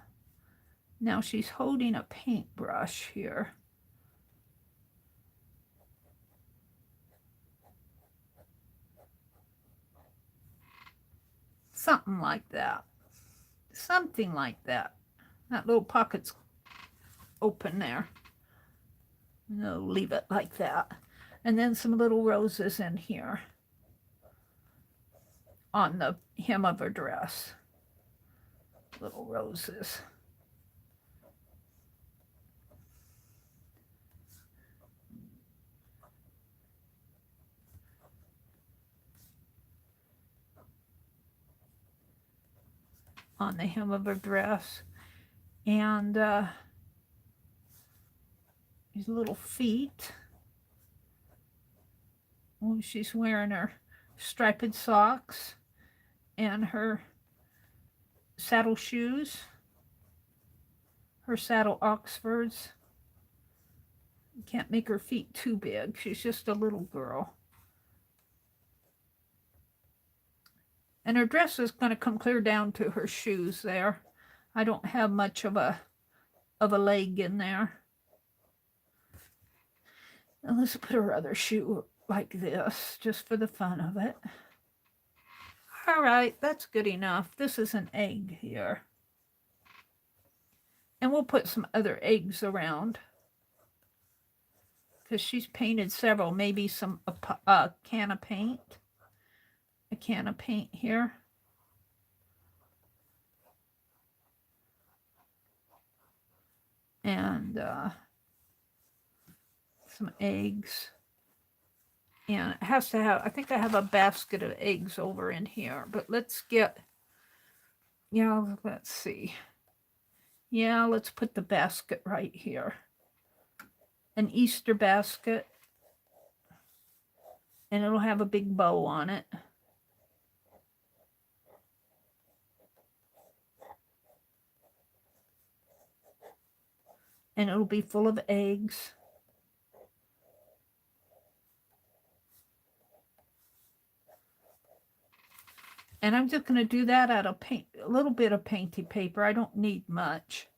Now she's holding a paintbrush here. Something like that. Something like that. That little pocket's open there. No, leave it like that. And then some little roses in here on the hem of her dress. Little roses. On the hem of her dress. And these little feet. Oh, she's wearing her striped socks and her saddle shoes, her saddle Oxfords. You can't make her feet too big. She's just a little girl. And her dress is going to come clear down to her shoes there. I don't have much of a leg in there. And let's put her other shoe like this, just for the fun of it. All right, that's good enough. This is an egg here. And we'll put some other eggs around, because she's painted several, maybe some can of paint. A can of paint here. And some eggs. And it has to have, I think I have a basket of eggs over in here. But let's get, yeah, let's see. Yeah, let's put the basket right here. An Easter basket. And it'll have a big bow on it. And it'll be full of eggs. And I'm just going to do that out of paint, a little bit of painty paper. I don't need much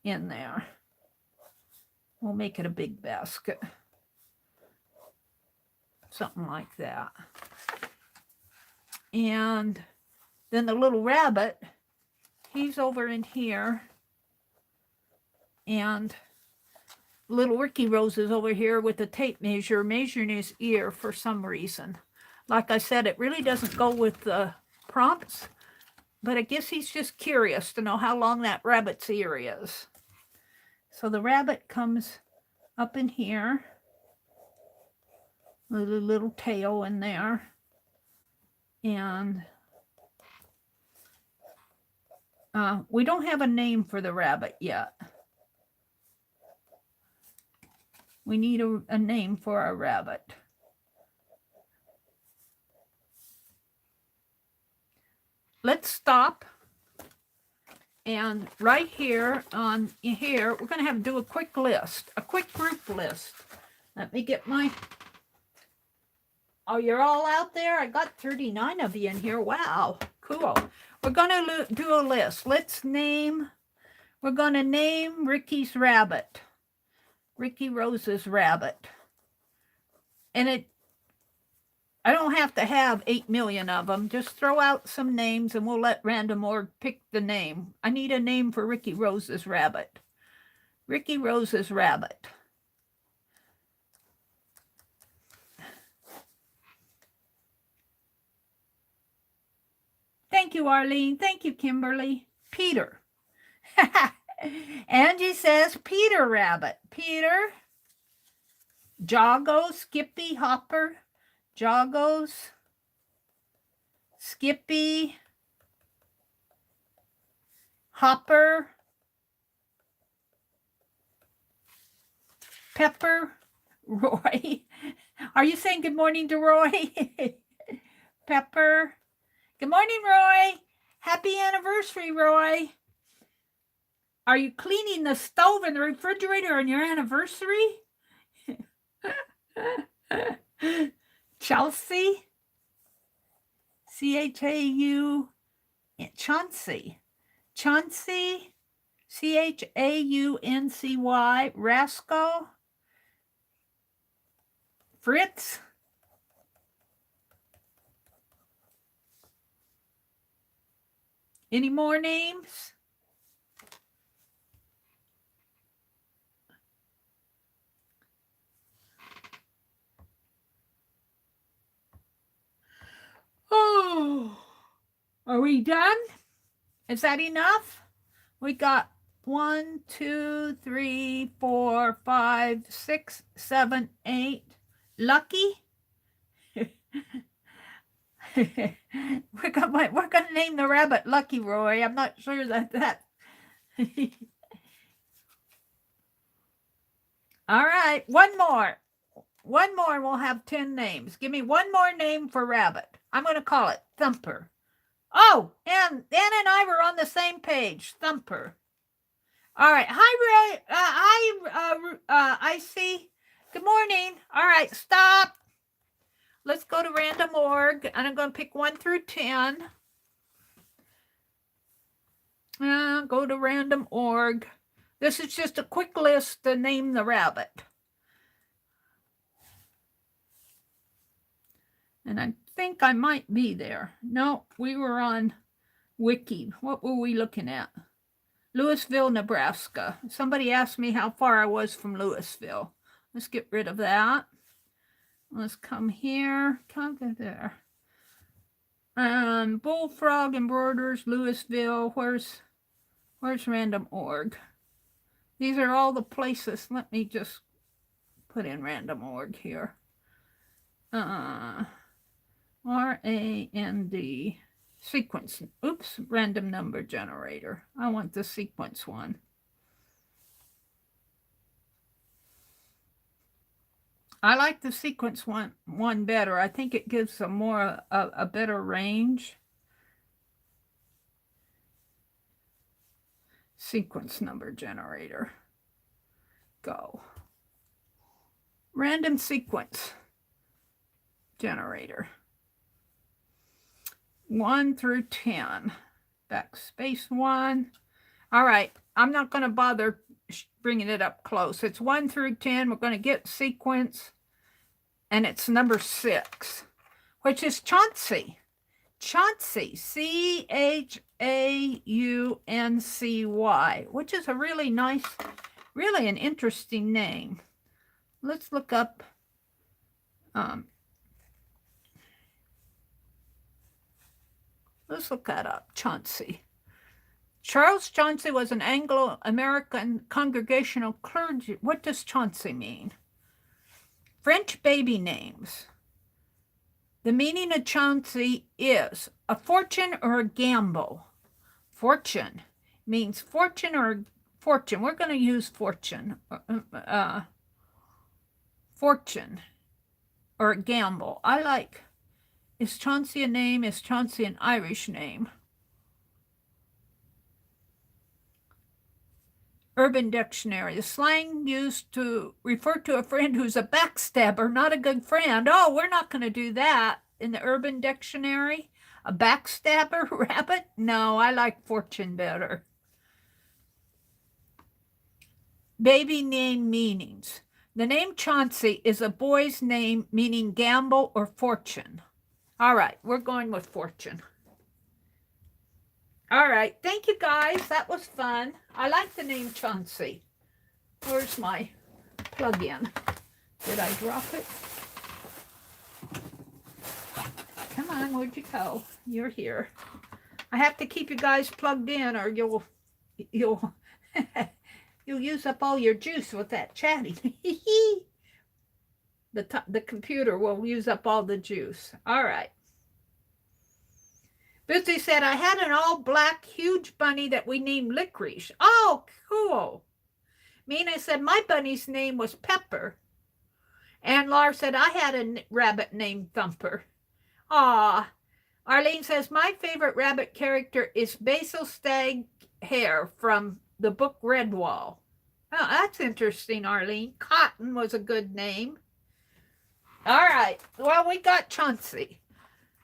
in there. We'll make it a big basket. Something like that. And then the little rabbit, he's over in here. And little Ricky Rose is over here with the tape measure, measuring his ear for some reason. Like I said, it really doesn't go with the prompts, but I guess he's just curious to know how long that rabbit's ear is. So the rabbit comes up in here, with a little tail in there, and we don't have a name for the rabbit yet. We need a name for our rabbit. Let's stop. And right here on here, we're going to have to do a quick list, a quick group list. Let me get my, oh, you're all out there? I got 39 of you in here. Wow, cool. We're going to do a list. Let's name, we're going to name Ricky's rabbit. Ricky Rose's rabbit. And I don't have to have 8 million of them. Just throw out some names and we'll let random.org pick the name. I need a name for Ricky Rose's rabbit. Ricky Rose's rabbit. Thank you, Arlene. Thank you, Kimberly. Peter. Angie says Peter Rabbit. Peter. Joggo, Skippy, Hopper. Joggos, Skippy, Hopper, Pepper, Roy. Are you saying good morning to Roy? Pepper. Good morning, Roy. Happy anniversary, Roy. Are you cleaning the stove and the refrigerator on your anniversary? Chelsea, C-H-A-U, Chauncey, Chauncey, C-H-A-U-N-C-Y, Rascal, Fritz, any more names? Oh, are we done? Is that enough? We got 1, 2, 3, 4, 5, 6, 7, 8. Lucky? We're gonna name the rabbit Lucky, Roy. I'm not sure that. All right, one more. One more and we'll have 10 names. Give me one more name for rabbit. I'm going to call it Thumper. Oh, and Ann and I were on the same page. Thumper. All right. Hi, Roy. I see. Good morning. All right, stop. Let's go to random.org, and I'm going to pick 1 through 10. Go to random.org. This is just a quick list to name the rabbit. And I think I might be there. No, we were on Wiki. What were we looking at? Louisville, Nebraska. Somebody asked me how far I was from Louisville. Let's get rid of that. Let's come here. Come there. Bullfrog Embroiders, Louisville. Where's random org? These are all the places. Let me just put in random org here. RAND sequence. Oops, random number generator. I want the sequence one. I like the sequence one better. I think it gives a better range. Sequence number generator. Go. Random sequence generator. 1 through 10. Backspace 1. All right. I'm not going to bother bringing it up close. It's 1 through 10. We're going to get sequence. And it's number 6, which is Chauncey. Chauncey. Chauncy, which is a really nice, really an interesting name. Let's look up. Let's look that up. Chauncey. Charles Chauncey was an Anglo-American congregational clergy. What does Chauncey mean? French baby names. The meaning of Chauncey is a fortune or a gamble. Fortune means fortune or fortune. We're going to use fortune. Fortune or a gamble. I like. Is Chauncey a name? Is Chauncey an Irish name? Urban Dictionary. The slang used to refer to a friend who's a backstabber, not a good friend. Oh, we're not going to do that in the Urban Dictionary. A backstabber rabbit? No, I like fortune better. Baby name meanings. The name Chauncey is a boy's name meaning gamble or fortune. All right, we're going with fortune. All right, thank you guys. That was fun. I like the name Chauncey. Where's my plug-in? Did I drop it? Come on, where'd you go? You're here. I have to keep you guys plugged in or you'll you'll use up all your juice with that chatting. The computer will use up all the juice. All right. Busy said, I had an all-black huge bunny that we named Licorice. Oh, cool. Mina said, my bunny's name was Pepper. And Laura said, I had a rabbit named Thumper. Ah. Arlene says, my favorite rabbit character is Basil Stag Hare from the book Redwall. Oh, that's interesting, Arlene. Cotton was a good name. All right. Well, we got Chauncey.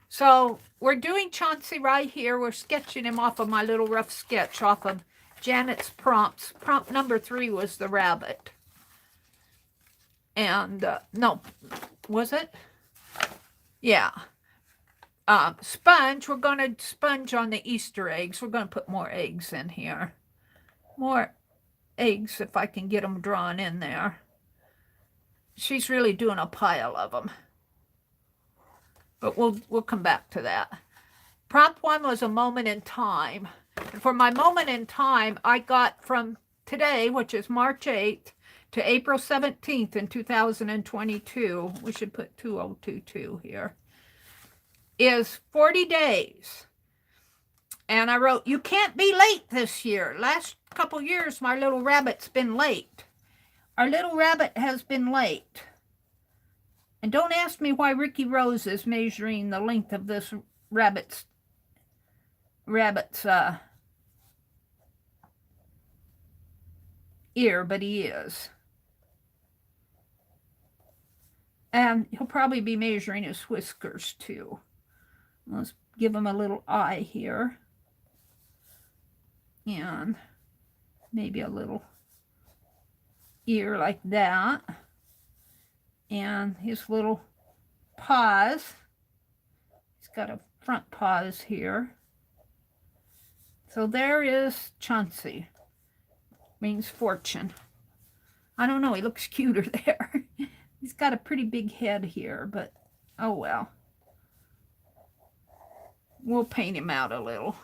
So we're doing Chauncey right here. We're sketching him off of my little rough sketch off of Janet's prompts. Prompt number 3 was the rabbit. And, no, was it? Yeah. Sponge, we're going to sponge on the Easter eggs. We're going to put more eggs in here. More eggs if I can get them drawn in there. She's really doing a pile of them. But we'll come back to that. Prompt 1 was a moment in time. And for my moment in time, I got from today, which is March 8th, to April 17th in 2022. We should put 2022 here. Is 40 days. And I wrote, you can't be late this year. Last couple years, my little rabbit's been late. Our little rabbit has been late. And don't ask me why Ricky Rose is measuring the length of this rabbit's ear, but he is. And he'll probably be measuring his whiskers too. Let's give him a little eye here. And maybe a little ear like that. And his little paws. got a front paws here. So there is Chauncey. Means fortune. I don't know, he looks cuter there. He's got a pretty big head here, but oh well. We'll paint him out a little.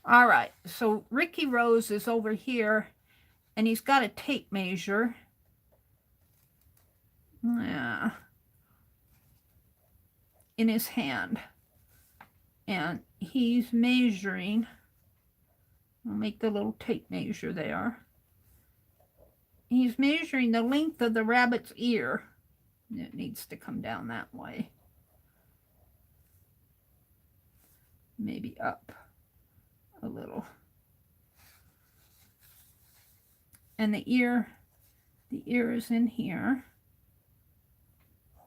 All right, so Ricky Rose is over here, and he's got a tape measure. Yeah. In his hand. And he's measuring. I'll make the little tape measure there. He's measuring the length of the rabbit's ear. It needs to come down that way. Maybe up a little. And the ear is in here.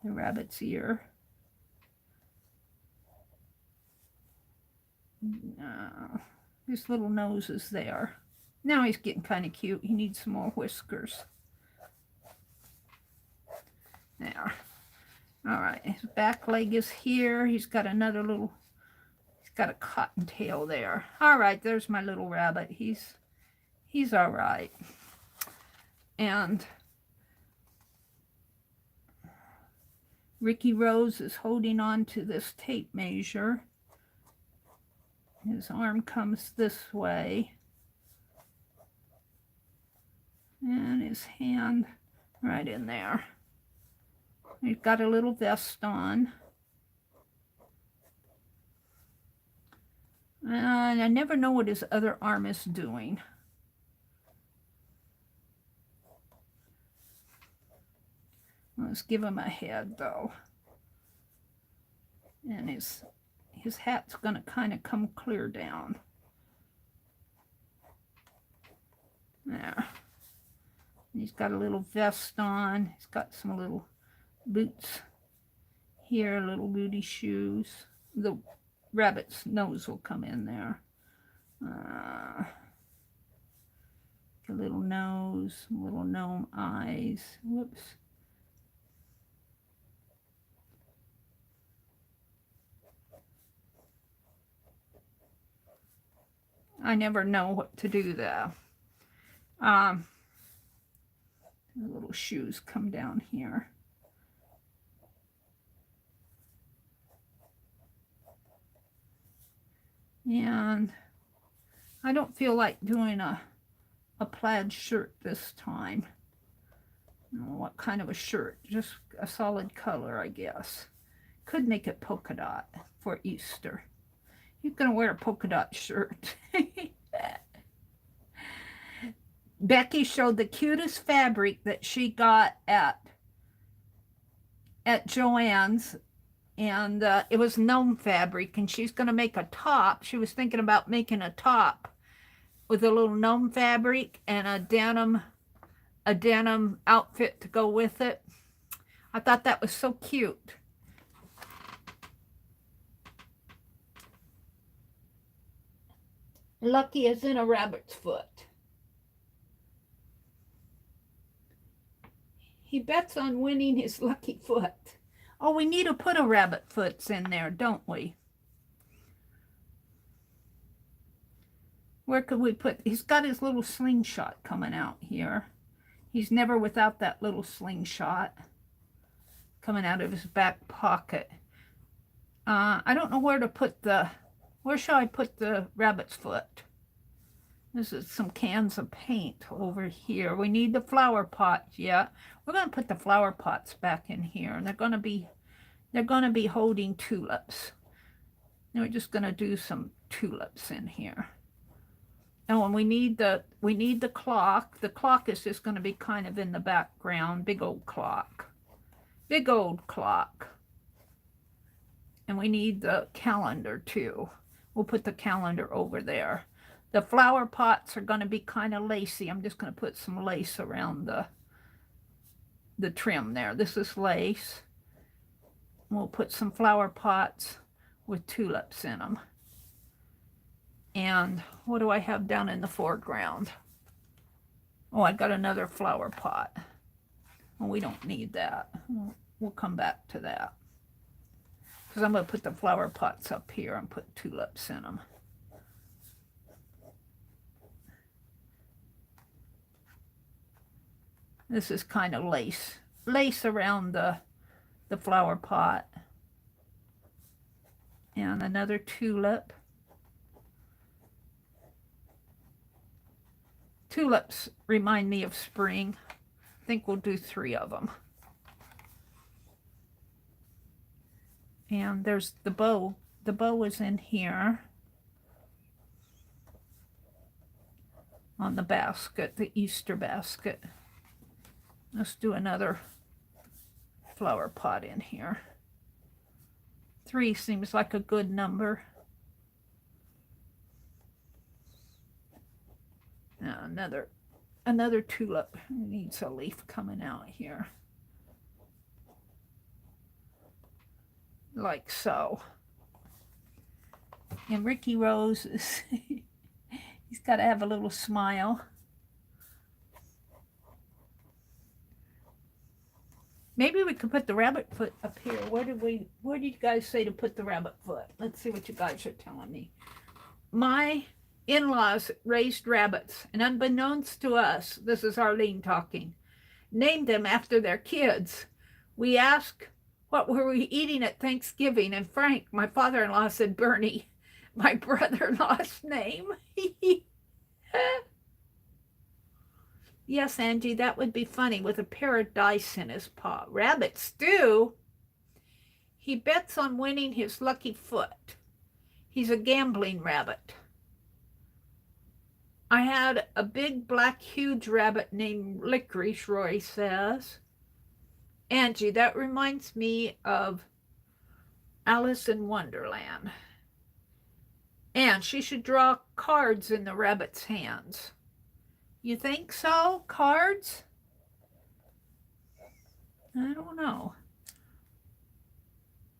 The rabbit's ear. His little nose is there. Now he's getting kind of cute. He needs some more whiskers. There. All right, his back leg is here. He's got another little, he's got a cottontail there. All right, there's my little rabbit. He's all right. And Ricky Rose is holding on to this tape measure. His arm comes this way. And his hand right in there. He's got a little vest on. And I never know what his other arm is doing. Let's give him a head, though. And his hat's going to kind of come clear down. There. He's got a little vest on. He's got some little boots here, little booty shoes. The rabbit's nose will come in there. A little nose, little gnome eyes. Whoops. I never know what to do there. The little shoes come down here. And I don't feel like doing a plaid shirt this time. I don't know what kind of a shirt, just a solid color, I guess. Could make it polka dot for Easter. He's gonna wear a polka dot shirt. Becky showed the cutest fabric that she got at Joann's, and it was gnome fabric, and she's gonna make a top. She was thinking about making a top with a little gnome fabric and a denim outfit to go with it. I thought that was so cute. Lucky as in a rabbit's foot. He bets on winning his lucky foot. Oh, we need to put a rabbit foots in there, don't we? Where could we put? He's got his little slingshot coming out here. He's never without that little slingshot coming out of his back pocket. I don't know where to put where shall I put the rabbit's foot? This is some cans of paint over here. We need the flower pots. Yeah, we're going to put the flower pots back in here, and they're going to be holding tulips. And we're just going to do some tulips in here. Oh, and we need the clock. The clock is just going to be kind of in the background. Big old clock. Big old clock. And we need the calendar too. We'll put the calendar over there. The flower pots are going to be kind of lacy. I'm just going to put some lace around the trim there. This is lace. We'll put some flower pots with tulips in them. And what do I have down in the foreground? Oh, I got another flower pot. Well, we don't need that. We'll come back to that. because I'm going to put the flower pots up here and put tulips in them. This is kind of lace around the flower pot. And another tulip. Tulips remind me of spring. I think we'll do 3 of them. And there's the bow. The bow is in here on the basket, the Easter basket. Let's do another flower pot in here. 3 seems like a good number. Now another tulip. Needs a leaf coming out here. Like so. And Ricky Rose is he's got to have a little smile. Maybe we could put the rabbit foot up here. Where did you guys say to put the rabbit foot? Let's see what you guys are telling me. My in-laws raised rabbits, and unbeknownst to us, this is Arlene talking, named them after their kids. We asked, what were we eating at Thanksgiving? And Frank, my father-in-law, said Bernie, my brother-in-law's name. Yes, Angie, that would be funny with a pair of dice in his paw. Rabbit stew? He bets on winning his lucky foot. He's a gambling rabbit. I had a big black huge rabbit named Licorice, Roy says. Angie, that reminds me of Alice in Wonderland. And she should draw cards in the rabbit's hands. You think so? Cards? I don't know.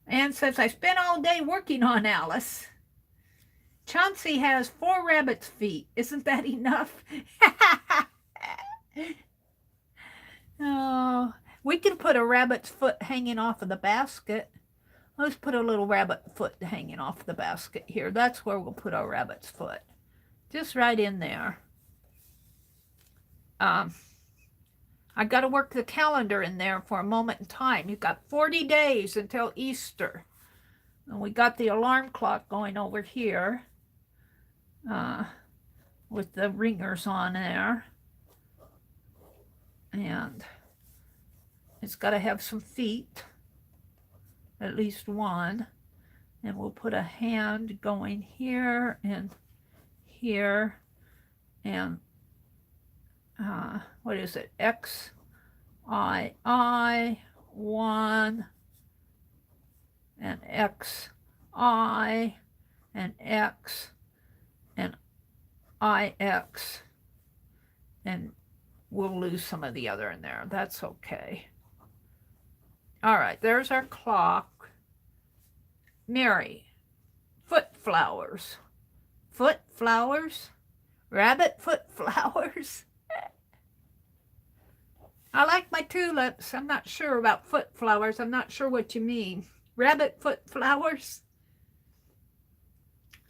Anne says, I spent all day working on Alice. Chauncey has 4 rabbit's feet. Isn't that enough? Oh, we can put a rabbit's foot hanging off of the basket. Let's put a little rabbit foot hanging off the basket here. That's where we'll put our rabbit's foot. Just right in there. I got to work the calendar in there for a moment in time. You've got 40 days until Easter. And we got the alarm clock going over here with the ringers on there. And it's got to have some feet, at least one. And we'll put a hand going here and here and what is it? X, I, 1, and X, I, and X, and IX, and we'll lose some of the other in there. That's okay. All right, there's our clock. Meri, foot flowers. Foot flowers? Rabbit foot flowers? I like my tulips. I'm not sure about foot flowers. I'm not sure what you mean. Rabbit foot flowers?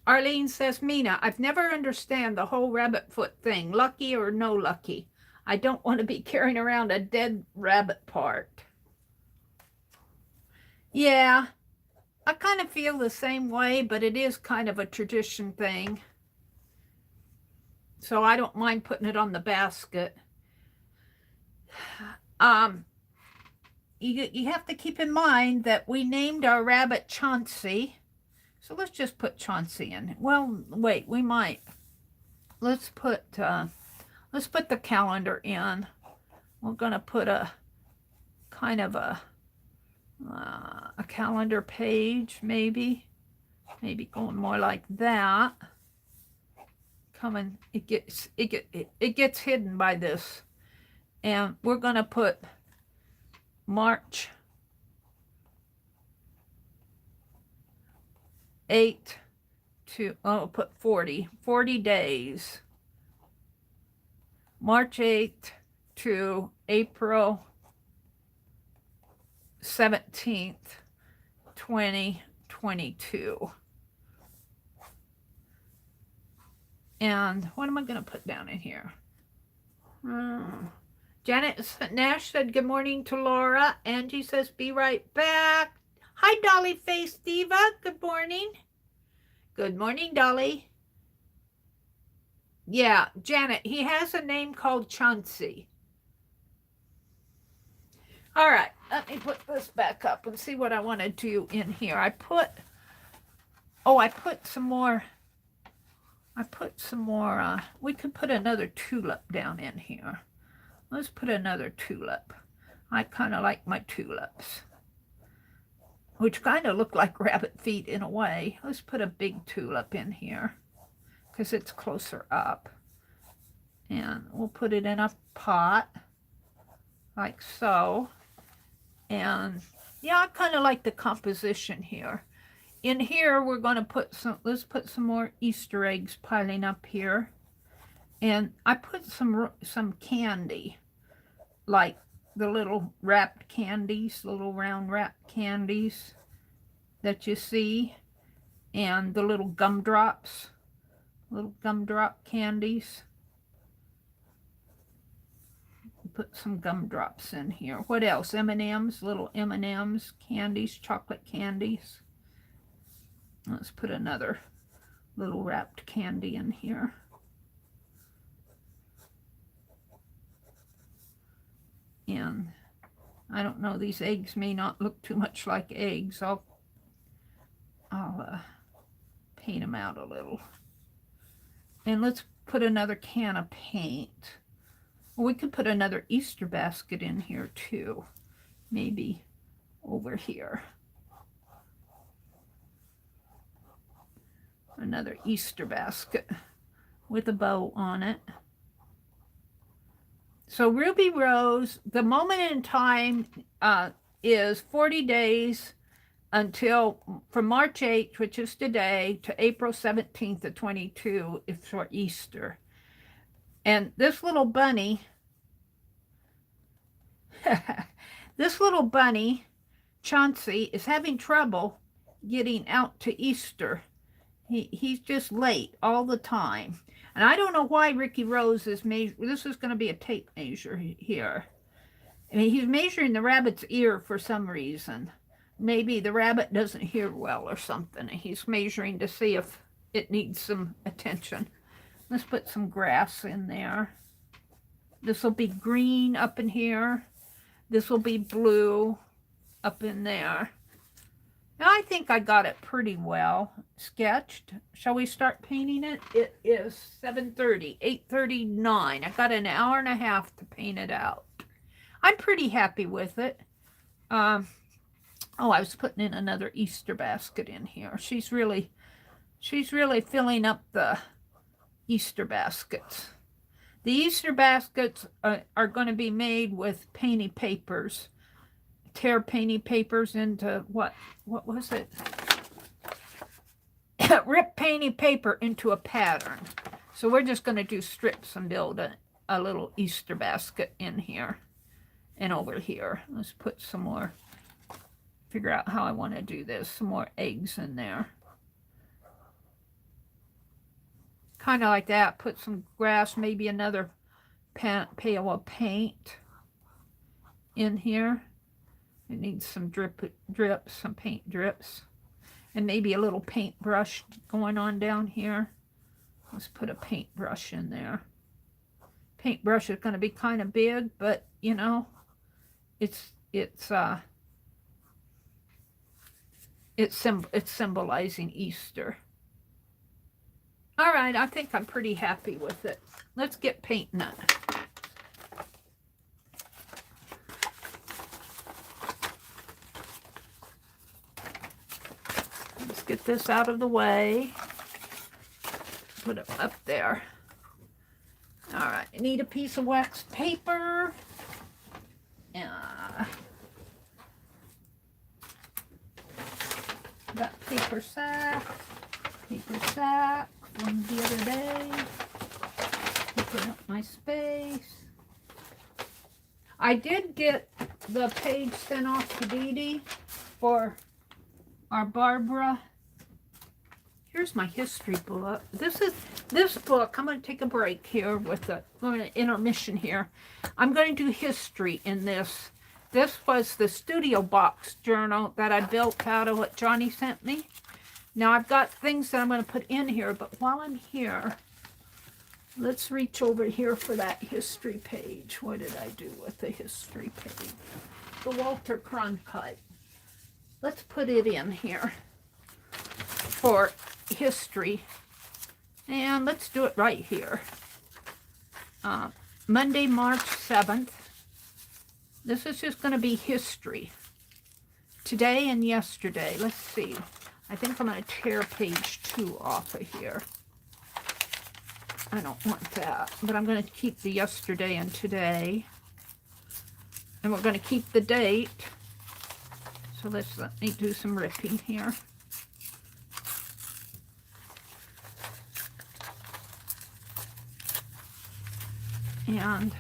Arlene says, Mina, I've never understand the whole rabbit foot thing. Lucky or no lucky. I don't want to be carrying around a dead rabbit part. Yeah, I kind of feel the same way, but it is kind of a tradition thing. So I don't mind putting it on the basket. You have to keep in mind that we named our rabbit Chauncey. So let's just put Chauncey in. Well, wait, we might. Let's put the calendar in. We're going to put a kind of a calendar page, maybe going more like that. Coming, it gets hidden by this. And we're going to put March 8 to, put 40 days. March 8th to April 17th, 2020. 22. And what am I going to put down in here? Janet Nash said good morning to Laura. Angie says be right back. Hi, Dolly Face Diva. Good morning. Good morning, Dolly. Yeah, Janet, he has a name called Chauncey. All right, let me put this back up and see what I want to do in here. I put some more. We could put another tulip down in here. Let's put another tulip. I kind of like my tulips, which kind of look like rabbit feet in a way. Let's put a big tulip in here because it's closer up. And we'll put it in a pot like so. And yeah, I kind of like the composition here. In here, we're going to put let's put some more Easter eggs piling up here. And I put some candy, like the little wrapped candies, little round wrapped candies that you see, and the little gumdrop candies. Put some gumdrops in here. What else? M&Ms, little M&Ms, candies, chocolate candies. Let's put another little wrapped candy in here. And I don't know, these eggs may not look too much like eggs. I'll paint them out a little. And let's put another can of paint. We could put another Easter basket in here too. Maybe over here. Another Easter basket with a bow on it. So Ruby Rose, the moment in time is 40 days until from March 8th, which is today, to April 17th of 22 is for Easter. And this little bunny, Chauncey, is having trouble getting out to Easter. He's just late all the time. And I don't know why Ricky Rose is measuring. This is going to be a tape measure here. I mean, he's measuring the rabbit's ear for some reason. Maybe the rabbit doesn't hear well or something. He's measuring to see if it needs some attention. Let's put some grass in there. This will be green up in here. This will be blue up in there. Now, I think I got it pretty well sketched. Shall we start painting it? It is 7:30, 8:39. I got an hour and a half to paint it out. I'm pretty happy with it. I was putting in another Easter basket in here. She's really filling up the Easter baskets. The Easter baskets are going to be made with painty papers. Tear painty papers into what was it? Rip painty paper into a pattern. So we're just going to do strips and build a little Easter basket in here and over here. Let's put some more, figure out how I want to do this. Some more eggs in there. Kind of like that. Put some grass, maybe another pail of paint in here. It needs some drips, some paint drips, and maybe a little paintbrush going on down here. Let's put a paintbrush in there. Paintbrush is going to be kind of big, but you know, it's symbolizing Easter. All right, I think I'm pretty happy with it. Let's get painting it. Let's get this out of the way. Put it up there. All right, I need a piece of wax paper. Got paper sack from the other day. Open up my space. I did get the page sent off to Dee Dee for our Barbara. Here's my history book. This book. I'm going to take a break here with the intermission here. I'm going to do history in this. This was the studio box journal that I built out of what Johnny sent me. Now I've got things that I'm going to put in here, but while I'm here, let's reach over here for that history page. What did I do with the history page? The Walter Cronkite. Let's put it in here for history. And let's do it right here. Monday, March 7th. This is just going to be history. Today and yesterday. Let's see. I think I'm going to tear page 2 off of here. I don't want that. But I'm going to keep the yesterday and today. And we're going to keep the date. So let me do some ripping here. And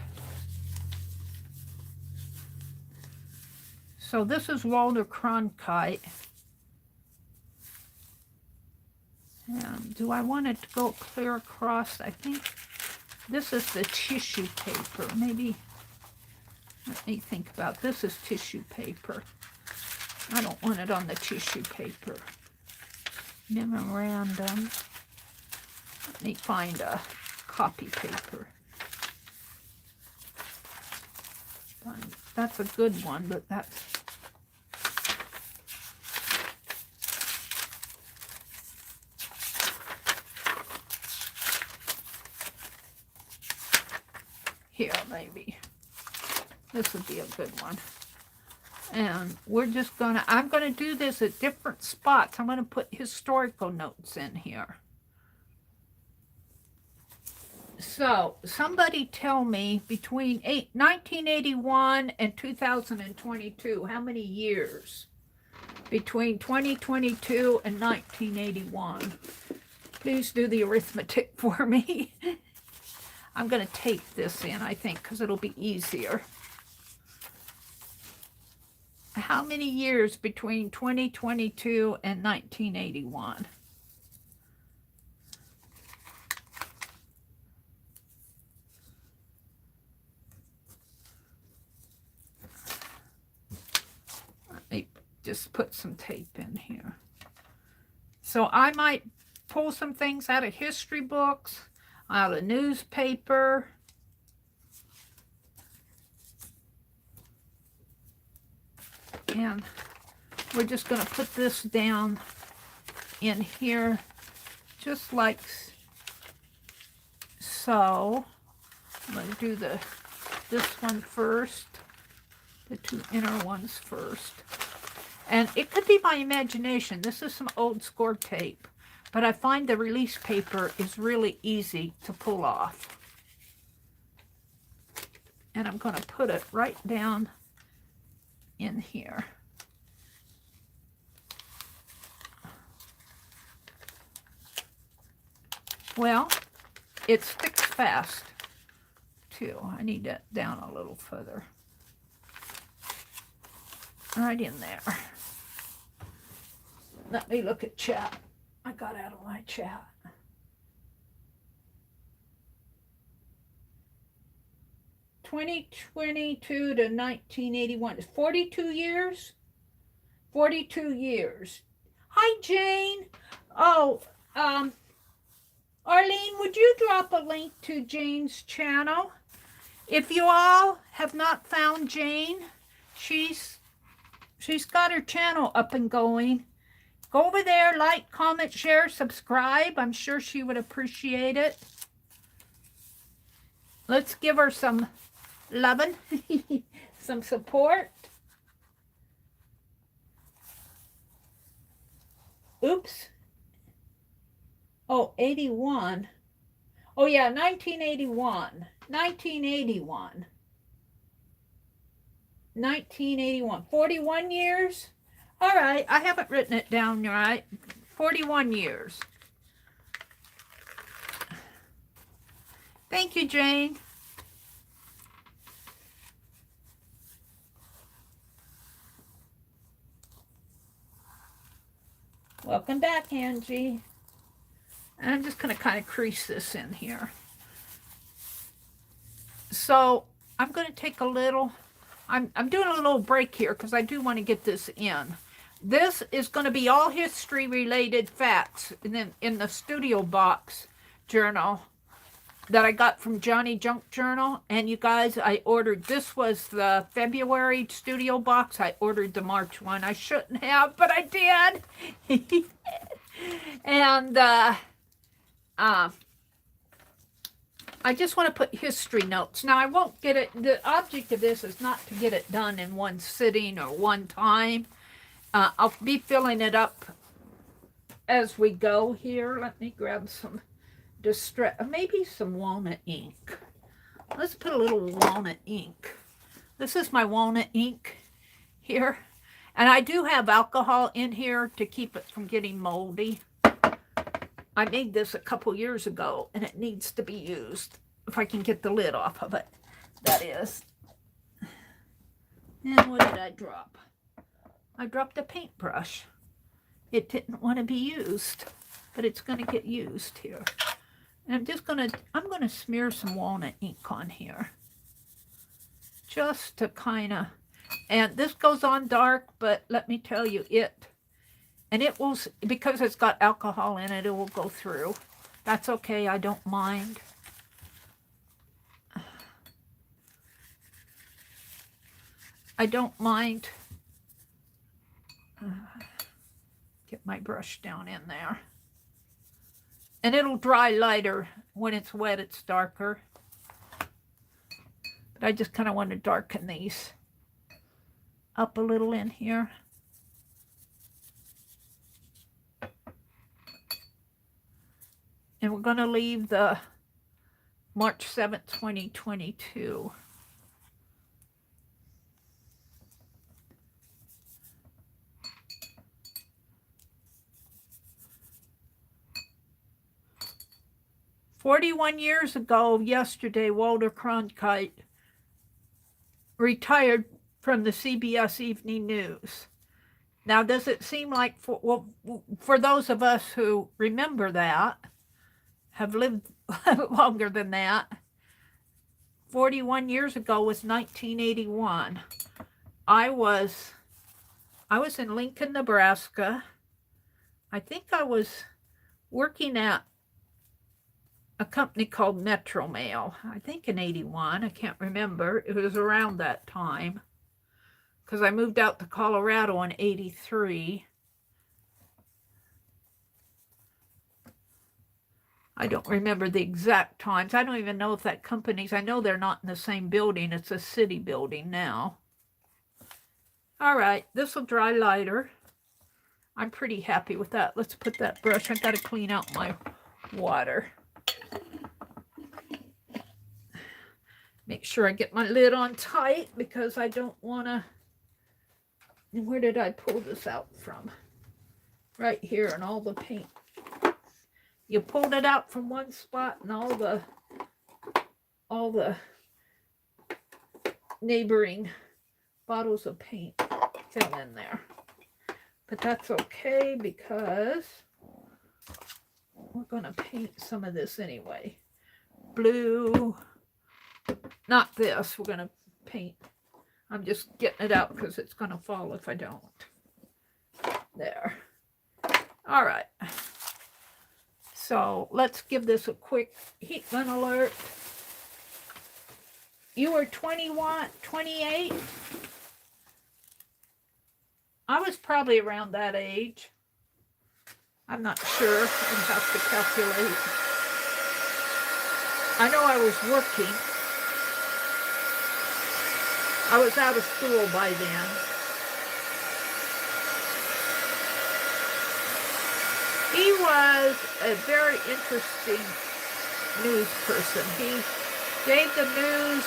so this is Walter Cronkite. And do I want it to go clear across? I think this is the tissue paper. Maybe, let me think about this. Is tissue paper. I don't want it on the tissue paper. Memorandum. Let me find a copy paper. That's a good one, but that's... Here, maybe. This would be a good one. And we're just gonna, I'm gonna do this at different spots. I'm gonna put historical notes in here. So, somebody tell me between 1981 and 2022, how many years? Between 2022 and 1981. Please do the arithmetic for me. I'm going to tape this in, I think, because it'll be easier. How many years between 2022 and 1981? Let me just put some tape in here. So I might pull some things out of history books, out of newspaper. And we're just going to put this down in here just like so. I'm going to do this one first, the two inner ones first. And it could be my imagination. This is some old score tape, but I find the release paper is really easy to pull off. And I'm going to put it right down in here. Well, it sticks fast too. I need that down a little further. Right in there. Let me look at chat. I got out of my chat. (2022 to 1981). 42 years? 42 years. Hi, Jane. Oh, Arlene, would you drop a link to Jane's channel? If you all have not found Jane, she's got her channel up and going. Go over there, like, comment, share, subscribe. I'm sure she would appreciate it. Let's give her some loving, some support. Oops. Oh, 81. Oh, yeah, 1981. 1981. 1981. 41 years? All right, I haven't written it down right. 41 years. Thank you, Jane. Welcome back, Angie. And I'm just going to kind of crease this in here. So I'm going to take a little, I'm doing a little break here because I do want to get this in. This is going to be all history related facts in the studio box journal that I got from Johnny Junk Journal. And you guys, I ordered, this was the February studio box. I ordered the March one. I shouldn't have, but I did. And I just want to put history notes. Now, I won't get it. The object of this is not to get it done in one sitting or one time. I'll be filling it up as we go here. Let me grab some maybe some walnut ink. Let's put a little walnut ink. This is my walnut ink here. And I do have alcohol in here to keep it from getting moldy. I made this a couple years ago, and it needs to be used. If I can get the lid off of it, that is. And what did I drop? I dropped a paintbrush. It didn't want to be used, but it's going to get used here. And I'm going to smear some walnut ink on here. Just to kind of, and this goes on dark, but let me tell you, it will, because it's got alcohol in it, it will go through. That's okay, I don't mind. I don't mind. Get my brush down in there. And it'll dry lighter. When it's wet, it's darker. But I just kind of want to darken these up a little in here. And we're going to leave the March 7th, 2022. "41 years ago, yesterday, Walter Cronkite retired from the CBS Evening News." Now, does it seem like, for those of us who remember that, have lived longer than that, 41 years ago was 1981. I was in Lincoln, Nebraska. I think I was working at a company called Metro Mail, I think in 81. I can't remember. It was around that time because I moved out to Colorado in 83. I don't remember the exact times. I don't even know if that company's, I know they're not in the same building. It's a city building now. All right, this will dry lighter. I'm pretty happy with that. Let's put that brush. I got to clean out my water. Make sure I get my lid on tight because I don't want to. Where did I pull this out from? Right here, and all the paint. You pulled it out from one spot, and all the neighboring bottles of paint fell in there. But that's okay because we're going to paint some of this anyway. Blue. Not this. We're going to paint. I'm just getting it out because it's going to fall if I don't. There. All right. So let's give this a quick heat gun alert. You were 21, 28? I was probably around that age. I'm not sure. I'd have to calculate. I know I was working. I was out of school by then. He was a very interesting news person. He gave the news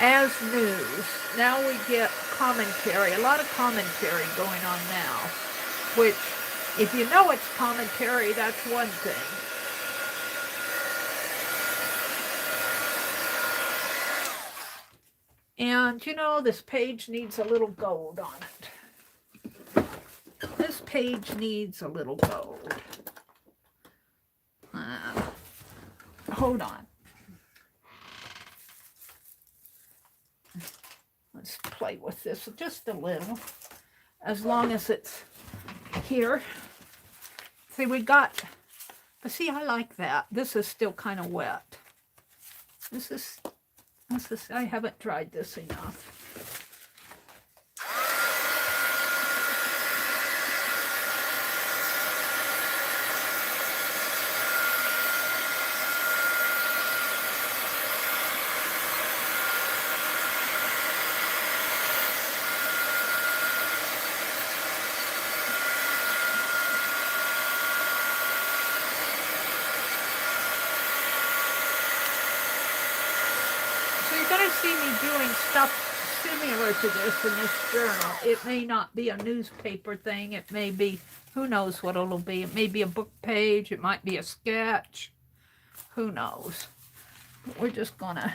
as news. Now we get commentary, a lot of commentary going on now, which, if you know it's commentary, that's one thing. And, you know, this page needs a little gold on it. This page needs a little gold. Hold on. Let's play with this just a little, as long as it's here. See, we got, but see, I like that. This is still kind of wet. This is, I haven't dried this enough. See me doing stuff similar to this in this journal. It may not be a newspaper thing. It may be, who knows what it'll be. It may be a book page. It might be a sketch. Who knows? But we're just gonna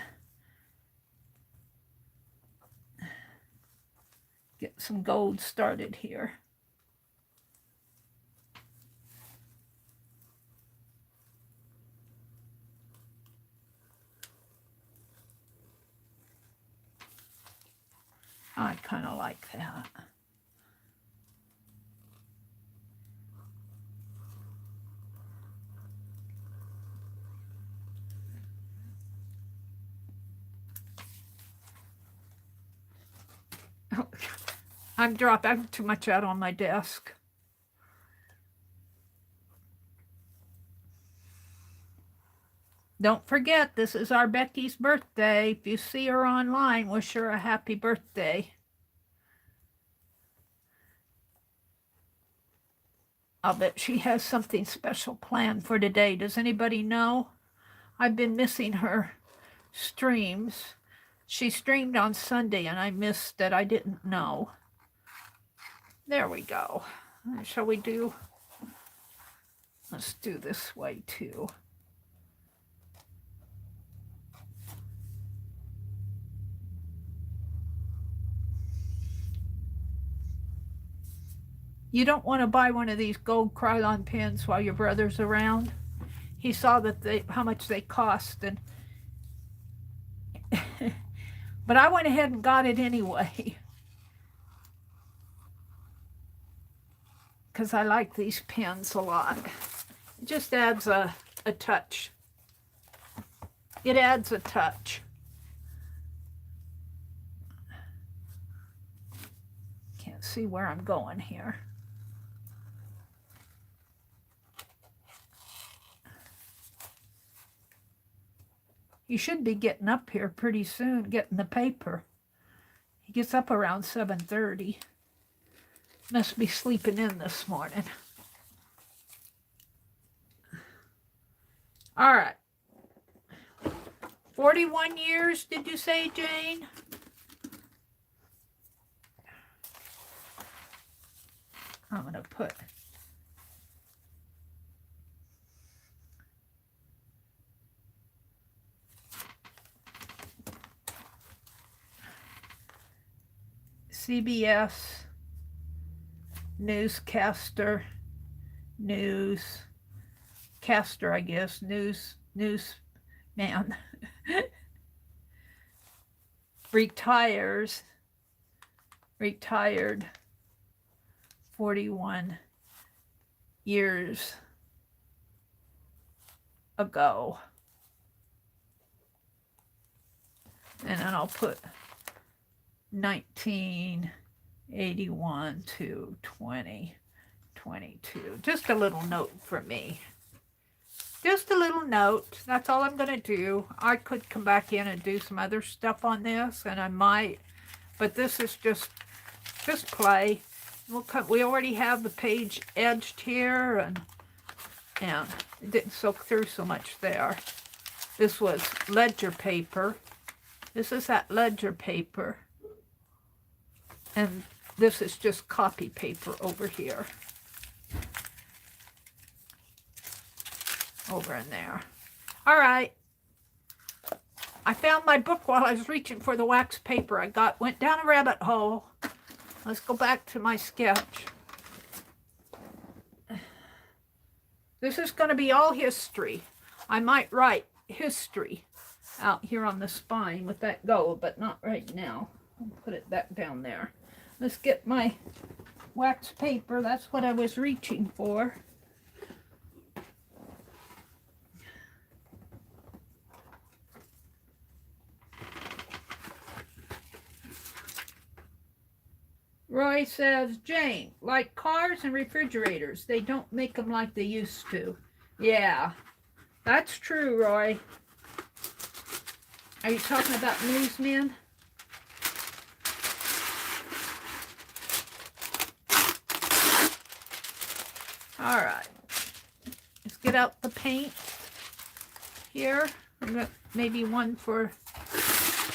get some gold started here. I kind of like that. I'm dropping too much out on my desk. Don't forget, this is our Becky's birthday. If you see her online, wish her a happy birthday. I'll bet she has something special planned for today. Does anybody know? I've been missing her streams. She streamed on Sunday and I missed that. I didn't know. There we go. Shall we do? Let's do this way too. You don't want to buy one of these gold Krylon pens while your brother's around. He saw that how much they cost, and but I went ahead and got it anyway because I like these pens a lot. It just adds a touch. It adds a touch. Can't see where I'm going here. He should be getting up here pretty soon, getting the paper. He gets up around 7:30. Must be sleeping in this morning. All right. 41 years, did you say, Jane? I'm going to put... CBS newscaster, newscaster, I guess, newsman, retired 41 years ago. And then I'll put 1981 to 2022. Just a little note for me. Just a little note. That's all I'm going to do. I could come back in and do some other stuff on this, and I might. But this is just play. We already have the page edged here, and it didn't soak through so much there. This was ledger paper. This is that ledger paper. And this is just copy paper over here. Over in there. All right. I found my book while I was reaching for the wax paper. Went down a rabbit hole. Let's go back to my sketch. This is going to be all history. I might write history out here on the spine with that gold, but not right now. I'll put it back down there. Let's get my wax paper. That's what I was reaching for. Roy says, Jane, like cars and refrigerators, they don't make them like they used to. Yeah, that's true, Roy. Are you talking about newsmen? All right. Let's get out the paint here. I'm gonna, maybe one for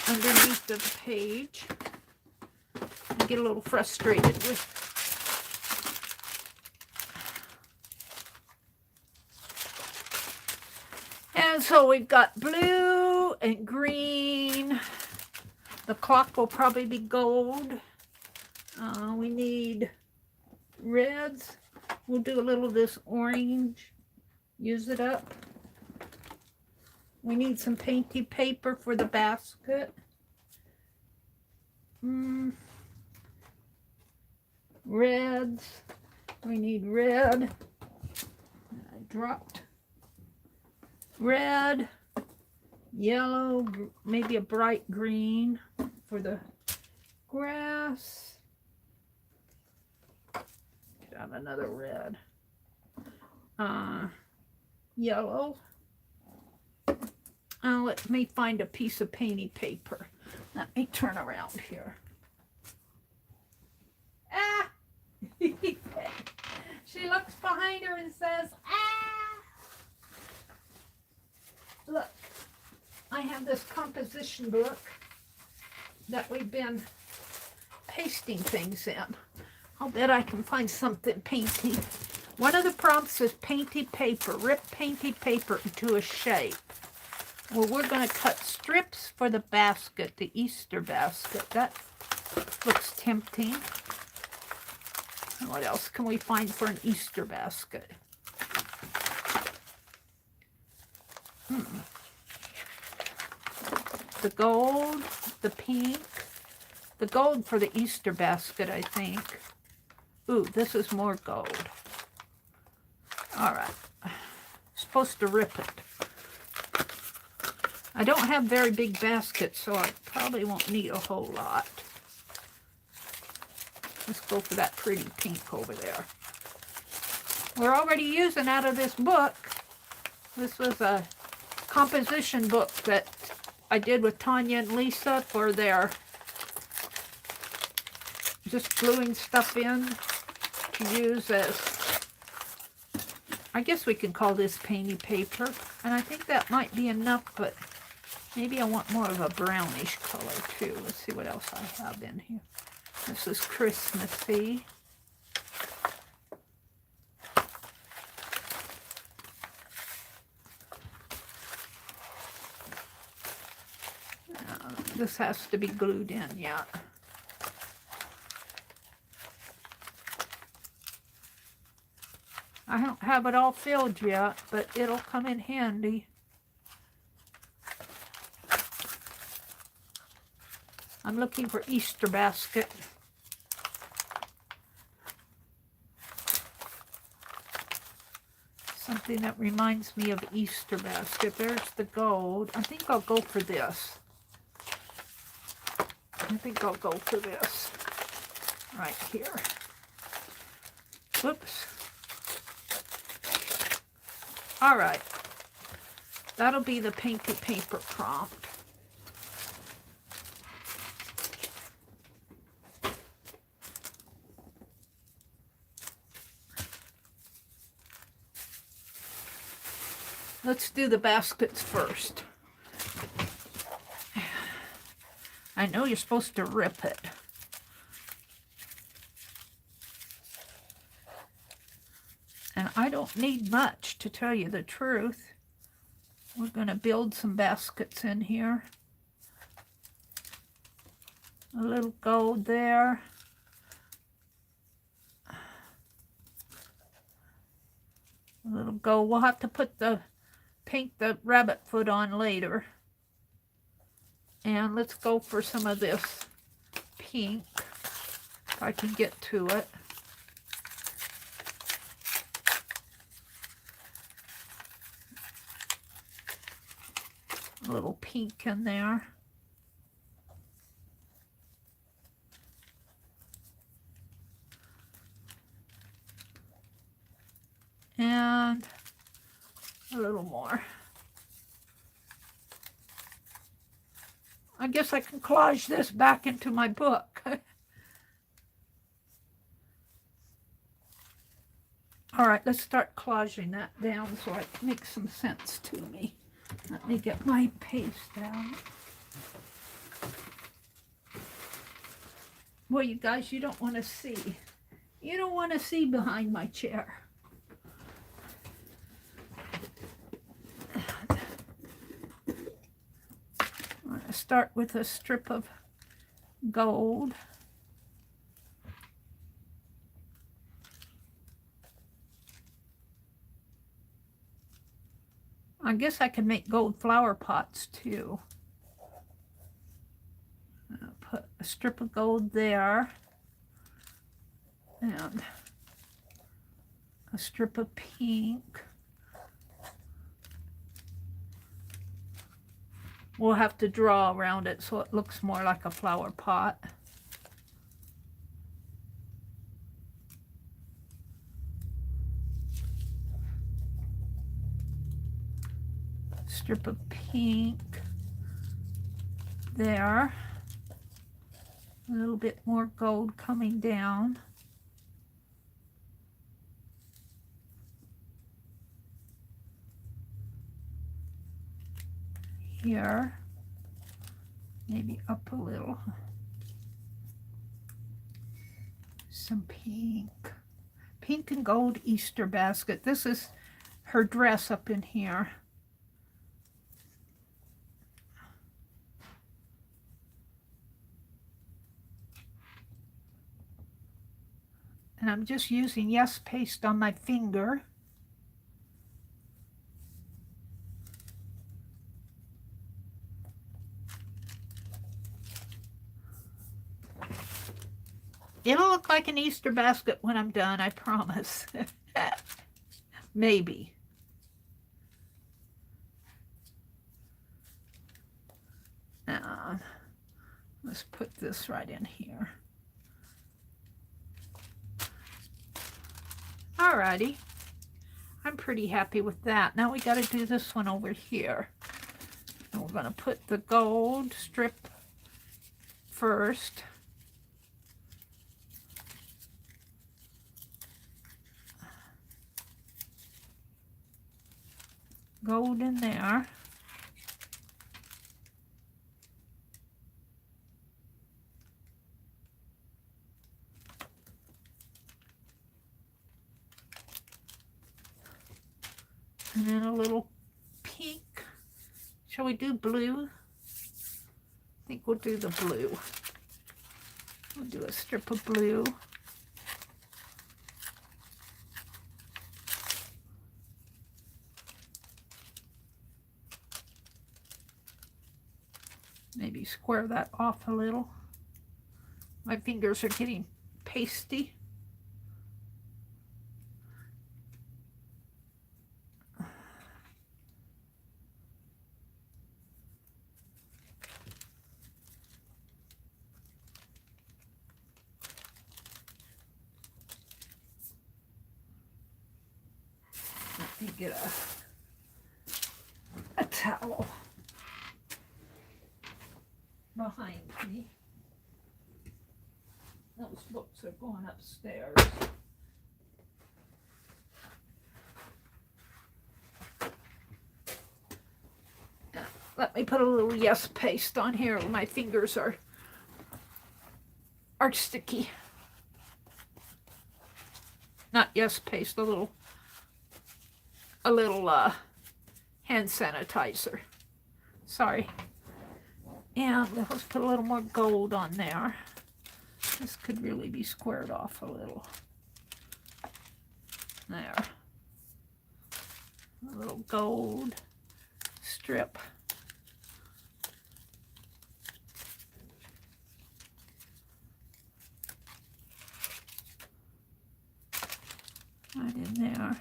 underneath the page. I get a little frustrated with and so we've got blue and green. The clock will probably be gold. We need reds. We'll do a little of this orange. Use it up. We need some painty paper for the basket. Reds. We need red. I dropped red, yellow, maybe a bright green for the grass. Get out another red. Yellow. Let me find a piece of painty paper. Let me turn around here. Ah! She looks behind her and says, ah! Look, I have this composition book that we've been pasting things in. I'll bet I can find something painty. One of the prompts is painty paper. Rip painty paper into a shape. Well, we're going to cut strips for the basket, the Easter basket. That looks tempting. What else can we find for an Easter basket? The gold, the pink, the gold for the Easter basket, I think. Ooh, this is more gold. All right. Supposed to rip it. I don't have very big baskets, so I probably won't need a whole lot. Let's go for that pretty pink over there. We're already using out of this book. This was a composition book that I did with Tanya and Lisa for their just gluing stuff in to use as, I guess we can call this painty paper. And I think that might be enough, but maybe I want more of a brownish color too. Let's see what else I have in here. This is Christmassy. This has to be glued in, yeah. I don't have it all filled yet, but it'll come in handy. I'm looking for Easter basket. Something that reminds me of Easter basket. There's the gold. I think I'll go for this. I think I'll go for this right here. Whoops. All right. That'll be the painty paper prompt. Let's do the baskets first. I know you're supposed to rip it. And I don't need much, to tell you the truth. We're going to build some baskets in here. A little gold there. A little gold. We'll have to put paint the rabbit foot on later. And let's go for some of this pink, if I can get to it. A little pink in there. And a little more. I guess I can collage this back into my book. All right, let's start collaging that down so it makes some sense to me. Let me get my paste out. Well, you guys, you don't want to see. You don't want to see behind my chair. I'm going to start with a strip of gold. I guess I can make gold flower pots too. I'll put a strip of gold there and a strip of pink. We'll have to draw around it so it looks more like a flower pot. Strip of pink there. A little bit more gold coming down. Here, maybe up a little. Some pink. Pink and gold Easter basket. This is her dress up in here. And I'm just using Yes paste on my finger. It'll look like an Easter basket when I'm done, I promise. Maybe. Now, let's put this right in here. Alrighty. I'm pretty happy with that. Now we got to do this one over here. And we're going to put the gold strip first. Gold in there. And then a little pink. Shall we do blue? I think we'll do the blue. We'll do a strip of blue. Maybe square that off a little. My fingers are getting pasty. Let me get a towel behind me. Those books are going upstairs. Let me put a little Yes paste on here. My fingers are sticky. Not Yes paste, a little hand sanitizer. Sorry. And let's put a little more gold on there. This could really be squared off a little. There. A little gold strip. Right in there.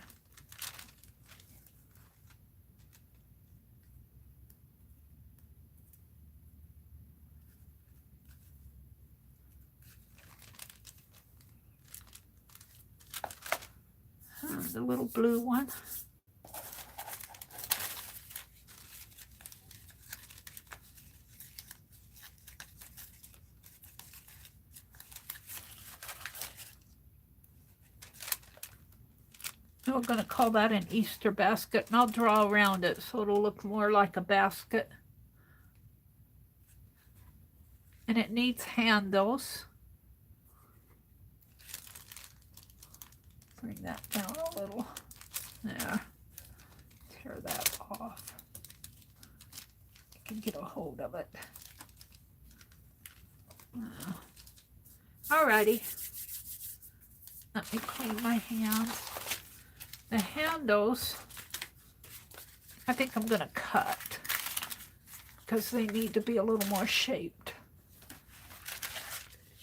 The little blue one. We're going to call that an Easter basket, and I'll draw around it so it'll look more like a basket. And it needs handles. Bring that down a little. There. Tear that off. You can get a hold of it. Alrighty. Let me clean my hands. The handles, I think I'm going to cut because they need to be a little more shaped.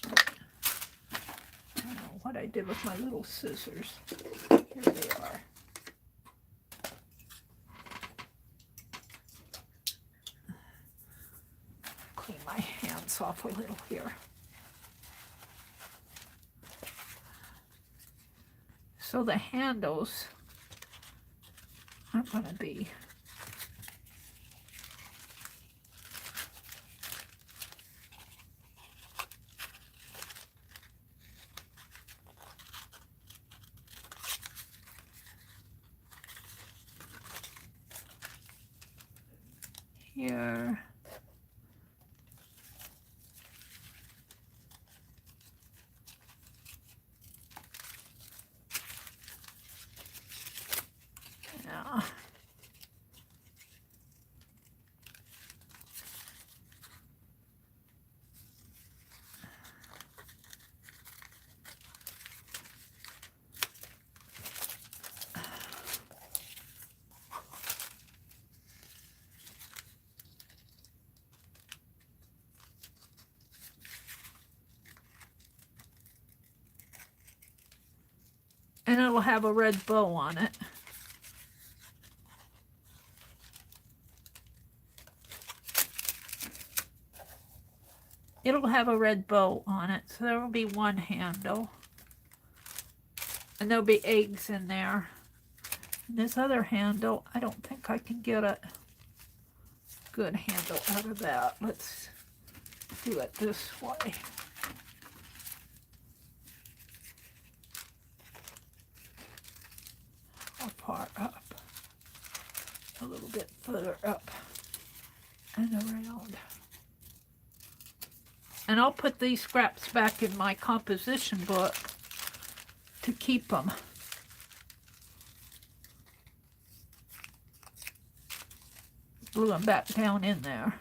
I don't know what I did with my little scissors. Here they are. Clean my hands off a little here. So the handles are going to be here. And it'll have a red bow on it. It'll have a red bow on it, so there will be one handle. And there'll be eggs in there. And this other handle, I don't think I can get a good handle out of that. Let's do it this way. How far up? A little bit further up and around. And I'll put these scraps back in my composition book to keep them. Glue them back down in there.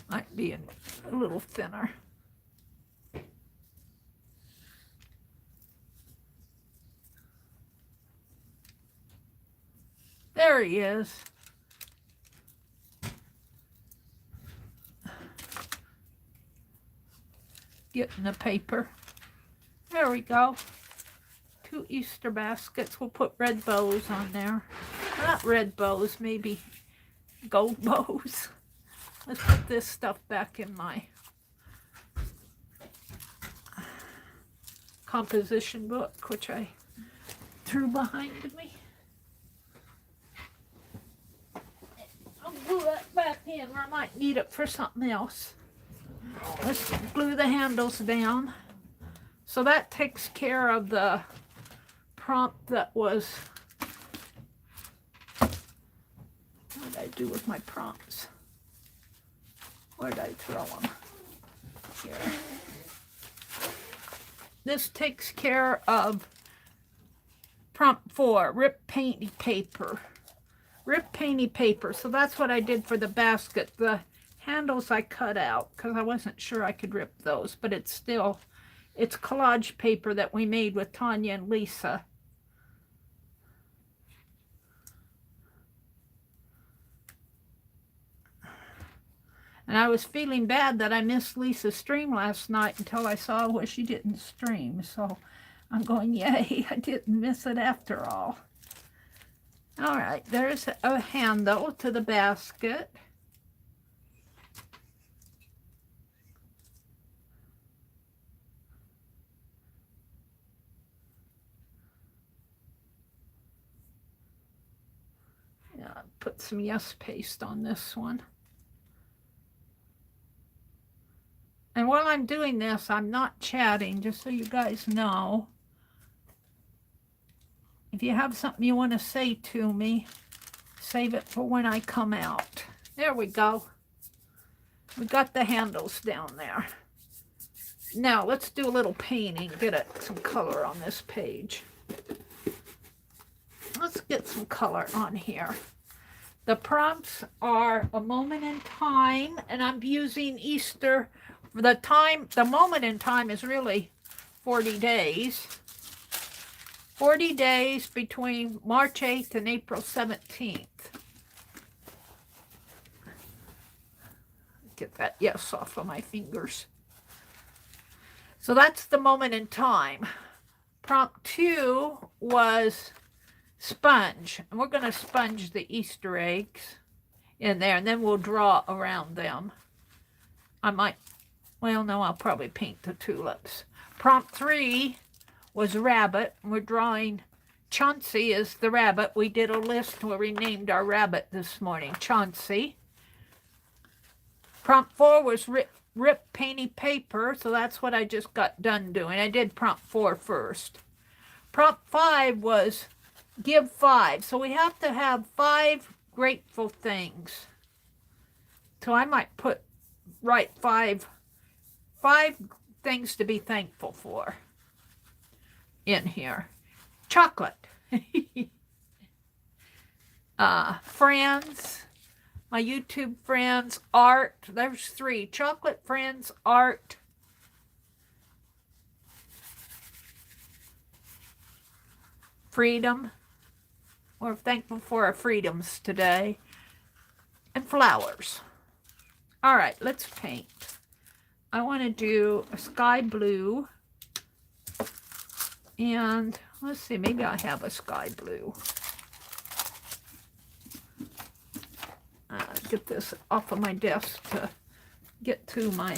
Might be a little thinner. There he is. Getting the paper. There we go. 2 Easter baskets. We'll put red bows on there. Not red bows, maybe gold bows. Let's put this stuff back in my composition book, which I threw behind me. I'll glue that back in, or I might need it for something else. Let's glue the handles down. So that takes care of the prompt that was, what did I I do with my prompts? Where did I throw them? Here. This takes care of prompt 4, rip painty paper. Rip painty paper. So that's what I did for the basket. The handles I cut out because I wasn't sure I could rip those, but it's collage paper that we made with Tanya and Lisa. And I was feeling bad that I missed Lisa's stream last night until I saw where she didn't stream. So I'm going, yay, I didn't miss it after all. All right, there's a handle to the basket. Yeah, put some Yes paste on this one. And while I'm doing this, I'm not chatting, just so you guys know. If you have something you want to say to me, save it for when I come out. There we go. We got the handles down there. Now, let's do a little painting, get some color on this page. Let's get some color on here. The prompts are a moment in time, and I'm using Easter. The moment in time is really 40 days. 40 days between March 8th and April 17th. Get that yes off of my fingers. So that's the moment in time. Prompt 2 was sponge. And we're going to sponge the Easter eggs in there, and then we'll draw around them. I'll probably paint the tulips. Prompt 3 was rabbit. We're drawing Chauncey as the rabbit. We did a list where we named our rabbit this morning, Chauncey. Prompt 4 was rip painty paper, so that's what I just got done doing. I did prompt 4 first. Prompt 5 was give 5. So we have to have 5 grateful things. So I might write five things to be thankful for in here. Chocolate. Friends. My YouTube friends. Art. There's 3. Chocolate, friends, art. Freedom. We're thankful for our freedoms today. And flowers. All right, let's paint. I want to do a sky blue. And let's see, maybe I have a sky blue. Get this off of my desk to get to my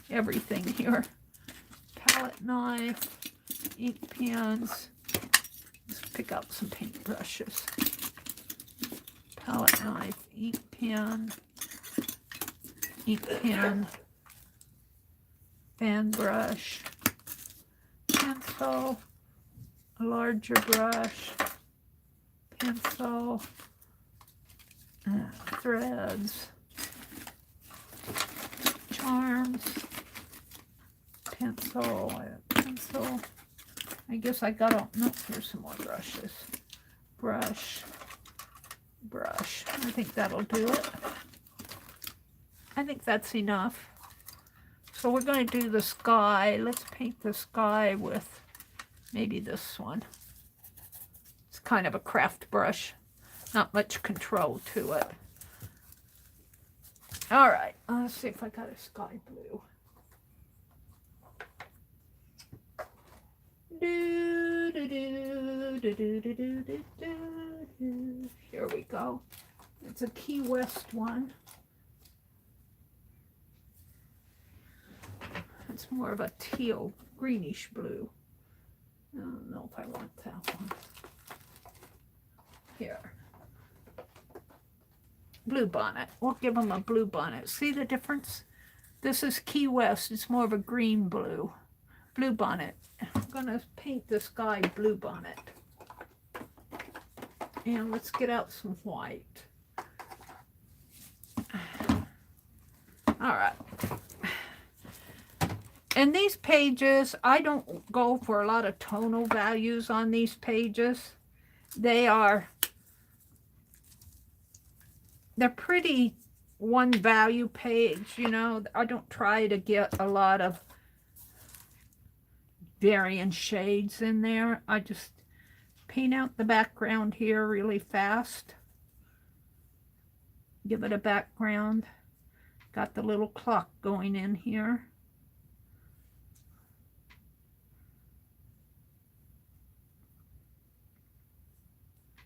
everything here. Palette knife, ink pens. Let's pick out some paint brushes. Palette knife, ink pen, fan brush, pencil, a larger brush, pencil, threads, charms, pencil. I guess I got, no, here's some more brushes. Brush. I think that'll do it. I think that's enough. So we're going to do the sky. Let's paint the sky with maybe this one. It's kind of a craft brush. Not much control to it. All right, let's see if I got a sky blue. Here we go. It's a Key West one. It's more of a teal, greenish blue. I don't know if I want that one. Here. Blue bonnet. We'll give them a blue bonnet. See the difference? This is Key West. It's more of a green blue. Blue bonnet. I'm going to paint the sky blue bonnet. And let's get out some white. All right. And these pages, I don't go for a lot of tonal values on these pages. They're pretty one value page, you know. I don't try to get a lot of varying shades in there. I just paint out the background here really fast. Give it a background. Got the little clock going in here.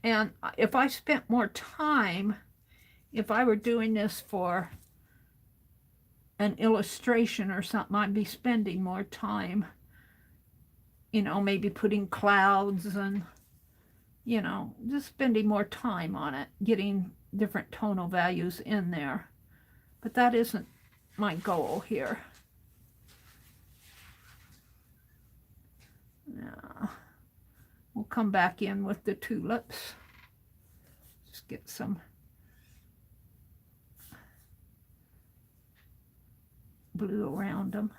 And if I spent more time, if I were doing this for an illustration or something, I'd be spending more time, you know, maybe putting clouds and, you know, just spending more time on it, getting different tonal values in there. But that isn't my goal here. Now, we'll come back in with the tulips. Just get some blue around them.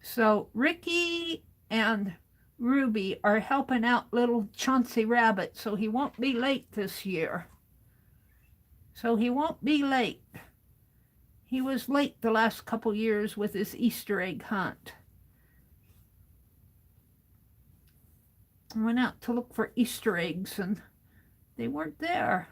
So Ricky and Ruby are helping out little Chauncey Rabbit, so he won't be late this year. So he won't be late. He was late the last couple years with his Easter egg hunt. I went out to look for Easter eggs and they weren't there.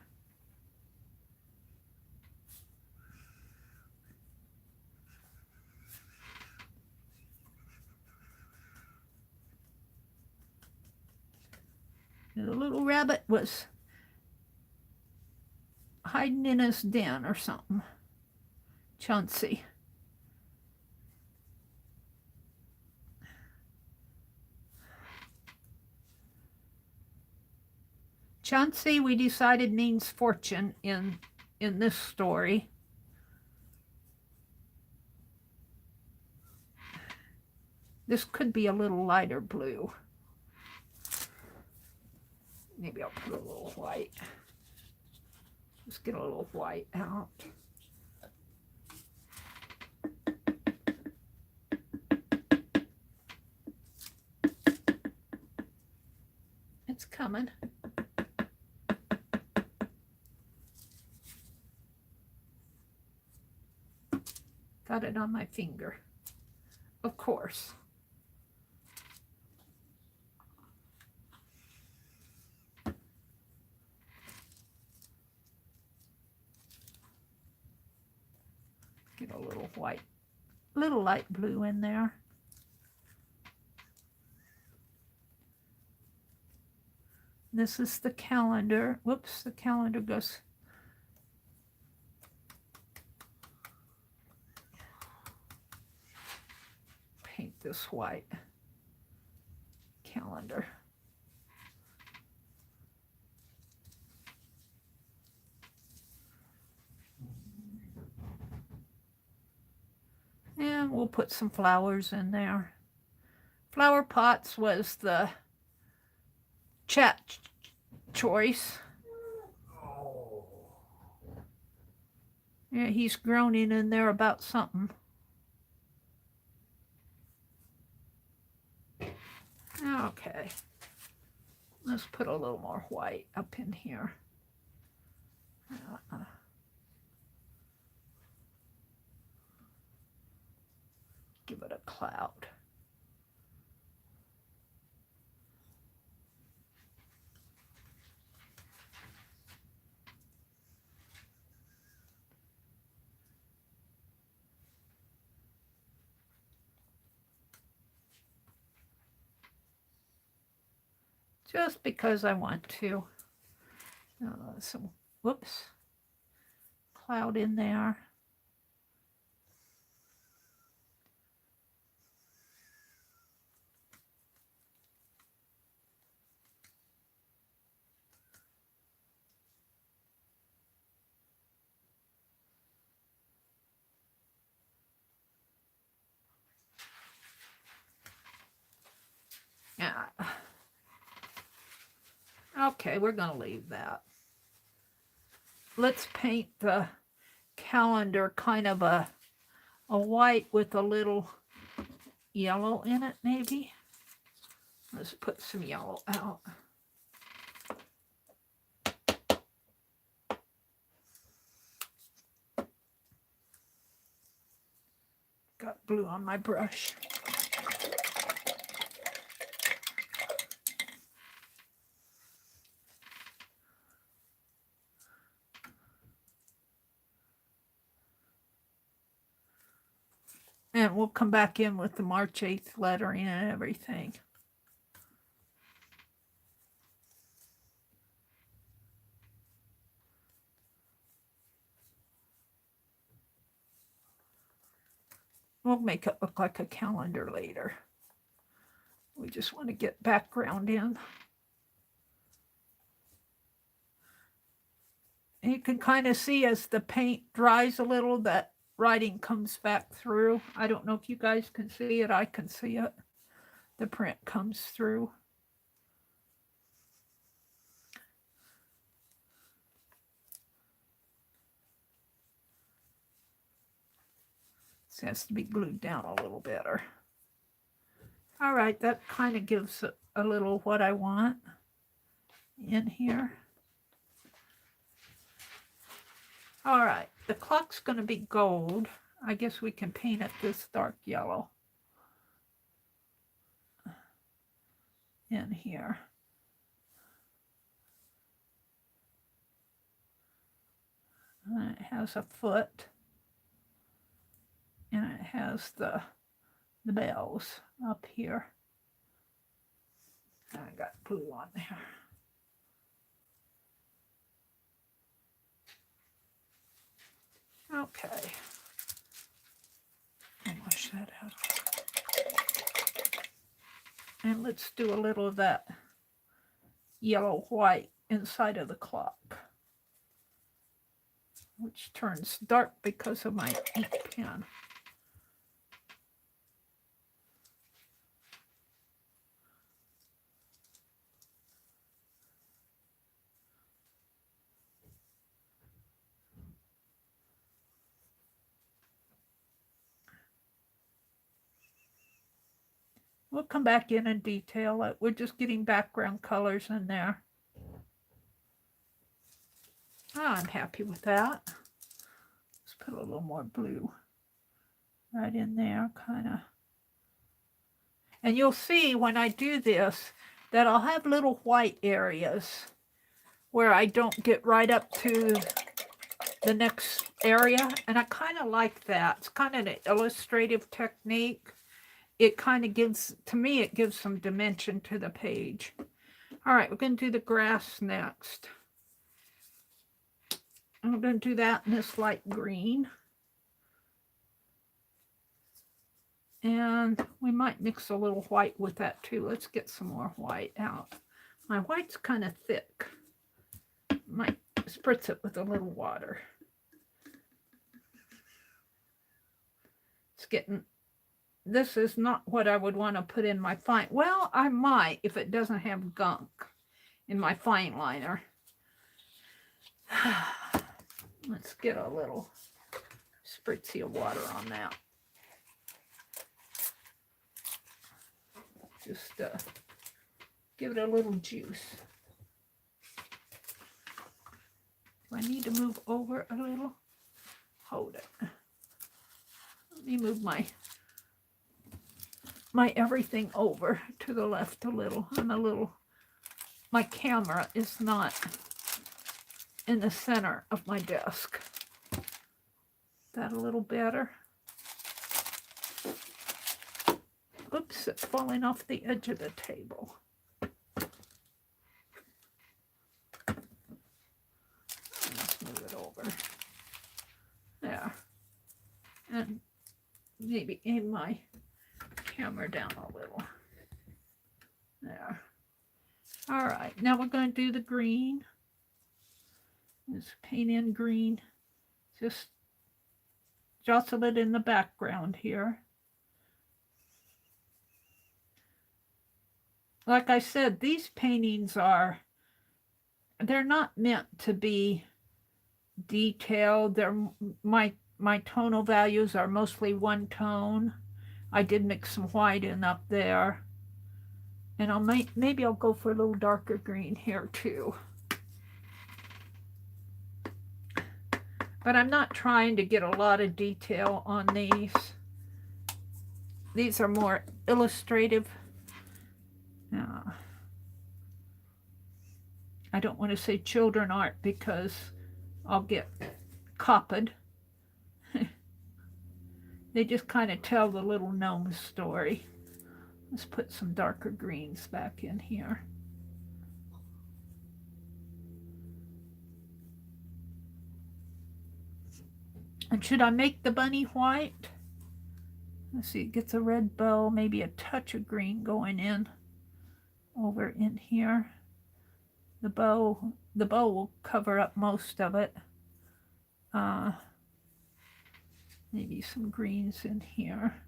The little rabbit was hiding in his den or something. Chauncey. Chauncey, we decided, means fortune in this story. This could be a little lighter blue. Maybe I'll put a little white. Just get a little white out. It's coming. Got it on my finger. Of course. Get a little white, little light blue in there. This is the calendar. Whoops, the calendar goes. Paint this white calendar. And we'll put some flowers in there. Flower pots was the chat choice. Yeah, he's groaning in there about something. Okay. Let's put a little more white up in here. Give it a cloud. Just because I want to. Some, whoops, cloud in there. Yeah. Okay, we're going to leave that. let's paint the calendar kind of a white with a little yellow in it, maybe. Let's put some yellow out. Got blue on my brush. And we'll come back in with the March 8th lettering and everything. We'll make it look like a calendar later. We just want to get background in. And you can kind of see as the paint dries a little that writing comes back through. I don't know if you guys can see it. I can see it. The print comes through. This has to be glued down a little better. All right, that kind of gives a little what I want in here. All right, the clock's going to be gold. I guess we can paint it this dark yellow in here. And it has a foot, and it has the bells up here. I got blue on there. Okay. I'll wash that out. And let's do a little of that yellow white inside of the clock, which turns dark because of my ink pen. We'll come back in and detail it. We're just getting background colors in there. Oh, I'm happy with that. Let's put a little more blue right in there, kind of. And you'll see when I do this that I'll have little white areas where I don't get right up to the next area. And I kind of like that. It's kind of an illustrative technique. It kind of gives, to me, it gives some dimension to the page. All right, we're going to do the grass next. I'm going to do that in this light green. And we might mix a little white with that too. Let's get some more white out. My white's kind of thick. Might spritz it with a little water. It's getting, this is not what I would want to put in my fine. Well, I might if it doesn't have gunk in my fine liner. Let's get a little spritzy of water on that. Just give it a little juice. Do I need to move over a little? Hold it. Let me move my everything over to the left a little. My camera is not in the center of my desk. Is that a little better? Oops, it's falling off the edge of the table. Let's move it over. There. And maybe aim my camera down a little. There. All right, now we're going to do the green. Just paint in green. Just jostle it in the background here. Like I said, these paintings they're not meant to be detailed. My tonal values are mostly one tone. I did mix some white in up there. And maybe I'll go for a little darker green here too. But I'm not trying to get a lot of detail on these. These are more illustrative. I don't want to say children art because I'll get copied. They just kind of tell the little gnome story. Let's put some darker greens back in here. And should I make the bunny white? Let's see, it gets a red bow, maybe a touch of green going in over in here. The bow will cover up most of it. Maybe some greens in here.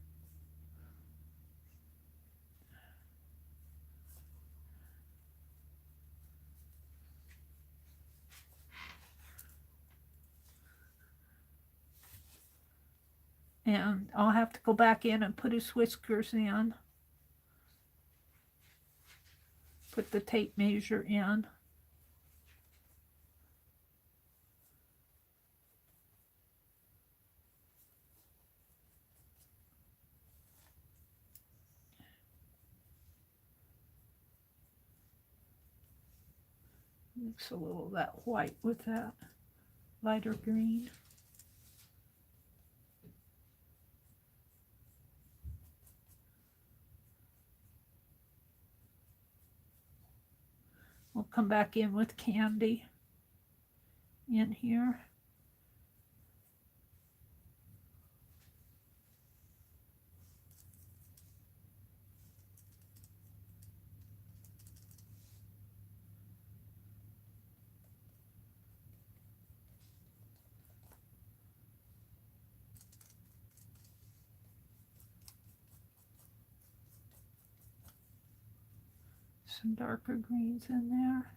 And I'll have to go back in and put his whiskers in. Put the tape measure in. Mix a little of that white with that lighter green. We'll come back in with candy in here. Some darker greens in there.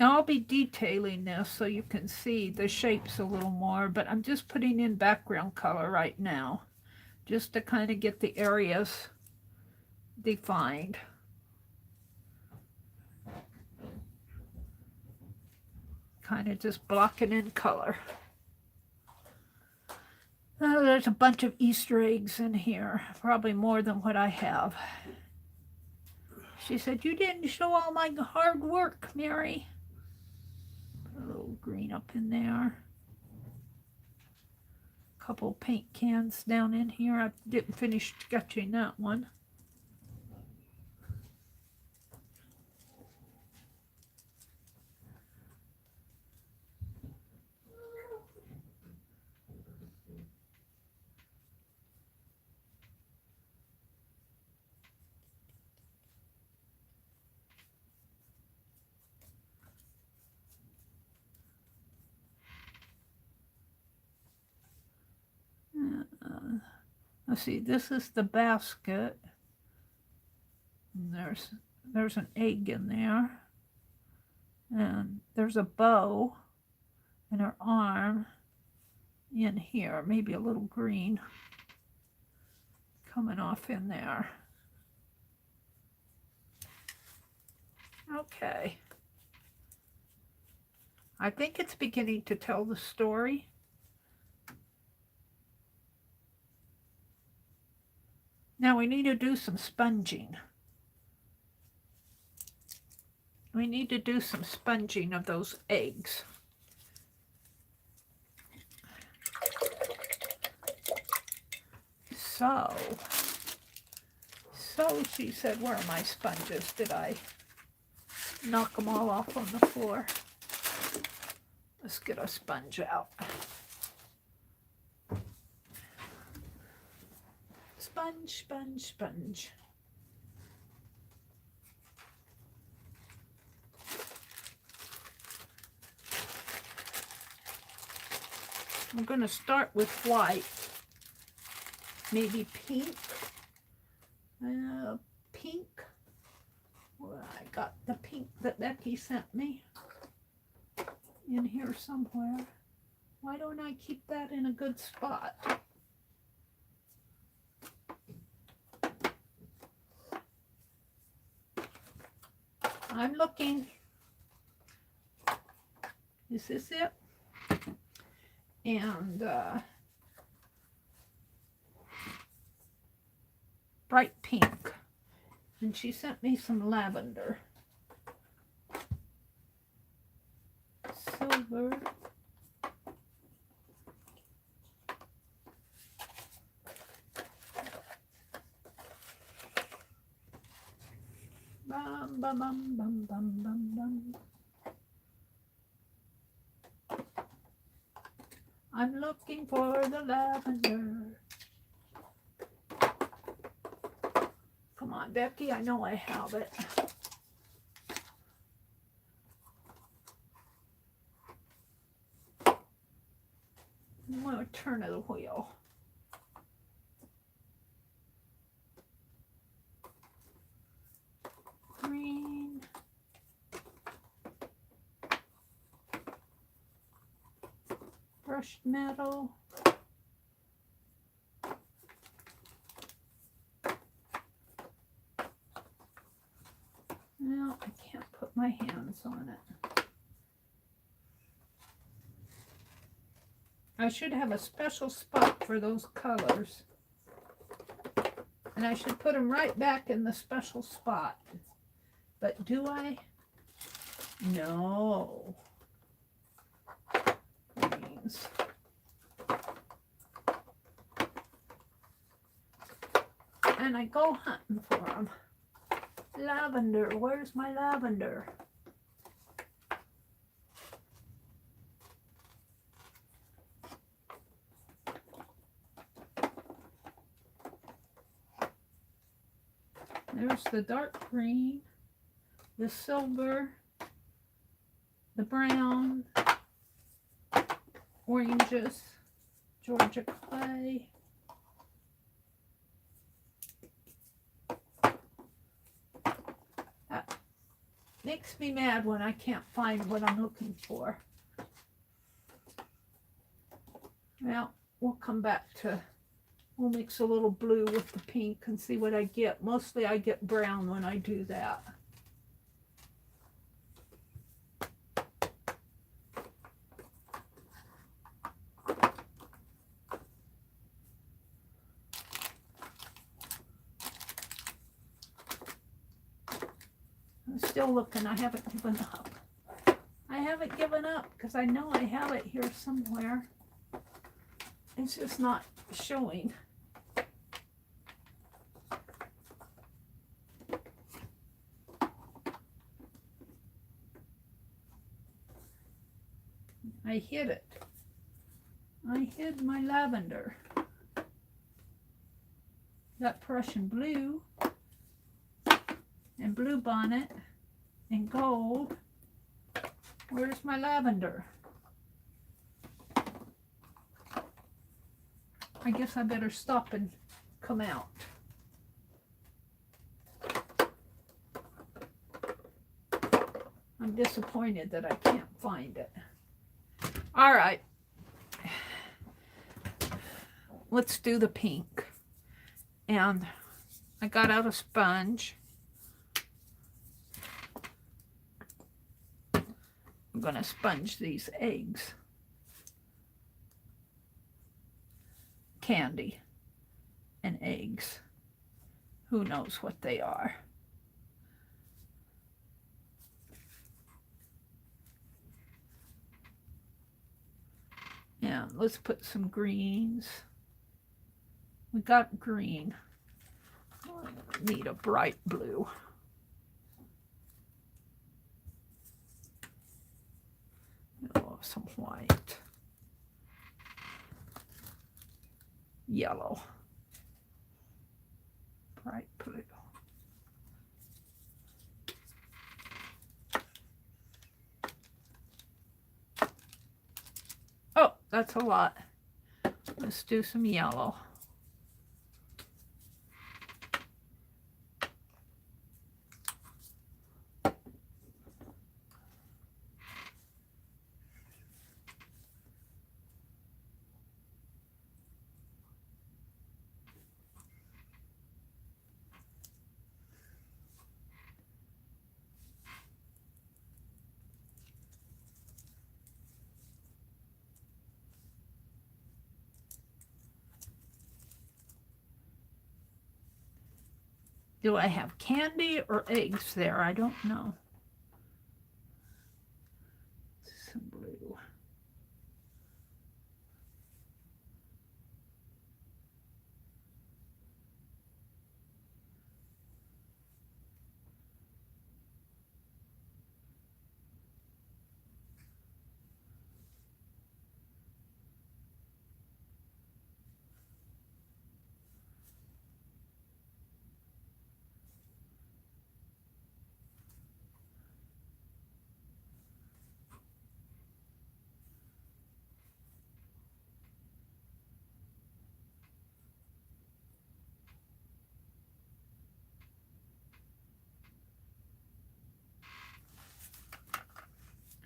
Now I'll be detailing this so you can see the shapes a little more, but I'm just putting in background color right now, just to kind of get the areas defined. Kind of just blocking in color. Now there's a bunch of Easter eggs in here, probably more than what I have. She said, "You didn't show all my hard work, Meri." Put a little green up in there. A couple paint cans down in here. I didn't finish sketching that one. Let's see, this is the basket. And there's an egg in there. And there's a bow and her arm in here. Maybe a little green coming off in there. Okay. I think it's beginning to tell the story. Now we need to do some sponging. We need to do some sponging of those eggs. So she said, where are my sponges? Did I knock them all off on the floor? Let's get a sponge out. Sponge, sponge, sponge. I'm going to start with white, maybe pink. Pink. Well, I got the pink that Becky sent me in here somewhere. Why don't I keep that in a good spot? I'm looking. Is this it? And bright pink. And she sent me some lavender. Silver. Bum, bum, bum, bum, bum, bum, bum. I'm looking for the lavender. Come on, Becky, I know I have it. I'm going to turn the wheel. Green. Brushed metal. No, I can't put my hands on it. I should have a special spot for those colors. And I should put them right back in the special spot. But do I? No. Greens. And I go hunting for them. Lavender. Where's my lavender? There's the dark green, the silver, the brown, oranges, Georgia clay. That makes me mad when I can't find what I'm looking for. Well, we'll come back to, we'll mix a little blue with the pink and see what I get. Mostly I get brown when I do that. I'm still looking. I haven't given up. I haven't given up because I know I have it here somewhere. It's just not showing. I hid it. I hid my lavender. Got Prussian blue and blue bonnet and gold. Where's my lavender? I guess I better stop and come out. I'm disappointed that I can't find it. All right. Let's do the pink. And I got out a sponge. I'm going to sponge these eggs. Candy and eggs. Who knows what they are? And let's put some greens. We got green. I need a bright blue. Oh, some white. Yellow. Bright blue. Oh, that's a lot. Let's do some yellow. Do I have candy or eggs there? I don't know. Some blue.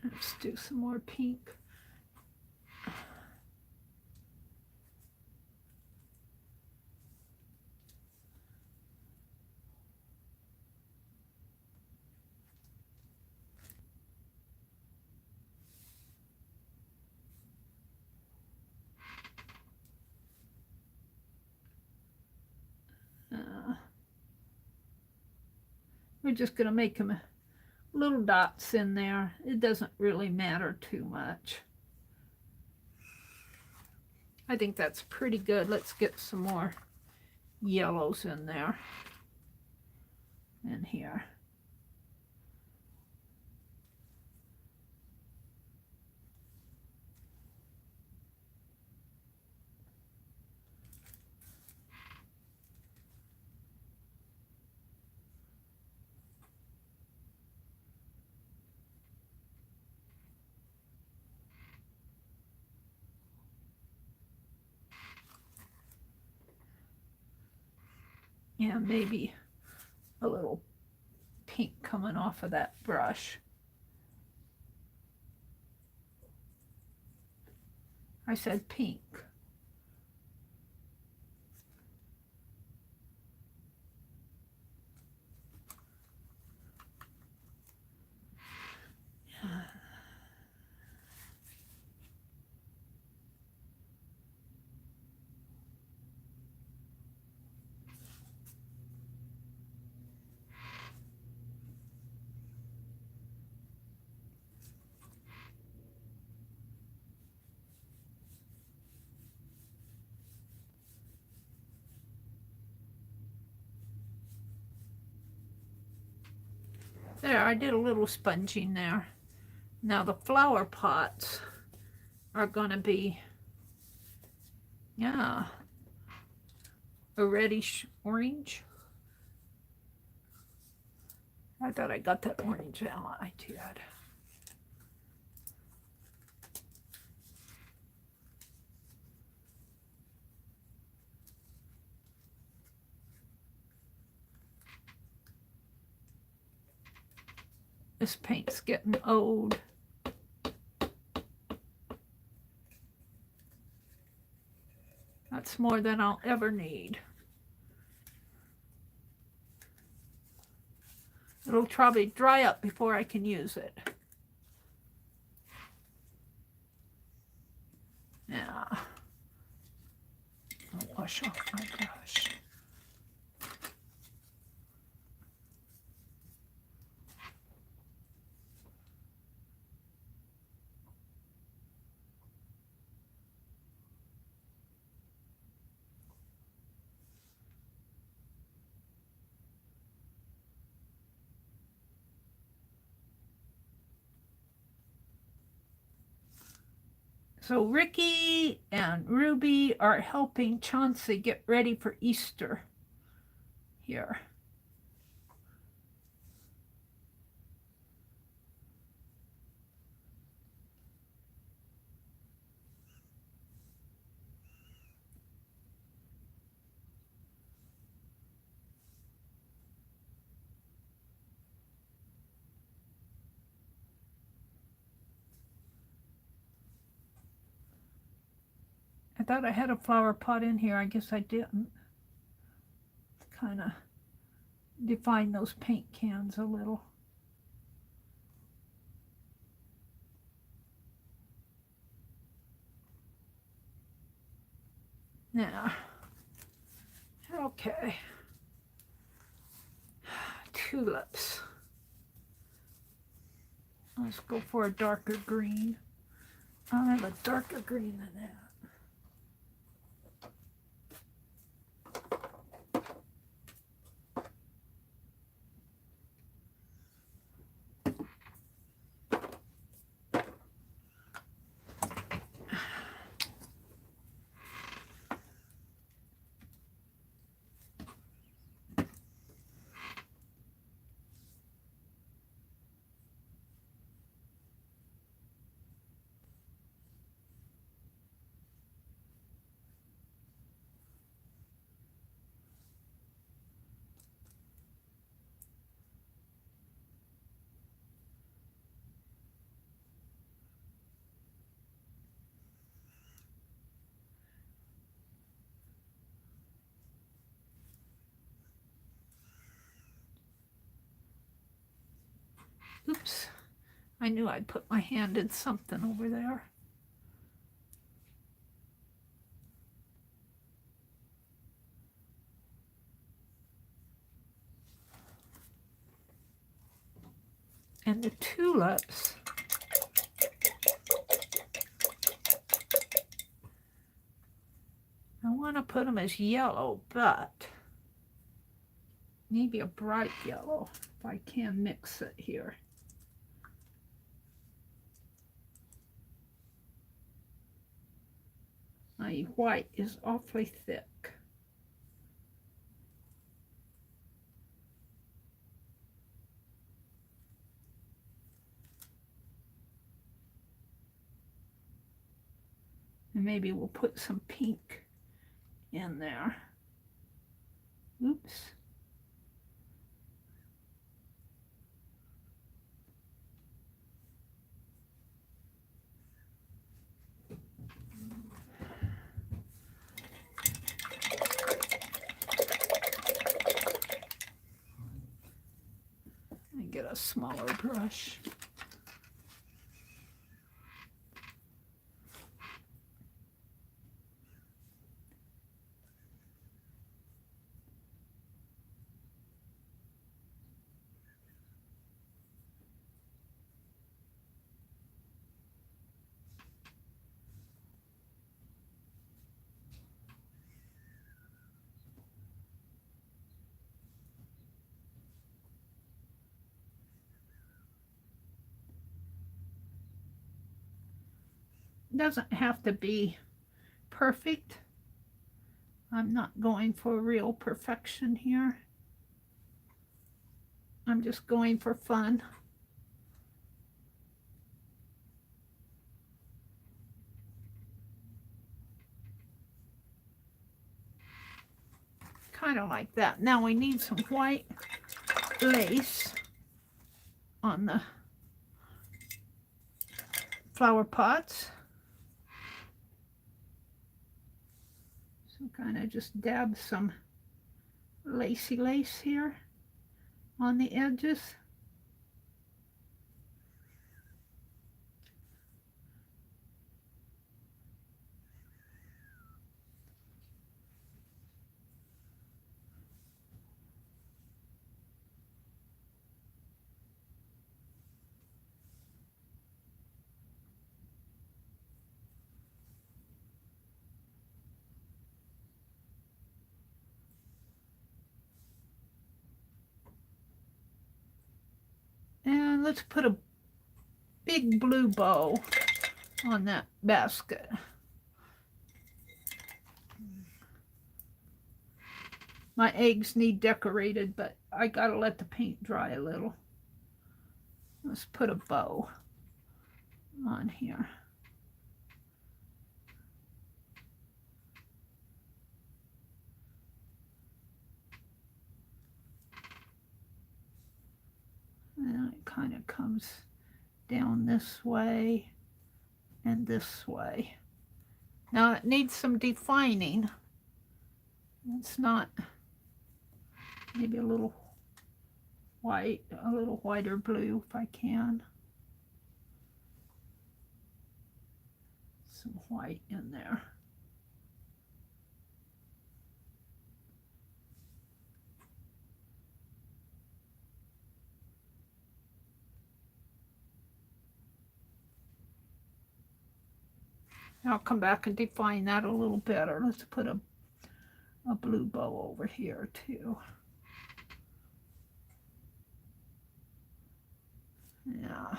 Let's do some more pink. We're just going to make them little dots in there. It doesn't really matter too much. I think that's pretty good. Let's get some more yellows in there and here. Yeah, maybe a little pink coming off of that brush. I said pink. There, I did a little sponging there. Now the flower pots are gonna be, yeah, a reddish orange. I thought I got that orange out. I did. This paint's getting old. That's more than I'll ever need. It'll probably dry up before I can use it. Yeah. I'll wash off my brush. So Ricky and Ruby are helping Chauncey get ready for Easter here. I thought I had a flower pot in here. I guess I didn't. Kind of define those paint cans a little. Now, okay. Tulips. Let's go for a darker green. I'll have a darker green than that. Oops, I knew I'd put my hand in something over there. And the tulips, I want to put them as yellow, but maybe a bright yellow if I can mix it here. My white is awfully thick. And maybe we'll put some pink in there. Oops. Get a smaller brush. Doesn't have to be perfect. I'm not going for real perfection here. I'm just going for fun. Kind of like that. Now we need some white lace on the flower pots. So kind of just dab some lacy lace here on the edges. And let's put a big blue bow on that basket. My eggs need decorated, but I gotta let the paint dry a little. Let's put a bow on here. And it kind of comes down this way and this way. Now it needs some defining. It's not, maybe a little white, a little whiter blue if I can. Some white in there. I'll come back and define that a little better. Let's put a blue bow over here too. Yeah,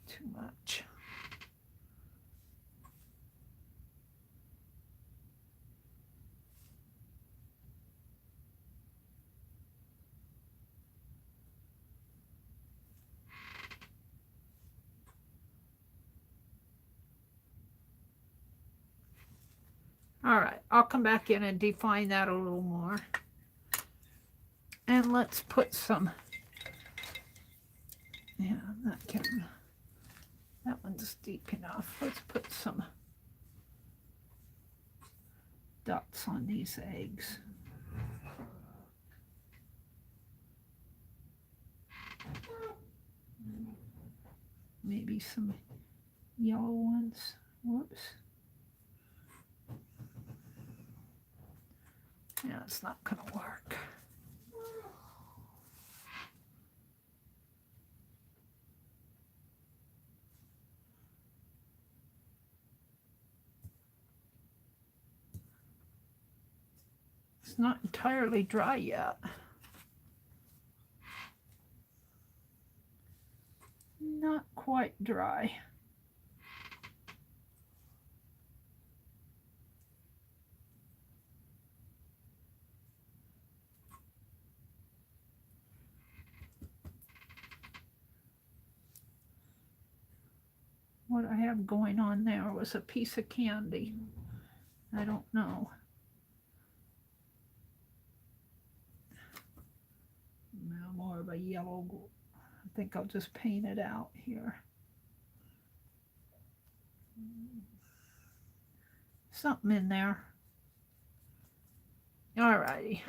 too much. All right, I'll come back in and define that a little more. And let's put some, yeah, that one's deep enough. Let's put some dots on these eggs. Maybe some yellow ones. Whoops. Yeah, it's not going to work. It's not entirely dry yet. Not quite dry. What I have going on there was a piece of candy. I don't know. Now more of a yellow. I think I'll just paint it out here. Something in there. All righty.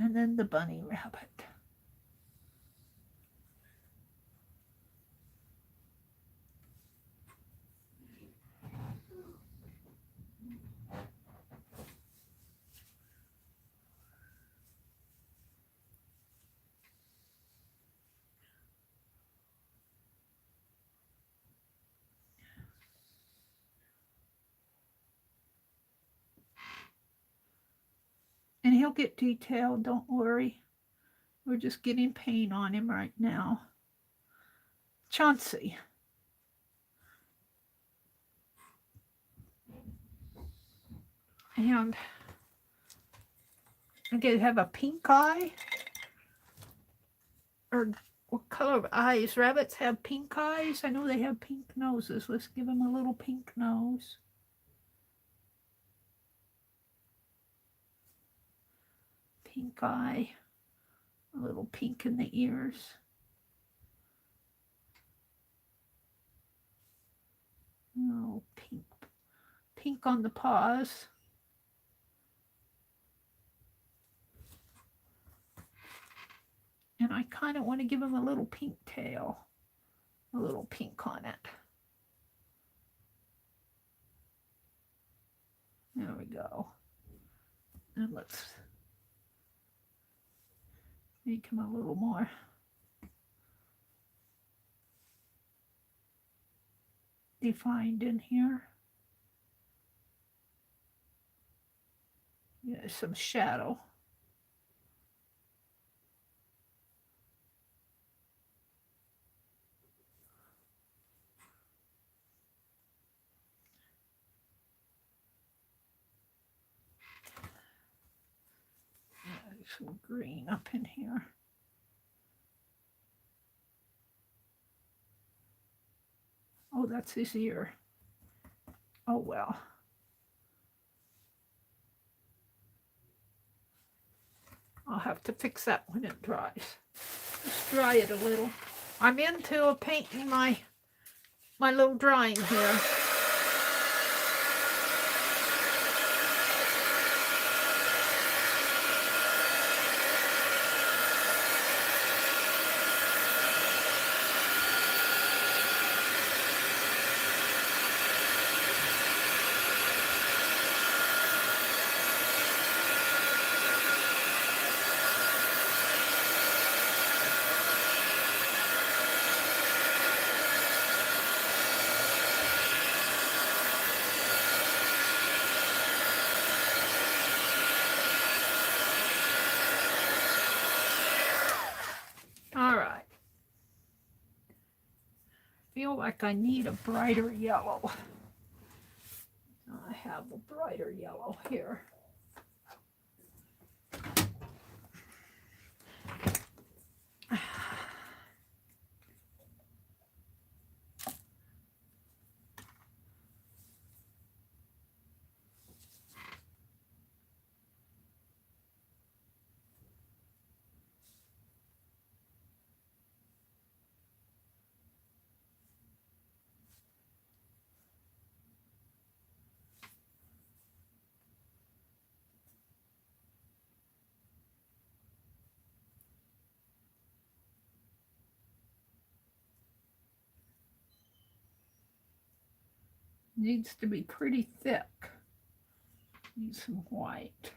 And then the bunny rabbit. And he'll get detailed, don't worry. We're just getting paint on him right now. Chauncey. And I could have a pink eye. Or what color of eyes? Rabbits have pink eyes. I know they have pink noses. Let's give him a little pink nose. Pink eye. A little pink in the ears. Oh, pink. Pink on the paws. And I kind of want to give him a little pink tail. A little pink on it. There we go. And let's make him a little more defined in here. Yeah, some shadow. Some green up in here. Oh, that's his ear. Oh, well. I'll have to fix that when it dries. Just dry it a little. I'm into painting my little drawing here. All right. Feel like I need a brighter yellow. I have a brighter yellow here. Needs to be pretty thick. Need some white.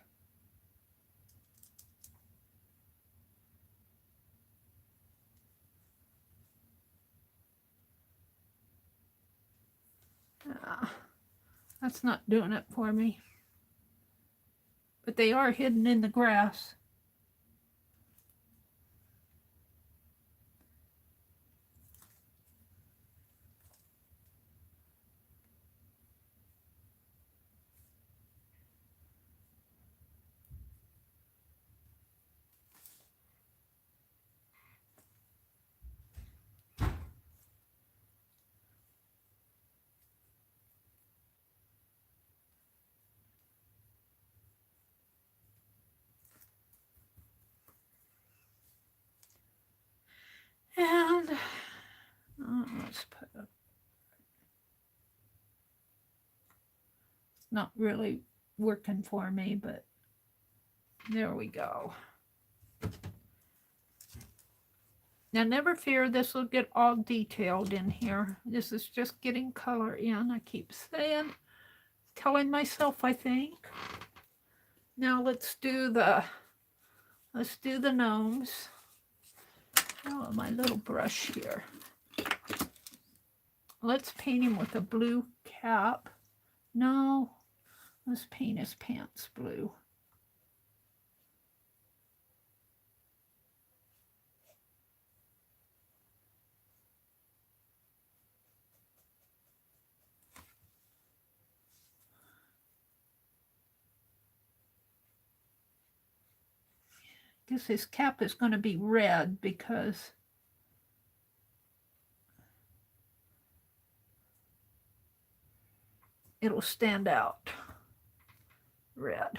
That's not doing it for me. But they are hidden in the grass. And let's put a, it's not really working for me, but there we go. Now never fear, this will get all detailed in here. This is just getting color in. I keep saying, telling myself, I think. Now let's do the gnomes. Oh, my little brush here. Let's paint him with a blue cap. No, let's paint his pants blue. I guess his cap is going to be red because it'll stand out. Red,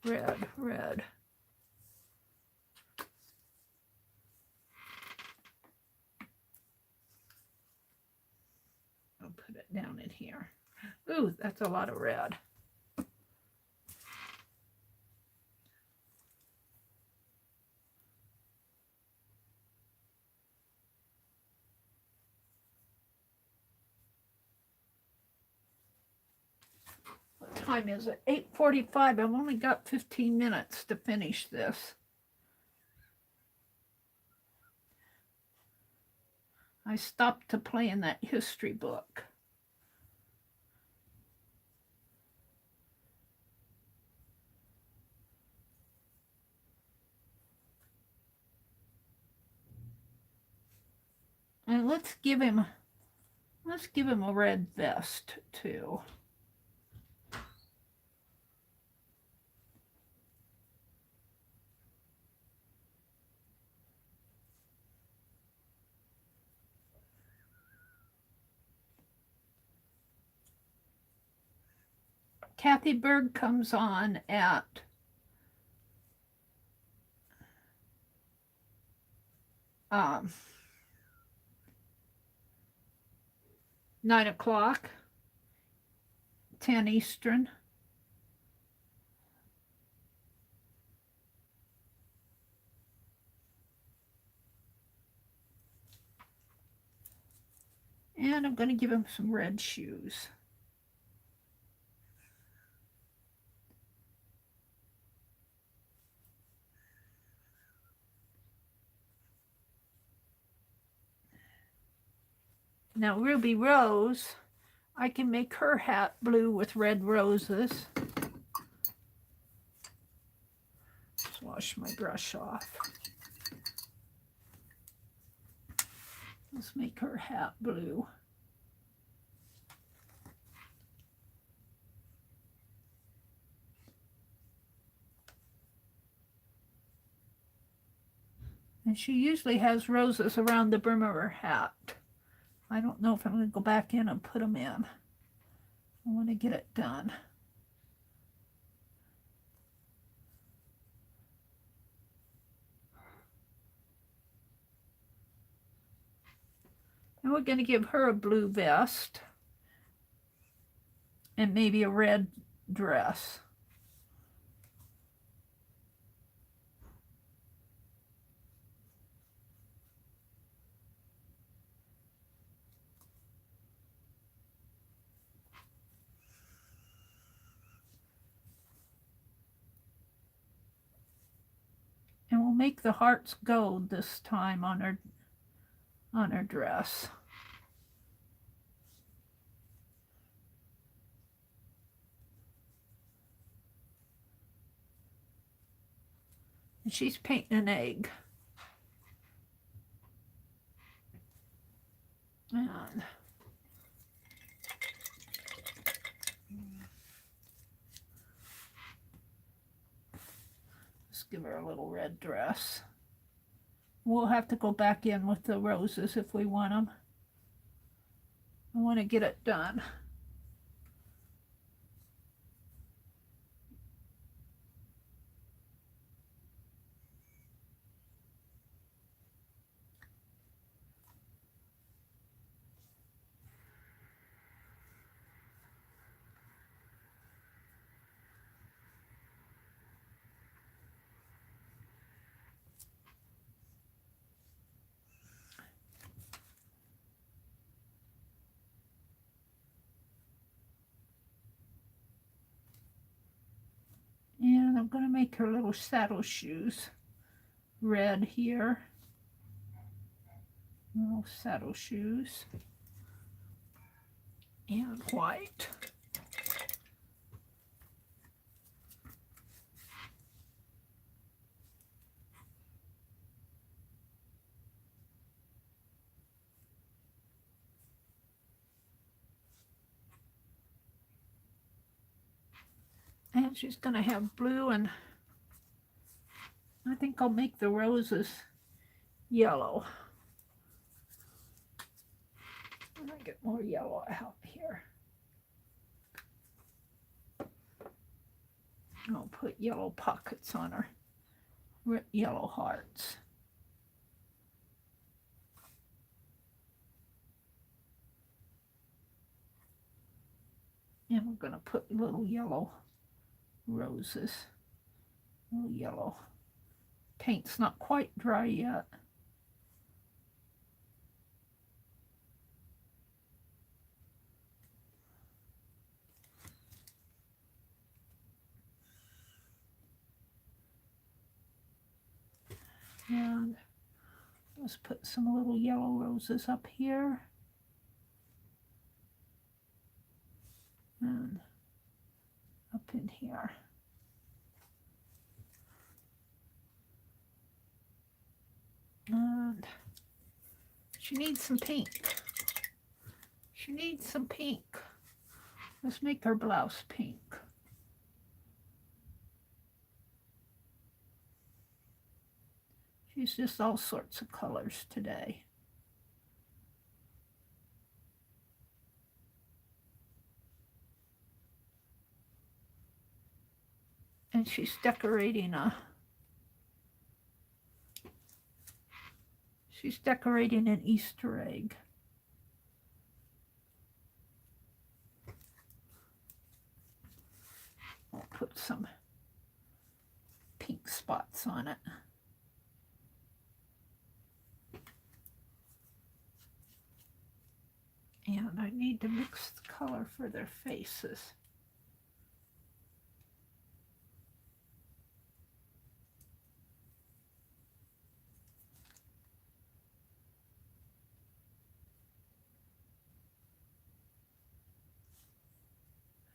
red, red. I'll put it down in here. Ooh, that's a lot of red. What time is it? 8:45. I've only got 15 minutes to finish this. I stopped to play in that history book. And let's give him a red vest too. Kathy Berg comes on at 9 o'clock, 10 Eastern. And I'm going to give him some red shoes. Now Ruby Rose, I can make her hat blue with red roses. Let's wash my brush off. Let's make her hat blue. And she usually has roses around the brim of her hat. I don't know if I'm going to go back in and put them in. I want to get it done. And we're going to give her a blue vest and maybe a red dress. And we'll make the hearts gold this time on her dress. And she's painting an egg. And let's give her a little red dress. We'll have to go back in with the roses if we want them. I want to get it done. And I'm going to make her little saddle shoes. Red here. Little saddle shoes. And white. And she's going to have blue, and I think I'll make the roses yellow. I'm going to get more yellow out here. I'll put yellow pockets on her, yellow hearts. And we're going to put little yellow roses, little yellow. Paint's not quite dry yet. And let's put some little yellow roses up here. And up in here. And she needs some pink. She needs some pink. Let's make her blouse pink. She's just all sorts of colors today. And she's decorating She's decorating an Easter egg. I'll put some pink spots on it. And I need to mix the color for their faces.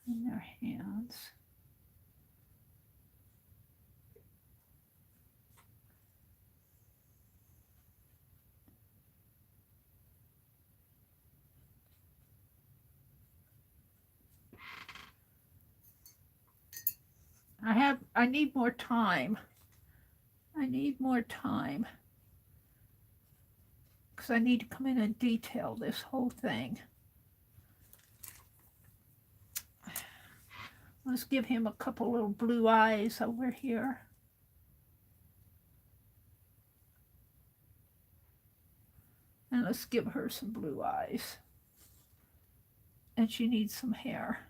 And their hands. I need more time. I need more time. Because I need to come in and detail this whole thing. Let's give him a couple little blue eyes over here. And let's give her some blue eyes. And she needs some hair.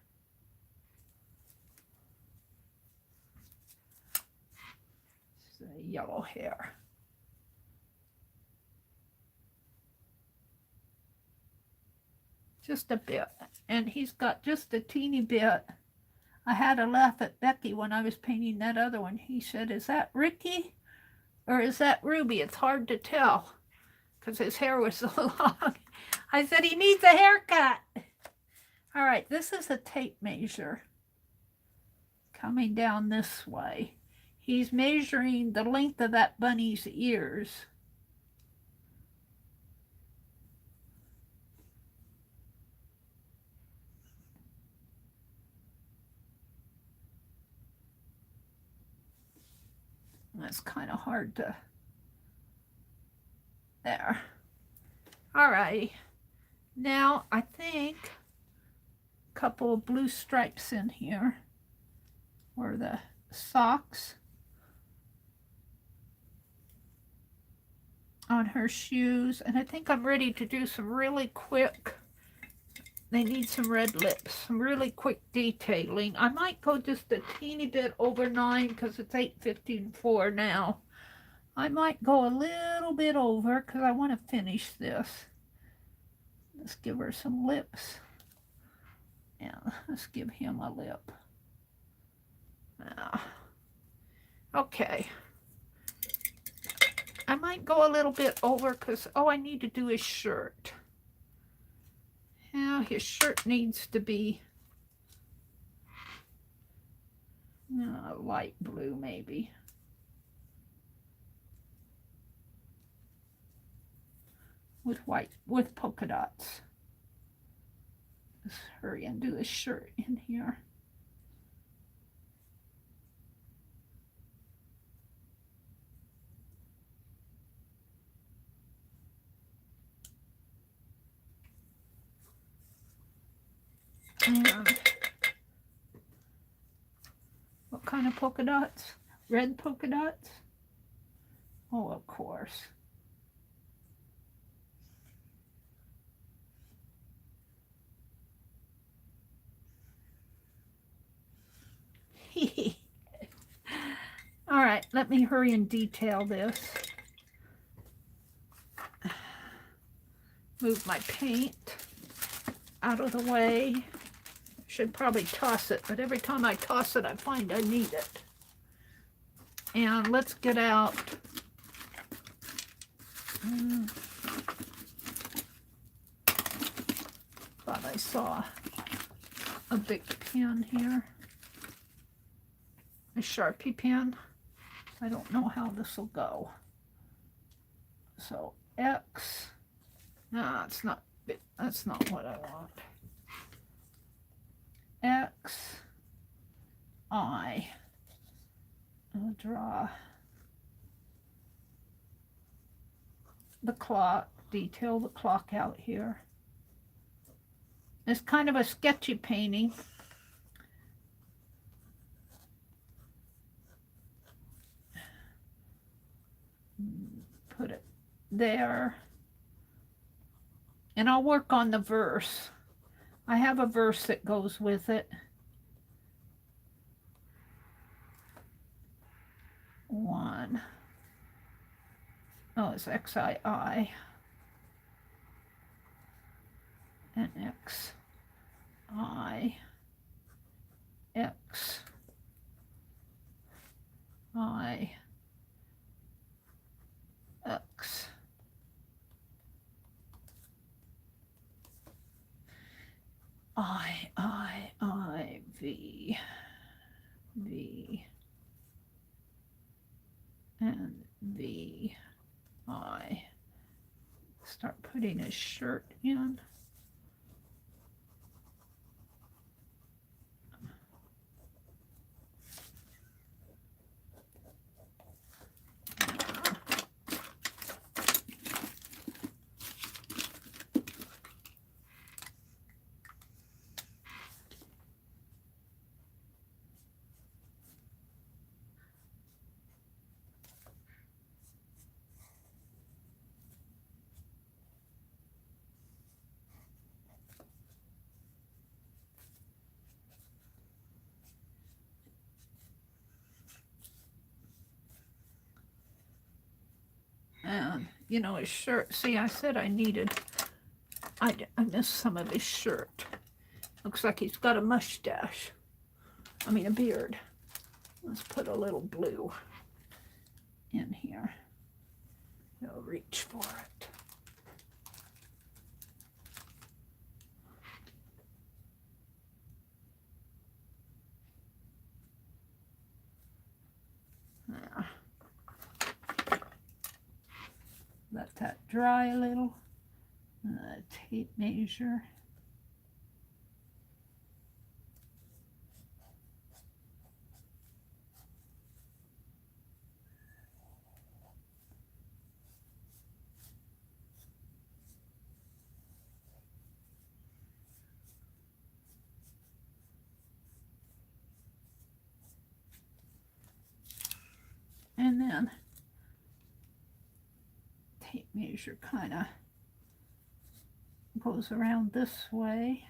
Yellow hair. Just a bit. And he's got just a teeny bit. I had to laugh at Becky when I was painting that other one. He said, "Is that Ricky or is that Ruby?" It's hard to tell because his hair was so long. I said, "He needs a haircut." All right, this is a tape measure coming down this way. He's measuring the length of that bunny's ears. That's kind of hard to... There. All right. Now, I think a couple of blue stripes in here for the socks on her shoes. And I think I'm ready to do some really quick... They need some red lips, some really quick detailing. I might go just a teeny bit over 9 because it's 8:54 now. I might go a little bit over because I want to finish this. Let's give her some lips. And let's give him a lip. Okay. I might go a little bit over because all I need to do is shirt. Now his shirt needs to be light blue maybe. With white, with polka dots. Let's hurry and do his shirt in here. And what kind of polka dots? Red polka dots? Oh, of course. All right, let me hurry and detail this. Move my paint out of the way. Should probably toss it, but every time I toss it, I find I need it. And let's get out. Thought I saw a big pen here. A Sharpie pen. I don't know how this will go. So X. No, it's not. That's not what I want. X, I. I'll draw the clock, detail the clock out here. It's kind of a sketchy painting. Put it there. And I'll work on the verse. I have a verse that goes with it. One. Oh, it's XII. And XI. X. I. X. I, V. V. And V. I. Start putting his shirt in. And, you know, his shirt. See, I said I missed some of his shirt. Looks like he's got a mustache. I mean, a beard. Let's put a little blue in here. I'll reach for it. There. Let that dry a little. Tape measure. And then tape measure kind of goes around this way.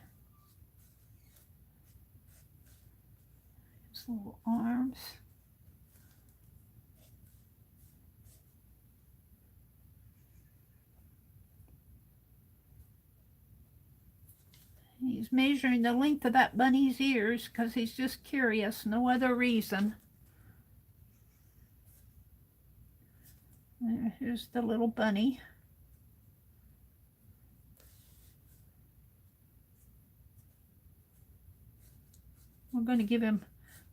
His little arms. He's measuring the length of that bunny's ears because he's just curious, no other reason. Here's the little bunny. We're going to give him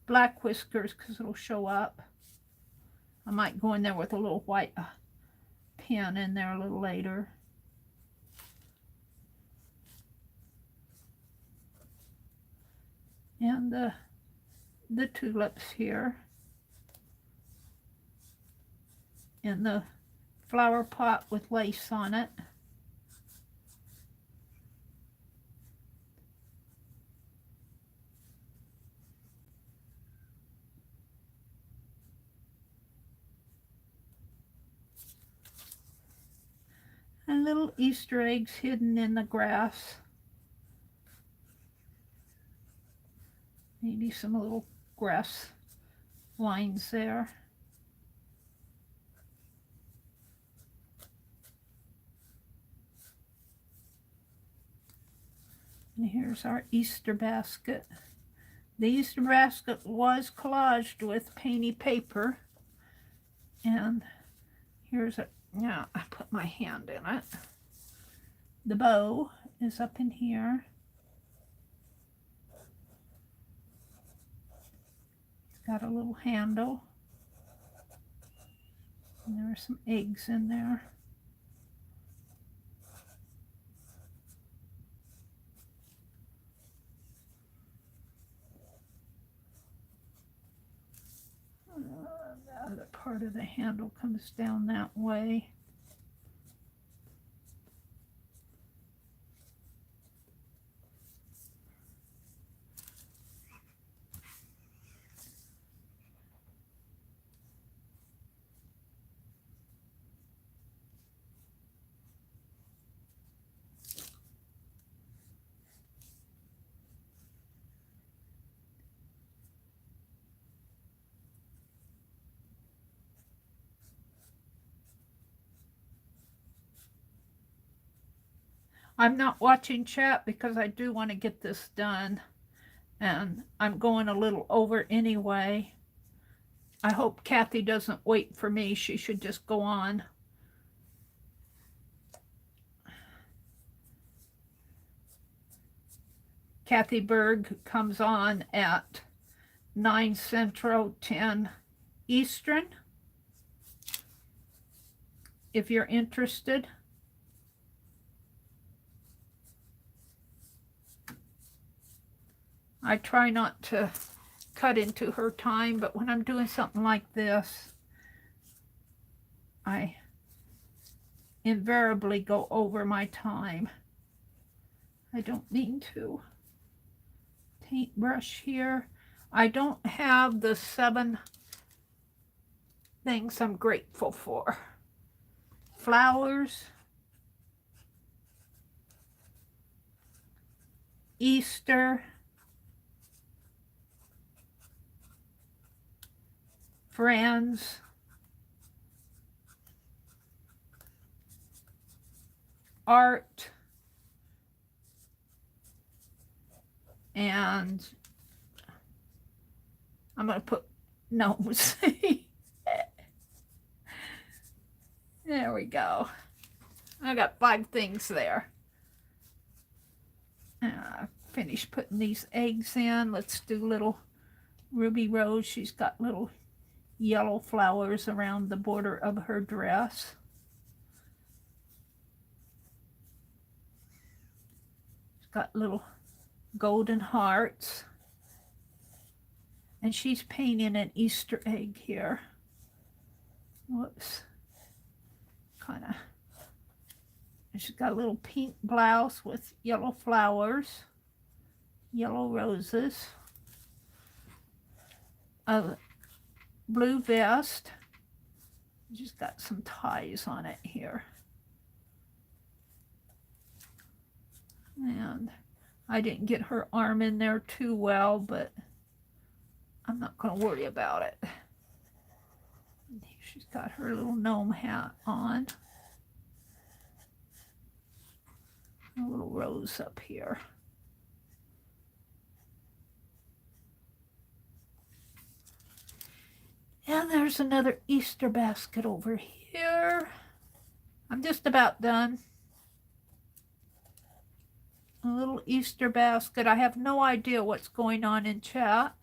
black whiskers because it'll show up. I might go in there with a little white pen in there a little later. And the tulips here. In the flower pot with lace on it. And little Easter eggs hidden in the grass. Maybe some little grass lines there. And here's our Easter basket. The Easter basket was collaged with painty paper. And here's a, yeah, I put my hand in it. The bow is up in here. It's got a little handle. And there are some eggs in there. The other part of the handle comes down that way. I'm not watching chat because I do want to get this done. And I'm going a little over anyway. I hope Kathy doesn't wait for me. She should just go on. Kathy Berg comes on at 9 Central, 10 Eastern. If you're interested. I try not to cut into her time, but when I'm doing something like this, I invariably go over my time. I don't mean to. Paintbrush here. I don't have the 7 things I'm grateful for. Flowers. Easter. Friends. Art. And I'm going to put gnomes. There we go. I got 5 things there. Finished putting these eggs in. Let's do little Ruby Rose. She's got little yellow flowers around the border of her dress. She's got little golden hearts. And she's painting an Easter egg here. Whoops. Kind of. And she's got a little pink blouse with yellow flowers, yellow roses, a blue vest. She's got some ties on it here. And I didn't get her arm in there too well, but I'm not going to worry about it. She's got her little gnome hat on. A little rose up here. And there's another Easter basket over here. I'm just about done. A little Easter basket. I have no idea what's going on in chat.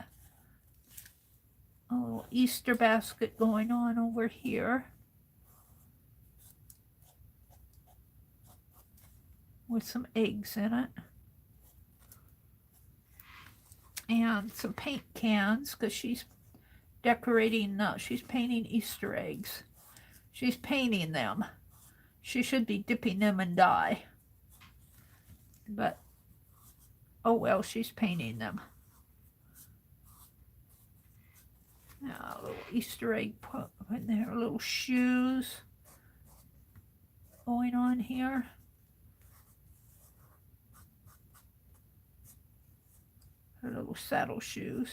A little Easter basket going on over here. With some eggs in it. And some paint cans because she's decorating, she's painting Easter eggs. She's painting them. She should be dipping them in dye. But, oh well, she's painting them. Now, a little Easter egg put in there, little shoes going on here. Her little saddle shoes.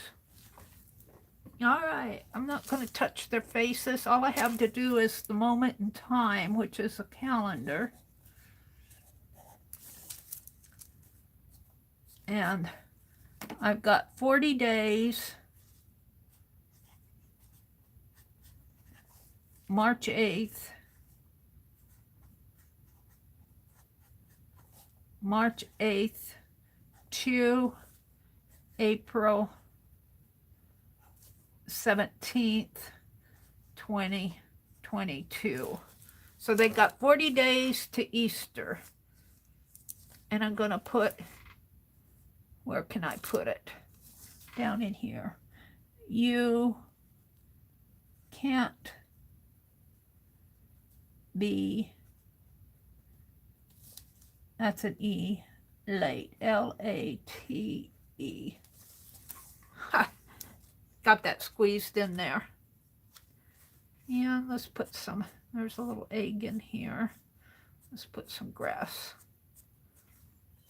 All right, I'm not going to touch their faces. All I have to do is the moment in time, which is a calendar. And I've got 40 days. March 8th. March 8th to April 17th, 2022. So they got 40 days to Easter. And I'm going to put, where can I put it? Down in here. You can't be, that's an E, late, L-A-T-E. Ha! Got that squeezed in there. And let's put some, there's a little egg in here. Let's put some grass.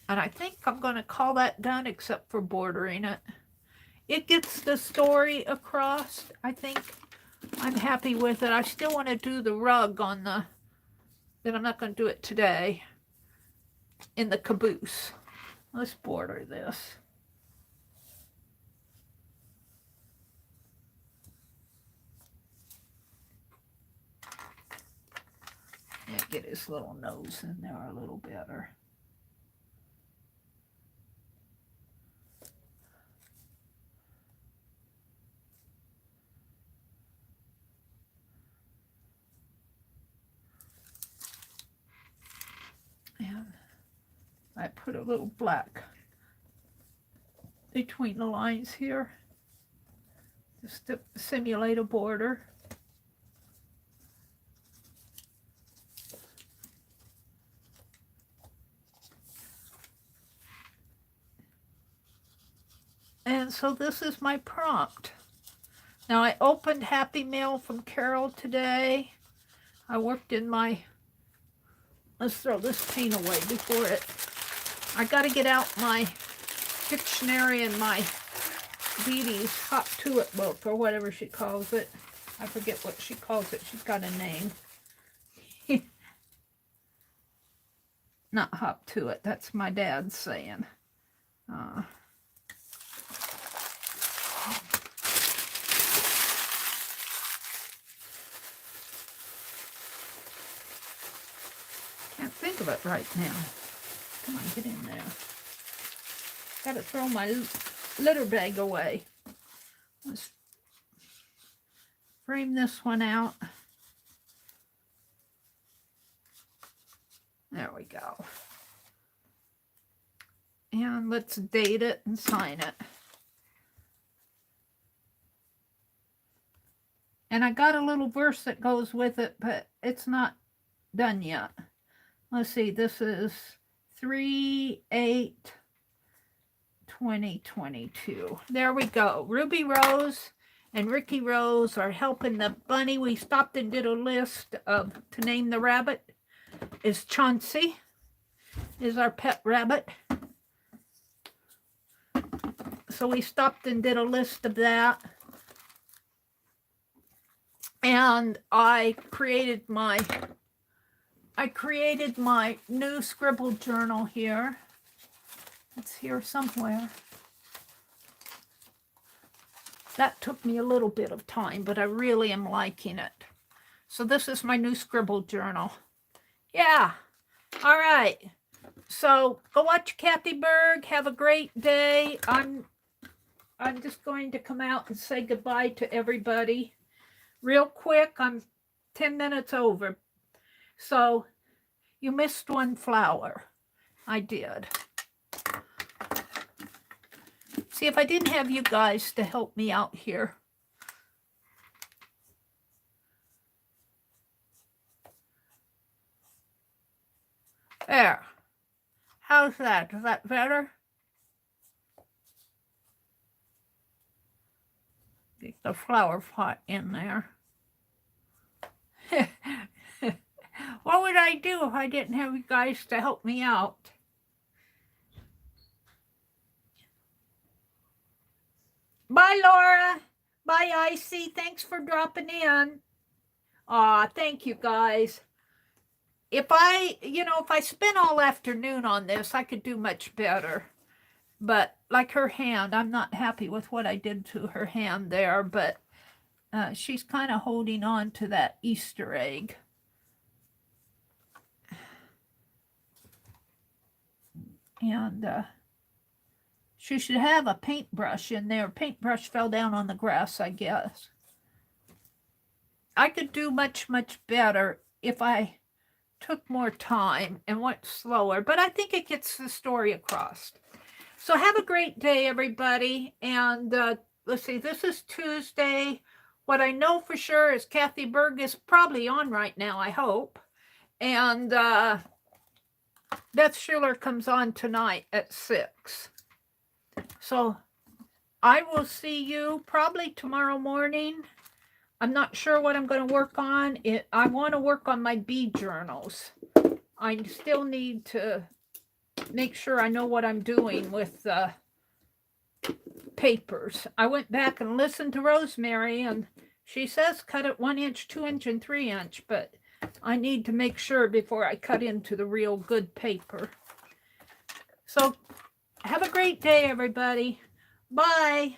And I think I'm going to call that done except for bordering it. It gets the story across. I think I'm happy with it. I still want to do the rug on the, but I'm not going to do it today. in the caboose. Let's border this. Yeah, get his little nose in there a little better. And I put a little black between the lines here, just to simulate a border. And so this is my prompt. Now I opened Happy Mail from Carol today. I worked in my, let's throw this paint away before it, I got to get out my dictionary and my Dee Hop to It book, or whatever she calls it. I forget what she calls it. She's got a name. Not Hop to It. That's my dad's saying. Can't think of it right now. Come on, get in there. Got to throw my litter bag away. Let's frame this one out. There we go. And let's date it and sign it. And I got a little verse that goes with it, but it's not done yet. Let's see, this is 3/8/2022. There we go. Ruby Rose and Ricky Rose are helping the bunny. We stopped and did a list of, to name the rabbit is Chauncey, is our pet rabbit. So we stopped and did a list of that. And I created my new Scribble Journal here. It's here somewhere. That took me a little bit of time, but I really am liking it. So this is my new Scribble Journal. Yeah. All right. So go watch Kathy Berg. Have a great day. I'm just going to come out and say goodbye to everybody. Real quick, I'm 10 minutes over. So you missed one flower. I did. See, if I didn't have you guys to help me out here. There. How's that? Is that better? Get the flower pot in there. What would I do if I didn't have you guys to help me out? Bye, Laura. Bye, Icy. Thanks for dropping in. Aw, thank you, guys. If I spent all afternoon on this, I could do much better. But like her hand, I'm not happy with what I did to her hand there, but she's kind of holding on to that Easter egg. And she should have a paintbrush in there. Paintbrush fell down on the grass, I guess. I could do much, much better if I took more time and went slower, but I think it gets the story across. So have a great day, everybody. And let's see, this is Tuesday. What I know for sure is Kathy Berg is probably on right now, I hope. And Beth Schiller comes on tonight at 6. So I will see you probably tomorrow morning. I'm not sure what I'm going to work on. I want to work on my bee journals. I still need to make sure I know what I'm doing with the papers. I went back and listened to Rosemary, and she says cut it 1 inch, 2 inch, and 3 inch, but I need to make sure before I cut into the real good paper. So have a great day, everybody. Bye.